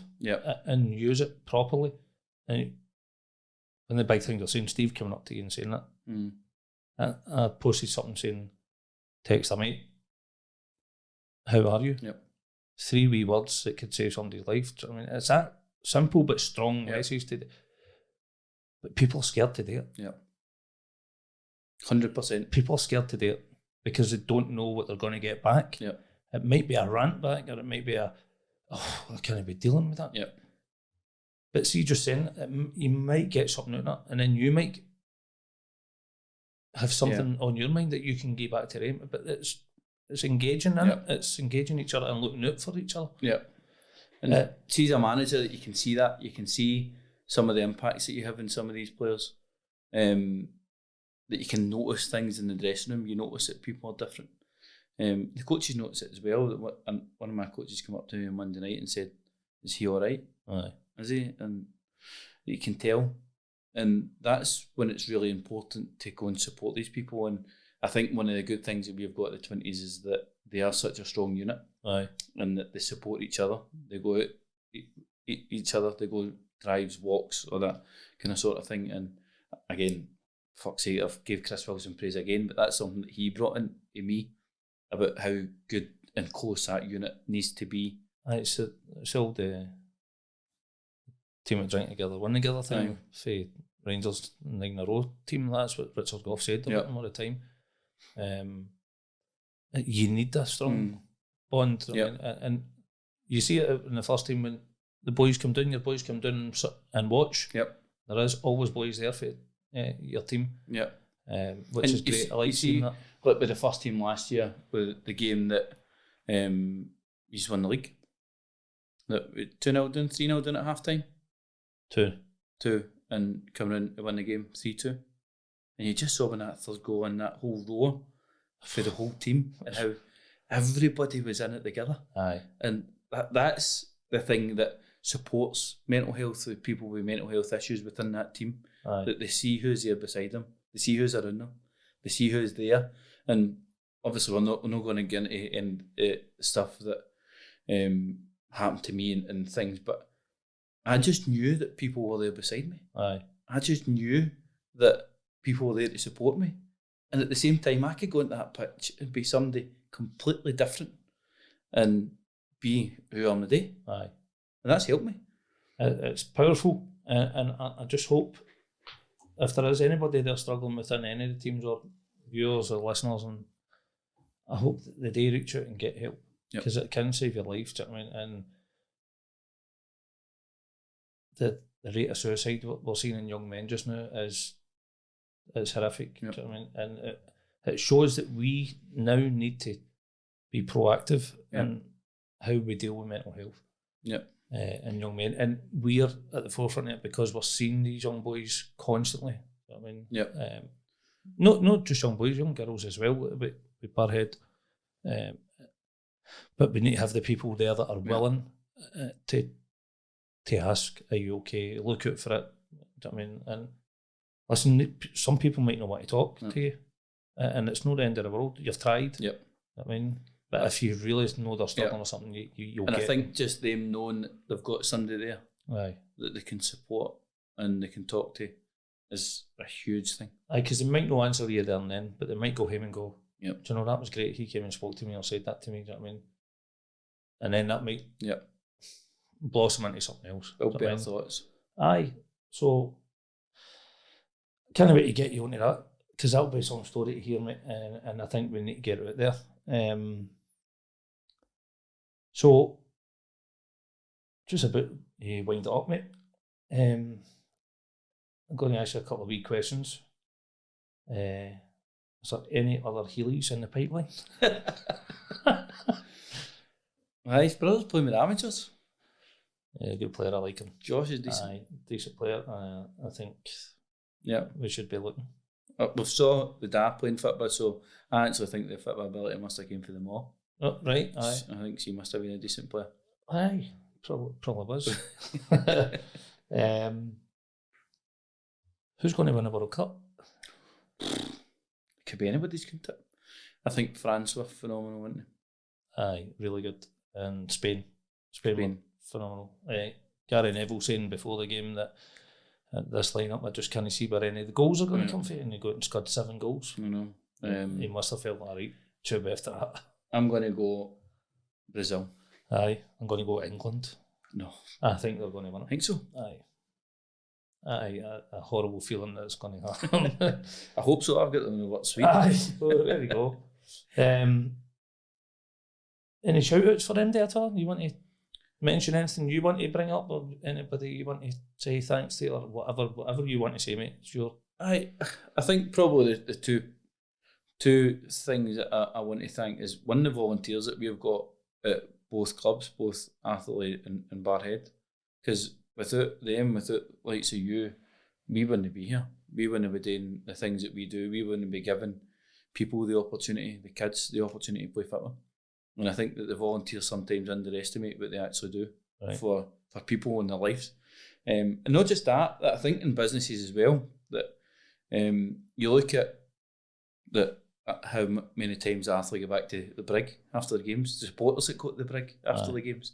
and use it properly. And when the big thing you're saying, Steve coming up to you and saying that, I posted something saying, text a mate, how are you? Yep. 3 wee words that could save somebody's life. I mean, it's that simple but strong message to do. But people are scared to do it. Yeah. 100%. People are scared to do it because they don't know what they're going to get back. Yeah. It might be a rant back, or it might be I can't be dealing with that. Yeah. But see, just saying, you might get something out of that, and then you might have something on your mind that you can give back to them. But it's engaging in it. It's engaging each other and looking out for each other. Yeah. And see, as a manager, that you can see that. You can see some of the impacts that you have in some of these players. That you can notice things in the dressing room. You notice that people are different. The coaches notice it as well. That one of my coaches came up to me on Monday night and said, "Is he all right? Aye. Is he?" And you can tell. And that's when it's really important to go and support these people. And I think one of the good things that we've got at the 20s is that they are such a strong unit. Aye. And that they support each other. They go out, each other, they go drives, walks, or that kind of sort of thing. And again, fuck's sake, I've gave Chris Wilson praise again, but that's something that he brought in to me about how good and close that unit needs to be. It's all the team that drink together, win together thing. For Rangers 9 in a row team, that's what Richard Gough said about them all the time. You need a strong bond. And you see it in the first team when the boys come down, your boys come down and watch. Yep. There is always boys there for your team. Yeah. Which is great. I like seeing that. Like with the first team last year, with the game that you just won the league. That 2-0 down, 3-0 down at half time. 2, and coming in to win the game 3-2. And you just saw when that third goal and that whole row for the whole team and how everybody was in it together. Aye. And that's the thing that supports mental health with people with mental health issues within that team. Aye. That they see who's there beside them, they see who's around them, they see who's there. And obviously we're not going to get into stuff that happened to me and things, but I just knew that people were there beside me. Aye. I just knew that people were there to support me. And at the same time, I could go into that pitch and be somebody completely different and be who I am today. Aye. And that's helped me. It's powerful. And I just hope if there is anybody there struggling within any of the teams or viewers or listeners, and I hope that they do reach out and get help, because it can save your life. Do you know what I mean? And the rate of suicide we're seeing in young men just now is horrific. Do you know what I mean? And it shows that we now need to be proactive in how we deal with mental health. And young men, and we're at the forefront of it because we're seeing these young boys constantly. You know what I mean, not just young boys, young girls as well. With Barhead, but we need to have the people there that are willing to ask, "Are you okay?" Look out for it. Do you know what I mean? And listen, some people might not want to talk to you, and it's not the end of the world. You've tried. You know what I mean? But if you really know they're struggling or something, you'll and get. I think just them knowing that they've got somebody there that they can support and they can talk to is a huge thing. Because they might not answer you there and then, but they might go home and go, "Do you know, that was great. He came and spoke to me or said that to me." Do you know what I mean? And then that might blossom into something else. Better thoughts. Aye. So can't wait to get you onto that, because that'll be some story to hear, mate, and I think we need to get it out there. So just about wind it up, mate. I'm going to ask you a couple of wee questions. Is there any other Heelys in the pipeline? Aye, his brother's playing with amateurs. Good player, I like him. Josh is decent. Aye, decent player. I think we should be looking. We saw the dad playing football, so I actually think the football ability must have came for them all. Oh, right, aye. I think she must have been a decent player. Aye, probably was. Who's going to win the World Cup? Could be anybody's, couldn't it? I think France were phenomenal, weren't they? Aye, really good. And Spain were phenomenal. Gary Neville saying before the game that this lineup, I just can't see where any of the goals are going to come from, and he got and scored 7 goals. I know. He must have felt like, right, tube after that. I'm going to go Brazil. Aye, I'm going to go England. No. I think they're going to win it. I think so. Aye, a horrible feeling that it's going to happen. I hope so. I've got them in the work sweet. Aye, well, there we go. Any shout-outs for them there at all? You want to mention anything you want to bring up, or anybody you want to say thanks to, or whatever you want to say, mate? Sure. I think probably the two things that I want to thank is one, the volunteers that we've got at both clubs, both Arthurlie and Barhead, because without them, without likes of you, we wouldn't be here. We wouldn't be doing the things that we do. We wouldn't be giving people the opportunity, the kids, the opportunity to play football. And I think that the volunteers sometimes underestimate what they actually do for people in their lives. And not just that I think in businesses as well, that you look at that how many times Arthurlie go back to the Brig after the games, the supporters that go to the Brig after the games.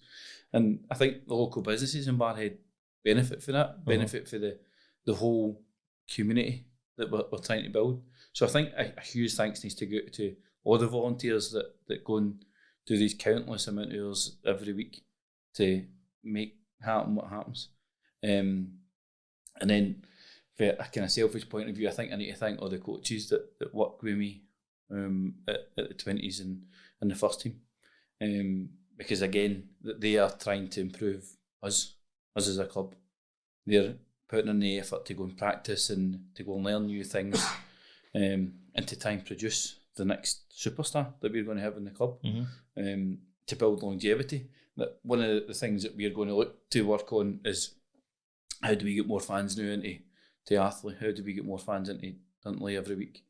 And I think the local businesses in Barhead benefit for that, benefit for the whole community that we're trying to build. So I think a huge thanks needs to go to all the volunteers that go and do these countless amount of hours every week to make happen what happens. And then for a kind of selfish point of view, I think I need to thank all the coaches that work with me at the 20s and the first team. Because again, they are trying to improve us as a club. They're putting in the effort to go and practice and to go and learn new things and to try and produce the next superstar that we're going to have in the club, to build longevity. That one of the things that we're going to look to work on is how do we get more fans now into Arthurlie? How do we get more fans into Arthurlie every week?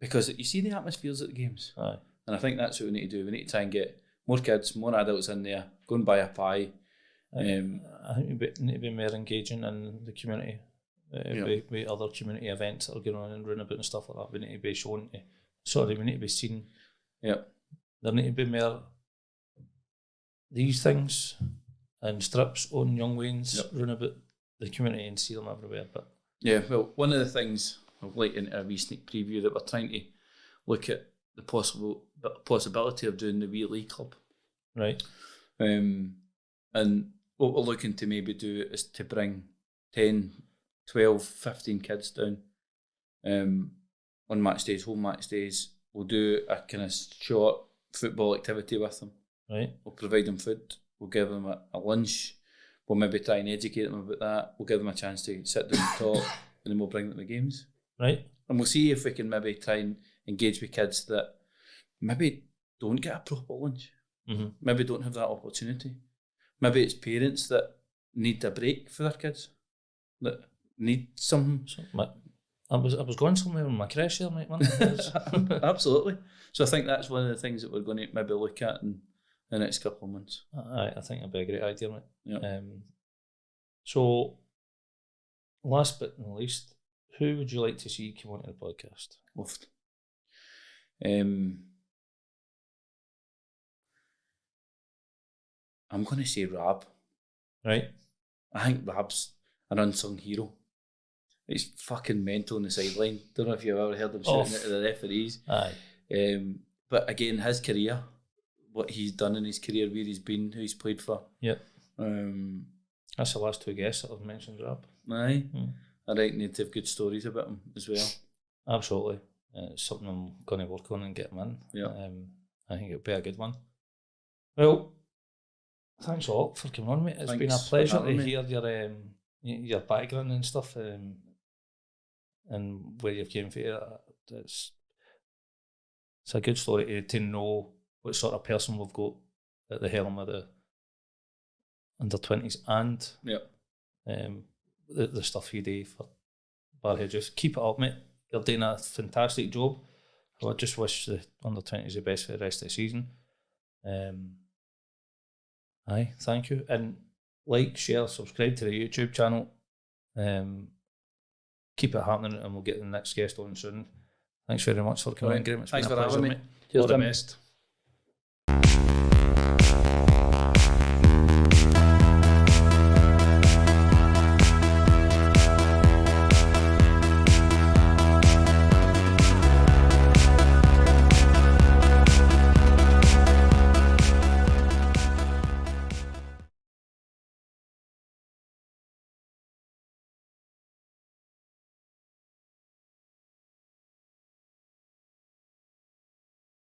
Because you see the atmospheres at the games. Aye. And I think that's what we need to do. We need to try and get more kids, more adults in there, go and buy a pie. I think we need to be more engaging in the community. With other community events that are going on and running about and stuff like that. We need to be shown we need to be seen. Yeah. There need to be more these things and strips on Young Waynes run about the community and see them everywhere. But yeah, well, one of the things I've liked in a wee sneak preview that we're trying to look at the possibility of doing the wee league club. Right. And what we're looking to maybe do is to bring 10, 12, 15 kids down on match days, home match days. We'll do a kind of short football activity with them. Right. We'll provide them food. We'll give them a lunch. We'll maybe try and educate them about that. We'll give them a chance to sit down and talk, and then we'll bring them to games. Right. And we'll see if we can maybe try and engage with kids that maybe don't get a proper lunch. Mm-hmm. Maybe don't have that opportunity. Maybe it's parents that need a break for their kids, that need something. I was going somewhere with my crash there, mate. Absolutely. So I think that's one of the things that we're going to maybe look at in the next couple of months. I think that'd be a great idea, mate. Yeah. So, last but not least, who would you like to see come onto the podcast? I'm going to say Rab. Right. I think Rab's an unsung hero. He's fucking mental on the sideline. Don't know if you've ever heard him shouting at the referees. Aye. But again, his career, what he's done in his career, where he's been, who he's played for. Yep. That's the last two guests that I've mentioned, Rab. Aye. I reckon to have good stories about him as well. Absolutely. It's something I'm going to work on and get him in. Yeah. I think it'll be a good one. Well, thanks a lot for coming on, mate. It's been a pleasure to hear your background and stuff, and where you came from. It's a good story to know what sort of person we've got at the helm of the under-20s and the stuff you do for Barhead Youth. Keep it up, mate. You're doing a fantastic job. So I just wish the under-20s the best for the rest of the season. Aye, thank you. And like, share, subscribe to the YouTube channel. Keep it happening, and we'll get the next guest on soon. Thanks very much for coming in, Graham. Thanks for having me. All the best.